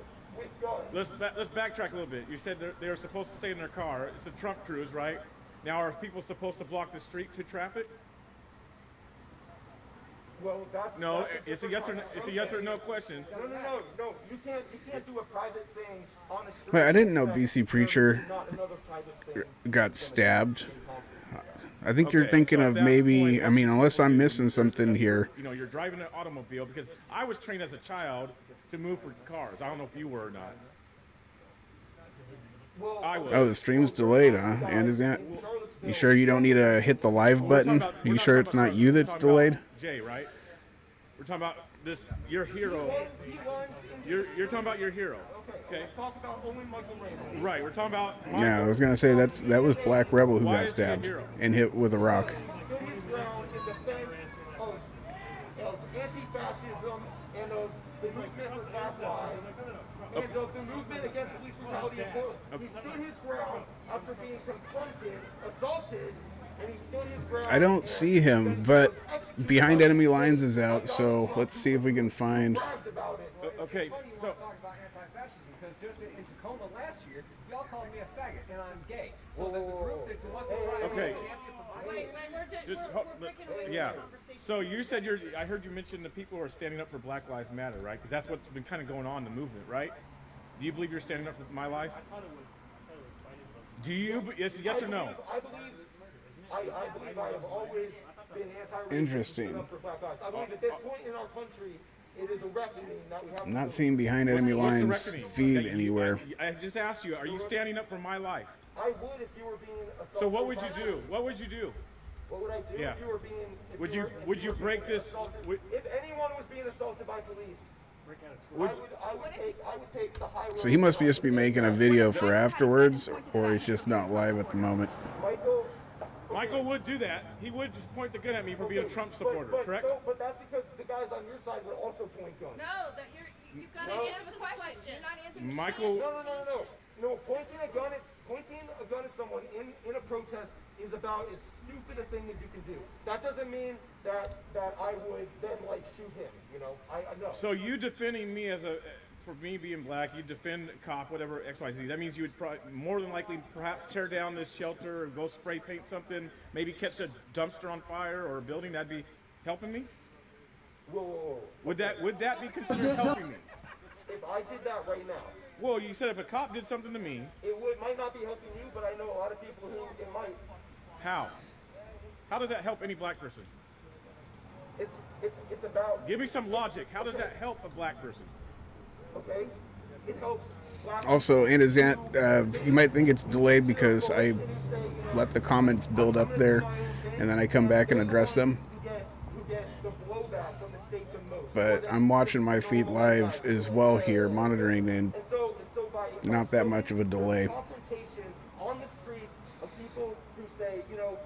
guns. Let's backtrack a little bit. You said they were supposed to stay in their car. It's a Trump cruise, right? Now, are people supposed to block the street to traffic? Well, that's it's a yes or no question. No. You can't do a private thing on a street. Wait, I didn't know BC Preacher got stabbed. I think you're thinking of maybe. I mean, unless I'm missing something here. You're driving an automobile because I was trained as a child to move for cars. I don't know if you were or not. I was. Oh, the stream's delayed, huh? And is that? You sure you don't need to hit the live button? You sure it's not you that's delayed? Jay, right? We're talking about this. Your hero. You're talking about your hero. Okay. Let's talk about only Michael Raymond. Right. We're talking about. Yeah, I was gonna say that was Black Rebel who got stabbed and hit with a rock. He stood his ground in defense of anti-fascism and of the movement for Black Lives and of the movement against police brutality in Portland. He stood his ground after being confronted, assaulted, and he stood his ground. I don't see him, but Behind Enemy Lines is out, so let's see if we can find. Okay, so. Because just in Tacoma last year, y'all called me a faggot, and I'm gay. So the group that wants to try to be a champion for my Yeah. So you said I heard you mention the people who are standing up for Black Lives Matter, right? Because that's what's been kind of going on in the movement, right? Do you believe you're standing up for my life? Do you? Yes or no? I believe I have always been anti-racist. Interesting. For Black Lives. I believe at this point in our country, It is a reckoning that we have. I'm not seeing behind enemy What's the lines reckoning? feed anywhere. I just asked you, are you standing up for my life? I would if you were being assaulted. So what would you do? What would you do? What would I do Yeah. if you were being? If Would you you- were- if would you were break being this- assaulted- would- If anyone was being assaulted by police, Would- I would take the high road. So he must just be making a video for afterwards, or he's just not live at the moment. Michael would do that. He would just point the gun at me for being a Trump supporter, correct? But that's because the guys on your side would also point guns. No, that you've got to answer the question. You're not answering the Michael- question. No, pointing a gun at someone in a protest is about as stupid a thing as you can do. That doesn't mean that I would then like shoot him. You know, I know. So you defending me for me being black, you defend a cop, whatever, XYZ. That means you would probably, more than likely, perhaps tear down this shelter or go spray paint something, maybe catch a dumpster on fire or a building. That'd be helping me. Whoa. Would that be considered helping me? If I did that right now, Well, you said if a cop did something to me, might not be helping you, but I know a lot of people who it might. how? How does that help any black person? It's about. Give me some logic. How does that help a black person? Okay, it helps. Also, in his you might think it's delayed because I let the comments build up there, and then I come back and address them. But I'm watching my feed live as well here, monitoring, and not that much of a delay. Confrontation on the streets of people who say, you know,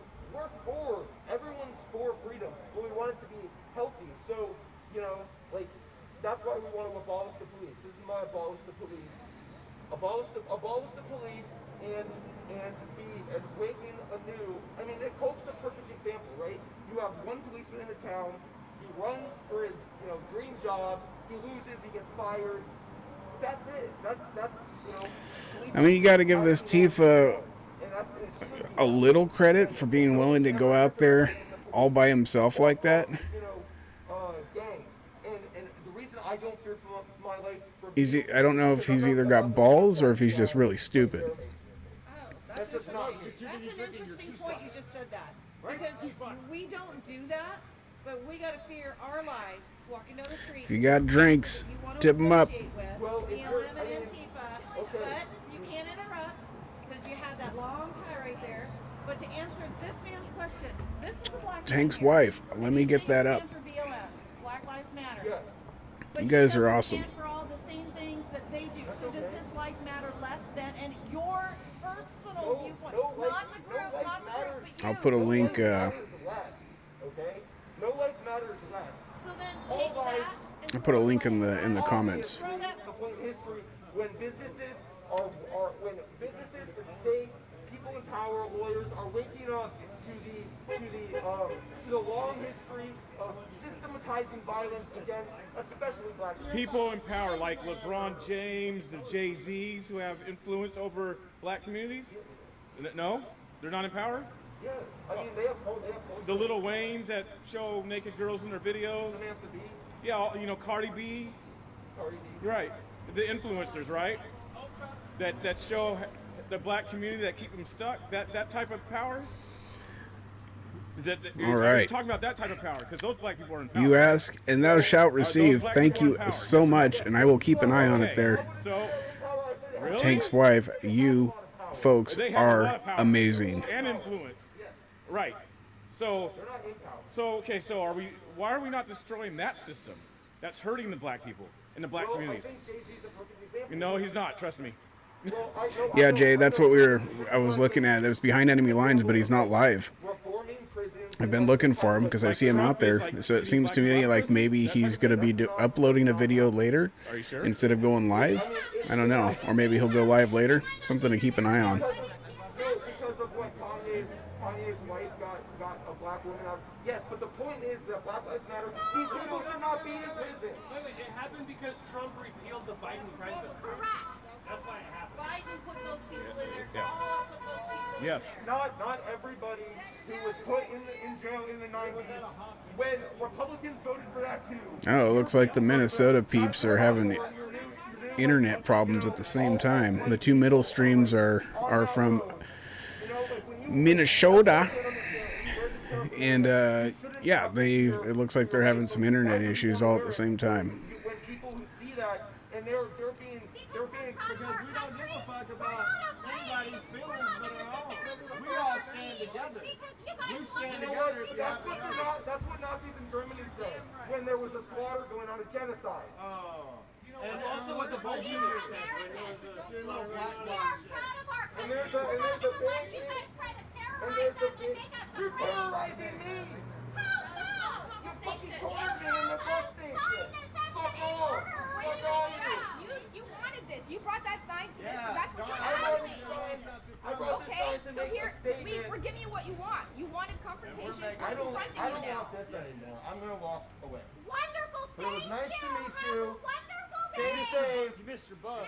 everyone's for freedom, but we want it to be healthy. So, you know, like, that's why we want to abolish the police. This is my abolish the police. Abolish the police and awaken anew. I mean, Cope's the perfect example, right? You have one policeman in the town. He runs for his, dream job. He loses. He gets fired. That's it. That's I mean, you got to give this Tifa a little credit for being willing to go out there all by himself like that. Gangs. And the reason I don't fear for my life. I don't know if he's either got balls or if he's just really stupid. That's an interesting point you just said that. Because we don't do that, but we got to fear our lives walking down the street. If you got drinks, tip them up. BLM and Antifa, but you can't interrupt because you had that long tie right there. But to answer this man's question, this is a black Tank's man here. wife. Let me get that up. Stand for BLM, Black Lives Matter. Yes. But You he guys are doesn't awesome. stand for all the same things that they do. So does his life matter less than your personal viewpoint? Not the group, not the group, but you. I'll put a link. Okay? No life matters less. So then take that. I'll put a link in the comments. Throw that point in history when businesses the state, people in power, lawyers are waking up to the long history of systematizing violence against especially black People in power like LeBron James, the Jay-Z's who have influence over black communities? No? They're not in power? Yeah, I mean they have The Little Waynes that show naked girls in their videos? Samantha Bee. Yeah, Cardi B. You're right. The influencers, right? That show the black community, that keep them stuck. That type of power. Is that? All Are right. you talking about that type of power? Because those black people are in power. You ask, and thou shalt receive. Thank you so much, and I will keep an eye on it there. So, really? Tank's wife, you folks They have a lot are of power amazing. and influence. Right. So okay. So why are we not destroying that system? That's hurting the black people and the black communities. I think Jay-Z's a perfect example. No, he's not. Trust me. Yeah, Jay, that's what I was looking at. It was behind enemy lines, but he's not live. I've been looking for him because I see him out there. So it seems to me like maybe he's going to be uploading a video later instead of going live. I don't know. Or maybe he'll go live later. Something to keep an eye on. Because of what Kanye's wife got a black woman out. Yes, but the point is that Black Lives Matter. These people should not be in prison. Wait, it happened because Trump repealed the Biden presidency. That's why it happened. Biden put those people in there. Yeah. God put those people Yes. Not everybody who was put in jail in the 90s when Republicans voted for that too. Oh, it looks like the Minnesota peeps are having internet problems at the same time. The two middle streams are from Minnesota, and Yeah, it looks like they're having some internet issues all at the same time. When people who see that and they're being because we don't give a fuck about anybody's feelings but our own. We all stand together. We stand together. That's what Nazis in Germany said when there was a slaughter going on, a genocide. And also what the Bolsheviks said when there was a little black box shit. And there's a big, you're terrorizing me. You fucking cornered me in the bus station. Fuck all. Fuck all you. You wanted this. You brought that sign to this. So that's what you're I brought having. this sign to make a statement. We're giving you what you want. You wanted confrontation. I don't We're confronting you now. want this anymore. I'm gonna walk away. Wonderful. But it was nice to meet you. Stay day. safe. You missed your bus.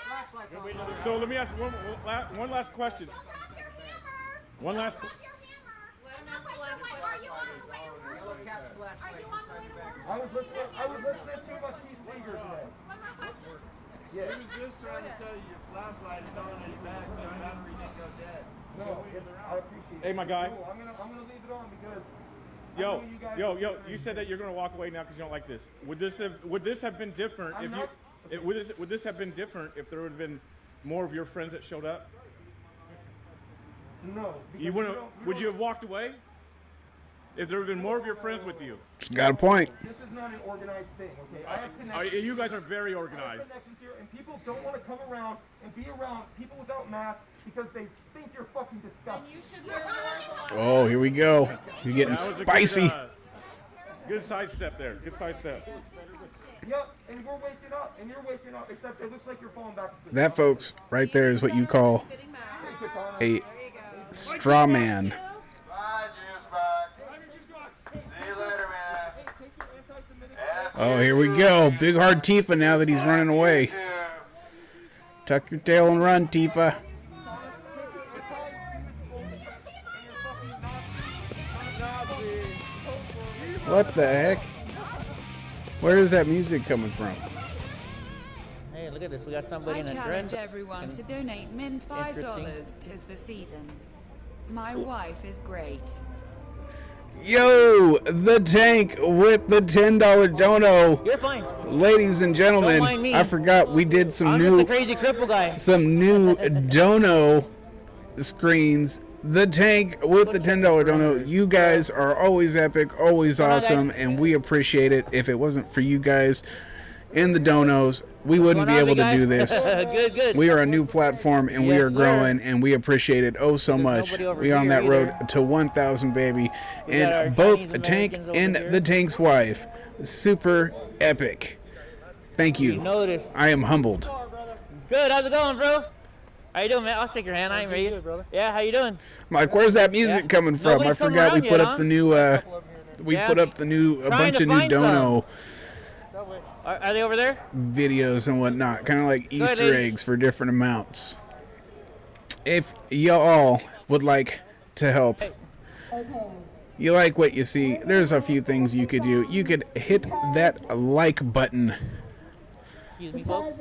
So let me ask one last question. One last. I was listening to my Pete Seeger today. Yeah. He was just trying to tell you your flashlight is on any back so your battery didn't go dead. No, I appreciate it. Hey, my guy. Cool. I'm gonna leave it on because. Yo! You said that you're gonna walk away now because you don't like this. Would this have been different would this have been different if there would have been more of your friends that showed up? No. You wouldn't. Would you have walked away? If there had been more of your friends with you. Got a point. This is not an organized thing, okay? I have connections. You guys are very I have organized. connections here, and people don't want to come around and be around people without masks because they think you're fucking disgusting. You should wear yours a lot. Oh, here we go. You're getting That was a spicy. Good sidestep there. Good sidestep. Yep, and we're waking up, and you're waking up, except it looks like you're falling back asleep. That, folks, right there is what you call a straw man. Oh, here we go. Big hard Tifa now that he's running away. Tuck your tail and run, Tifa. What the heck? Where is that music coming from? Hey, look at this. We got somebody in a dress. I challenge everyone to donate min $5 tis the season. My wife is great. Yo, the tank with the $10 dono. You're fine. Ladies and gentlemen, Don't mind me. I forgot we did some I'm new just a crazy cripple guy. Some new dono screens. The tank with the $10 dono. You guys are always epic, always awesome, and we appreciate it. If it wasn't for you guys and the donos, we wouldn't be able to do this. Good. We are a new platform, and we Yes, are growing, and we appreciate it so much. nobody over We are on here that road either. to 1,000, baby. We got our And both Chinese the tank Americans over and here. the tank's wife, super epic. Thank you. noticed. I am humbled. Good. How's it going, bro? How you doing, man? I'll shake your hand. I ain't ready. Good, brother. Yeah, how you doing? Mike, where's that music coming from? Nobody's I come forgot we around put yet, up the new Yeah. put up the new a Trying bunch to of new find dono Are they over there? videos and whatnot, kind of like Go ahead, Easter lady. eggs for different amounts. If y'all would like to help, you like what you see, there's a few things you could do. You could hit that like button. Excuse me, folks.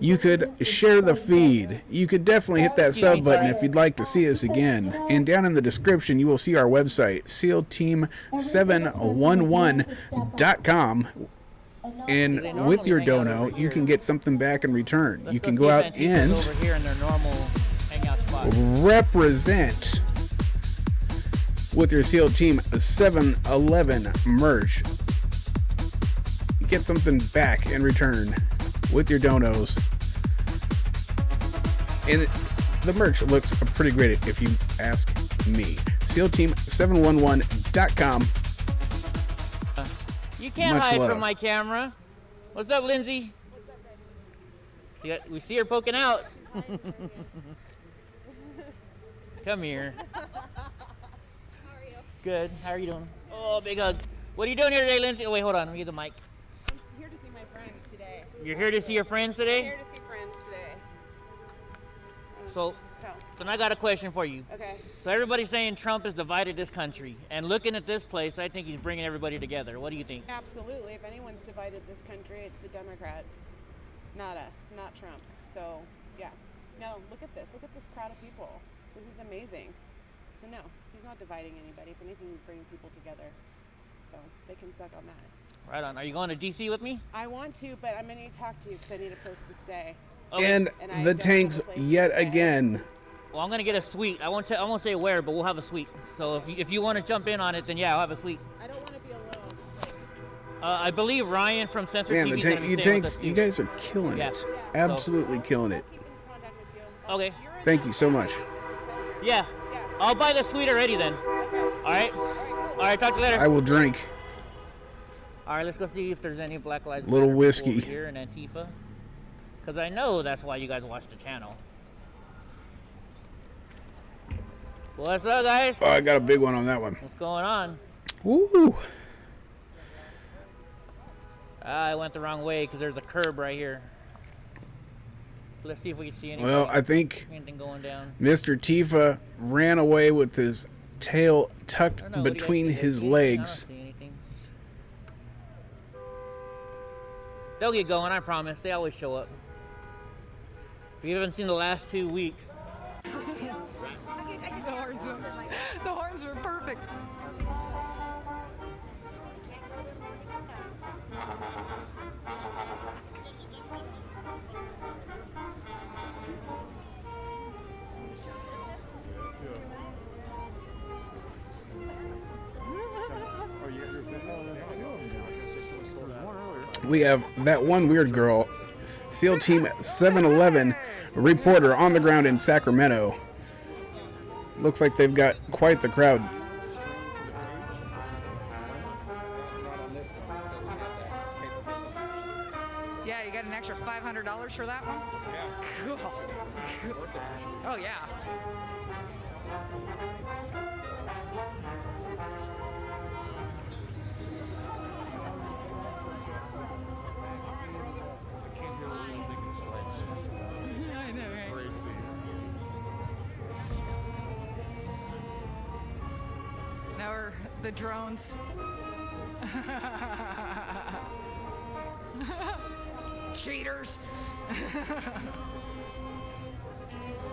You could share the feed. You could definitely hit that sub button if you'd like to see us again. And down in the description, you will see our website, SEALTeam711.com. And with your dono, you can get something back in return. You can go out and Over here in their normal hangout spot. represent with your SEAL Team 711 merch. You get something back in return with your donos. And the merch looks pretty great if you ask me. SEALTeam711.com. You can't Much hide love. from my camera. What's up, Lindsay? We see her poking out. Come here. Good. How are you doing? Oh, big hug. What are you doing here today, Lindsay? Oh, wait, hold on. Let me get the mic. I'm here to see my friends today. You're here to see your friends I'm today? here to see friends today. So I got a question for you. Okay. So everybody's saying Trump has divided this country. And looking at this place, I think he's bringing everybody together. What do you think? Absolutely. If anyone's divided this country, it's the Democrats, not us, not Trump. So, yeah. No, look at this. Look at this crowd of people. This is amazing. So, no, he's not dividing anybody. If anything, he's bringing people together. So they can suck on that. Right on. Are you going to DC with me? I want to, but I'm going to talk to you because I need a place to stay. And I the don't tanks have a place to yet stay. again. Well, I'm gonna get a suite. I won't say where, but we'll have a suite. So if you want to jump in on it, then yeah, I'll have a suite. I don't want to be alone. I believe Ryan from Sensor Man, TV the is gonna be staying with tanks, us you too. guys are killing Yeah. it. Absolutely killing it. Okay. Thank you so much. Yeah. I'll buy the suite already then. All right. All right. Talk to you later. I will drink. All right. Let's go see if there's any Black Lives Little Matter whiskey. people here in Antifa. Because I know that's why you guys watch the channel. What's up, guys? Oh, I got a big one on that one. What's going on? Woo! I went the wrong way because there's a curb right here. Let's see if we can see anything. Well, I think anything going down. Mr. Tifa ran away with his tail tucked I don't know, what do you guys between see? Do you his see anything? I don't legs. see anything. They'll get going, I promise. They always show up. If you haven't seen the last 2 weeks, The horns are perfect. We have that one weird girl, SEAL Team 711 reporter on the ground in Sacramento. Looks like they've got quite the crowd. Yeah, you got an extra $500 for that one? Yeah. Cool. Oh, yeah. I know, right? Now are the drones. Cheaters.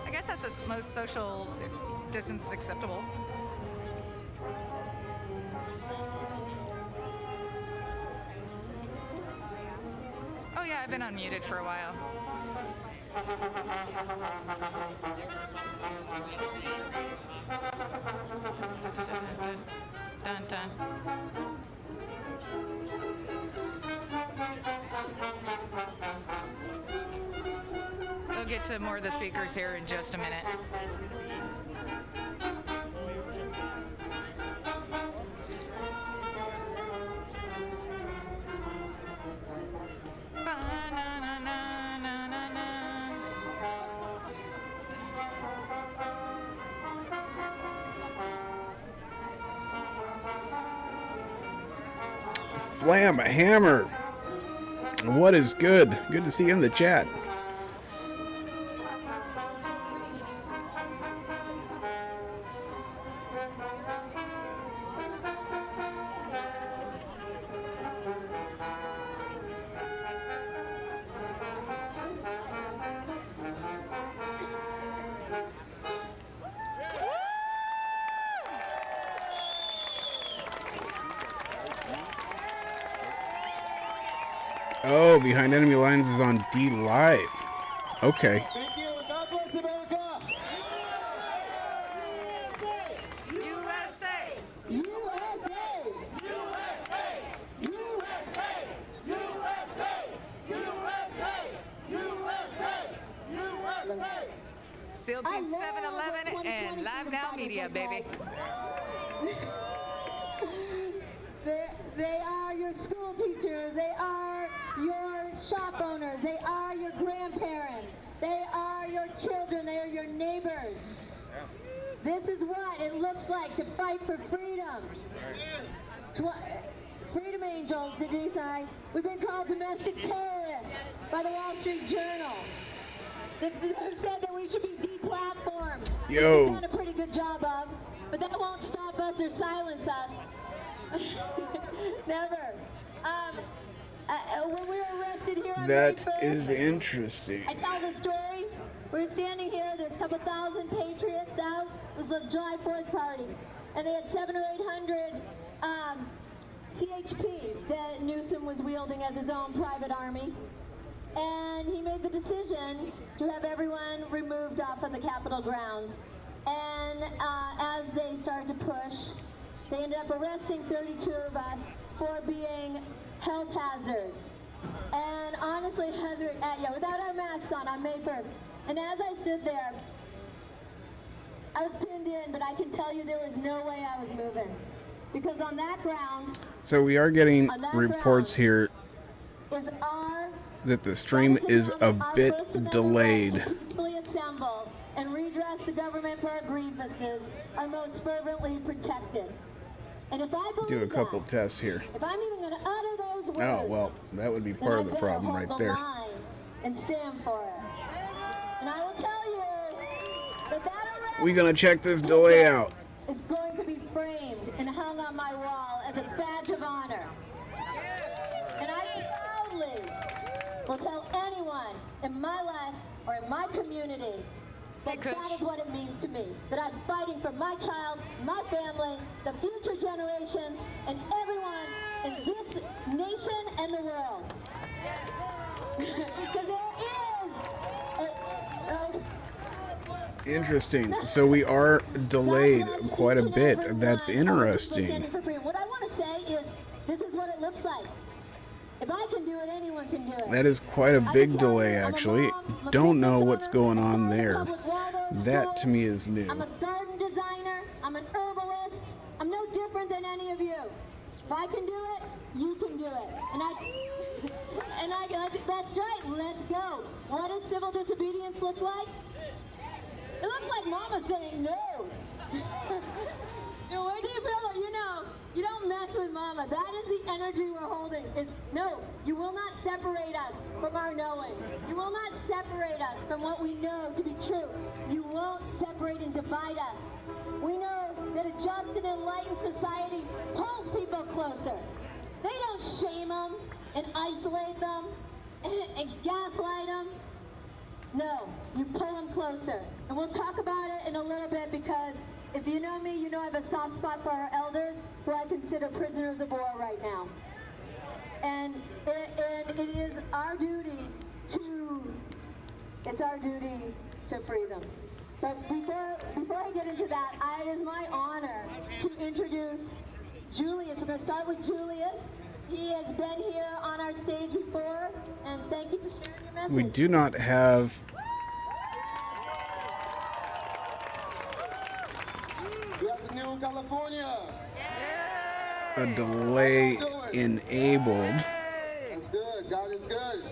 I guess that's the most social distance acceptable. Oh yeah, I've been unmuted for a while. Dun dun. We'll get to more of the speakers here in just a minute. Flam Hammer. What is good? Good to see you in the chat. Oh, Behind Enemy Lines is on D Live. Okay. Thank you. God bless America. USA! USA! USA! USA! USA! USA! USA! SEAL Team 711 and Live Now Media, baby. They are your school teachers. They are your shop owners. They are your grandparents. They are your children. They are your neighbors. This is what it looks like to fight for freedom. Freedom Angels, did you say? We've been called domestic terrorists by the Wall Street Journal. They said that we should be deplatformed. Yo. We've done a pretty good job of, but that won't stop us or silence us. Never. When we were arrested here on That May 1st, is interesting. I tell the story. We're standing here. There's a couple thousand patriots out. It was a July 4th party, and they had 700 or 800 CHP that Newsom was wielding as his own private army. And he made the decision to have everyone removed off of the Capitol grounds. And as they started to push, they ended up arresting 32 of us for being health hazards. And honestly, without our masks on May 1st. And as I stood there, I was pinned in, but I can tell you there was no way I was moving. Because on that ground... So we are getting reports here is our that the stream is a bit delayed. to peacefully assemble and redress the government for our grievances are most fervently protected. And if I believe Do a couple tests here. if I'm even going to utter those words, Oh, well, that would be then part I of the better problem hold right the there. line and stand for it. And I will tell you that that arrest We're going to check this delay out. is going to be framed and hung on my wall as a badge of honor. And I proudly will tell anyone in my life or in my community that that is what it means to me. That I'm fighting for my child, my family, the future generations, and everyone in this nation and the world. Because Interesting. So we are delayed quite a bit. That's interesting. what I want to say is, this is what it looks like. If I can do it, anyone can do it. That is quite a big delay, actually. Don't know what's going on there. That to me is new. I'm a garden designer. I'm an herbalist. I'm no different than any of you. If I can do it, you can do it. That's right. Let's go. What does civil disobedience look like? It looks like Mama saying no. Where do you feel it? You don't mess with Mama. That is the energy we're holding. Is no, you will not separate us from our knowing. You will not separate us from what we know to be true. You won't separate and divide us. We know that a just and enlightened society pulls people closer. They don't shame them and isolate them and gaslight them. No, you pull them closer. And we'll talk about it in a little bit, because if you know me, you know I have a soft spot for our elders, who I consider prisoners of war right now. And it is our duty to free them. But before I get into that, it is my honor to introduce Julius. We're going to start with Julius. He has been here on our stage before, and thank you for sharing your message. We do not have Good afternoon, California. a delay enabled, That's good. God is good.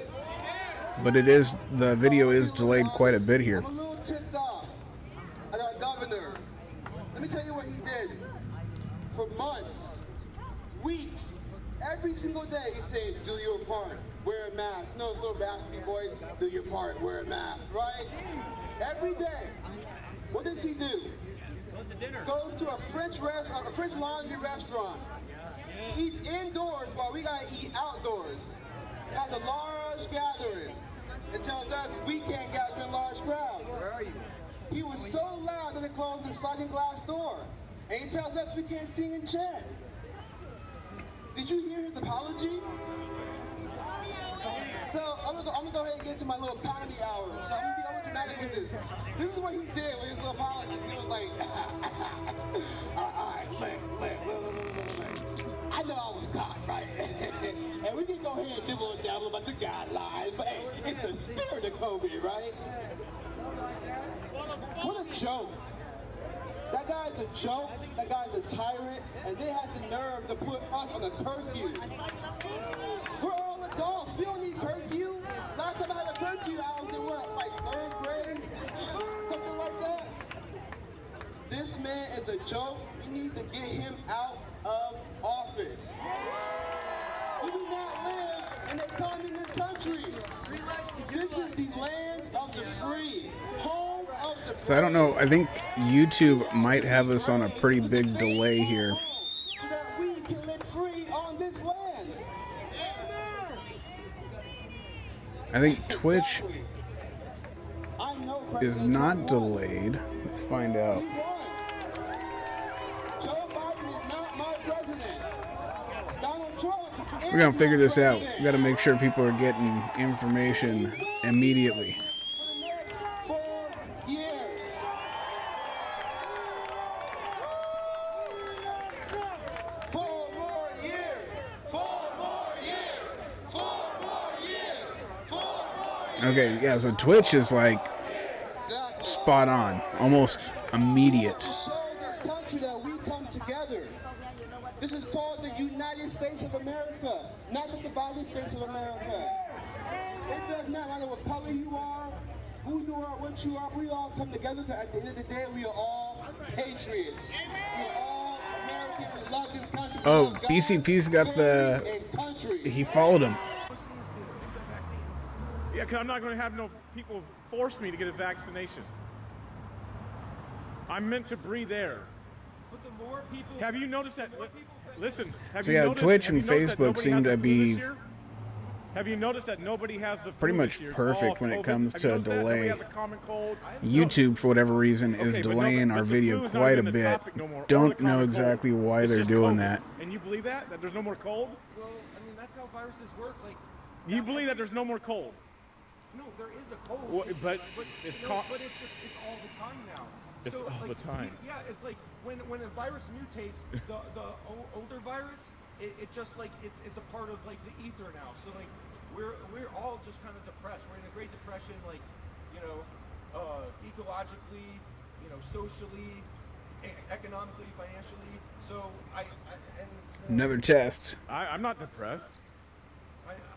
but the video is delayed quite a bit here. I'm a little ticked off at our governor. Let me tell you what he did. For months, weeks, every single day he said, do your part, wear a mask. No, little basketball boys, do your part, wear a mask, right? Every day. What does he do? Goes to a French Laundry restaurant. Eats indoors while we gotta eat outdoors. Has a large gathering. It tells us we can't gather in large crowds. Where are you? He was so loud that it closed the sliding glass door. And he tells us we can't sing and chant. Did you hear his apology? So I'm gonna go ahead and get to my little comedy hour. So I'm gonna be dramatic with this. This is what he did with his little apology. He was like, all right, look. I know I was caught, right? And we can go ahead and dibble and dabble about the guidelines, but hey, it's the spirit of COVID, right? What a joke. That guy's a joke, that guy's a tyrant, and they have the nerve to put us on a curfew. We're all adults, we don't need curfew. Last time I had a curfew, I was in what, like 3rd grade? Something like that. This man is a joke. We need to get him out of office. We do not live in a communist country. This is the land of the free. Home of the So I don't know. I think YouTube might have us on a pretty big delay here. so that we can live free on this land. I think Twitch I know is not delayed. Let's find out. Joe Biden is not my president. We're gonna figure this out. We gotta make sure people are getting information immediately. Okay, yeah, so Twitch is like spot on, almost immediate. This is called the United States of America, not the divided States of America. It does not matter what color you are, who you are, what you are. We all come together. At the end of the day, we are all patriots. We are all Americans. We love this country. Oh, BCP's got the... He followed him. Yeah, because I'm not going to have no people force me to get a vaccination. I'm meant to breathe air. But the more people... Have you noticed that... Listen, have So you yeah, noticed, Twitch have and you noticed that Facebook nobody seem has to the flu be this year? Have you noticed that nobody has the flu pretty much this year? It's all perfect when it COVID. comes Have you to noticed that? Nobody delay. has a common cold? YouTube, for whatever reason, is Okay, but delaying no, our but the video flu's not quite a even the bit. topic no more, or Don't the know common exactly cold. why It's they're just doing COVID. that. And you believe that? That there's no more cold? Well, I mean, that's how viruses work. Like, You believe that there's no more cold? no, there is a cold. Well, but it's no, but it's just it's all the time now. It's so, all like, the time. Yeah, it's like when a virus mutates, the older virus, it just like it's a part of like the ether now. So like we're all just kind of depressed. We're in a Great Depression, like, you know, ecologically, you know, socially, economically, financially. So Another test. I'm not depressed.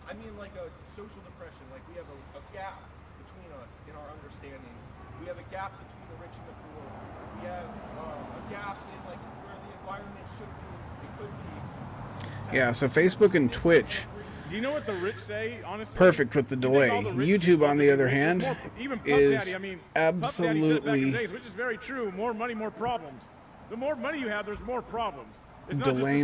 I mean like a social depression. Like we have a gap between us in our understandings. We have a gap between the rich and the poor. We have a gap in like where the environment should be, it could be. Yeah, so Facebook and Twitch, Do you know what the rich say, honestly? perfect with the You think delay. all the rich YouTube, people on the are other rich? hand, More- even Puff is Daddy, I mean, Puff Daddy said back in the absolutely days, which is very true. More money, more problems. The more money you have, there's more problems. It's not just delaying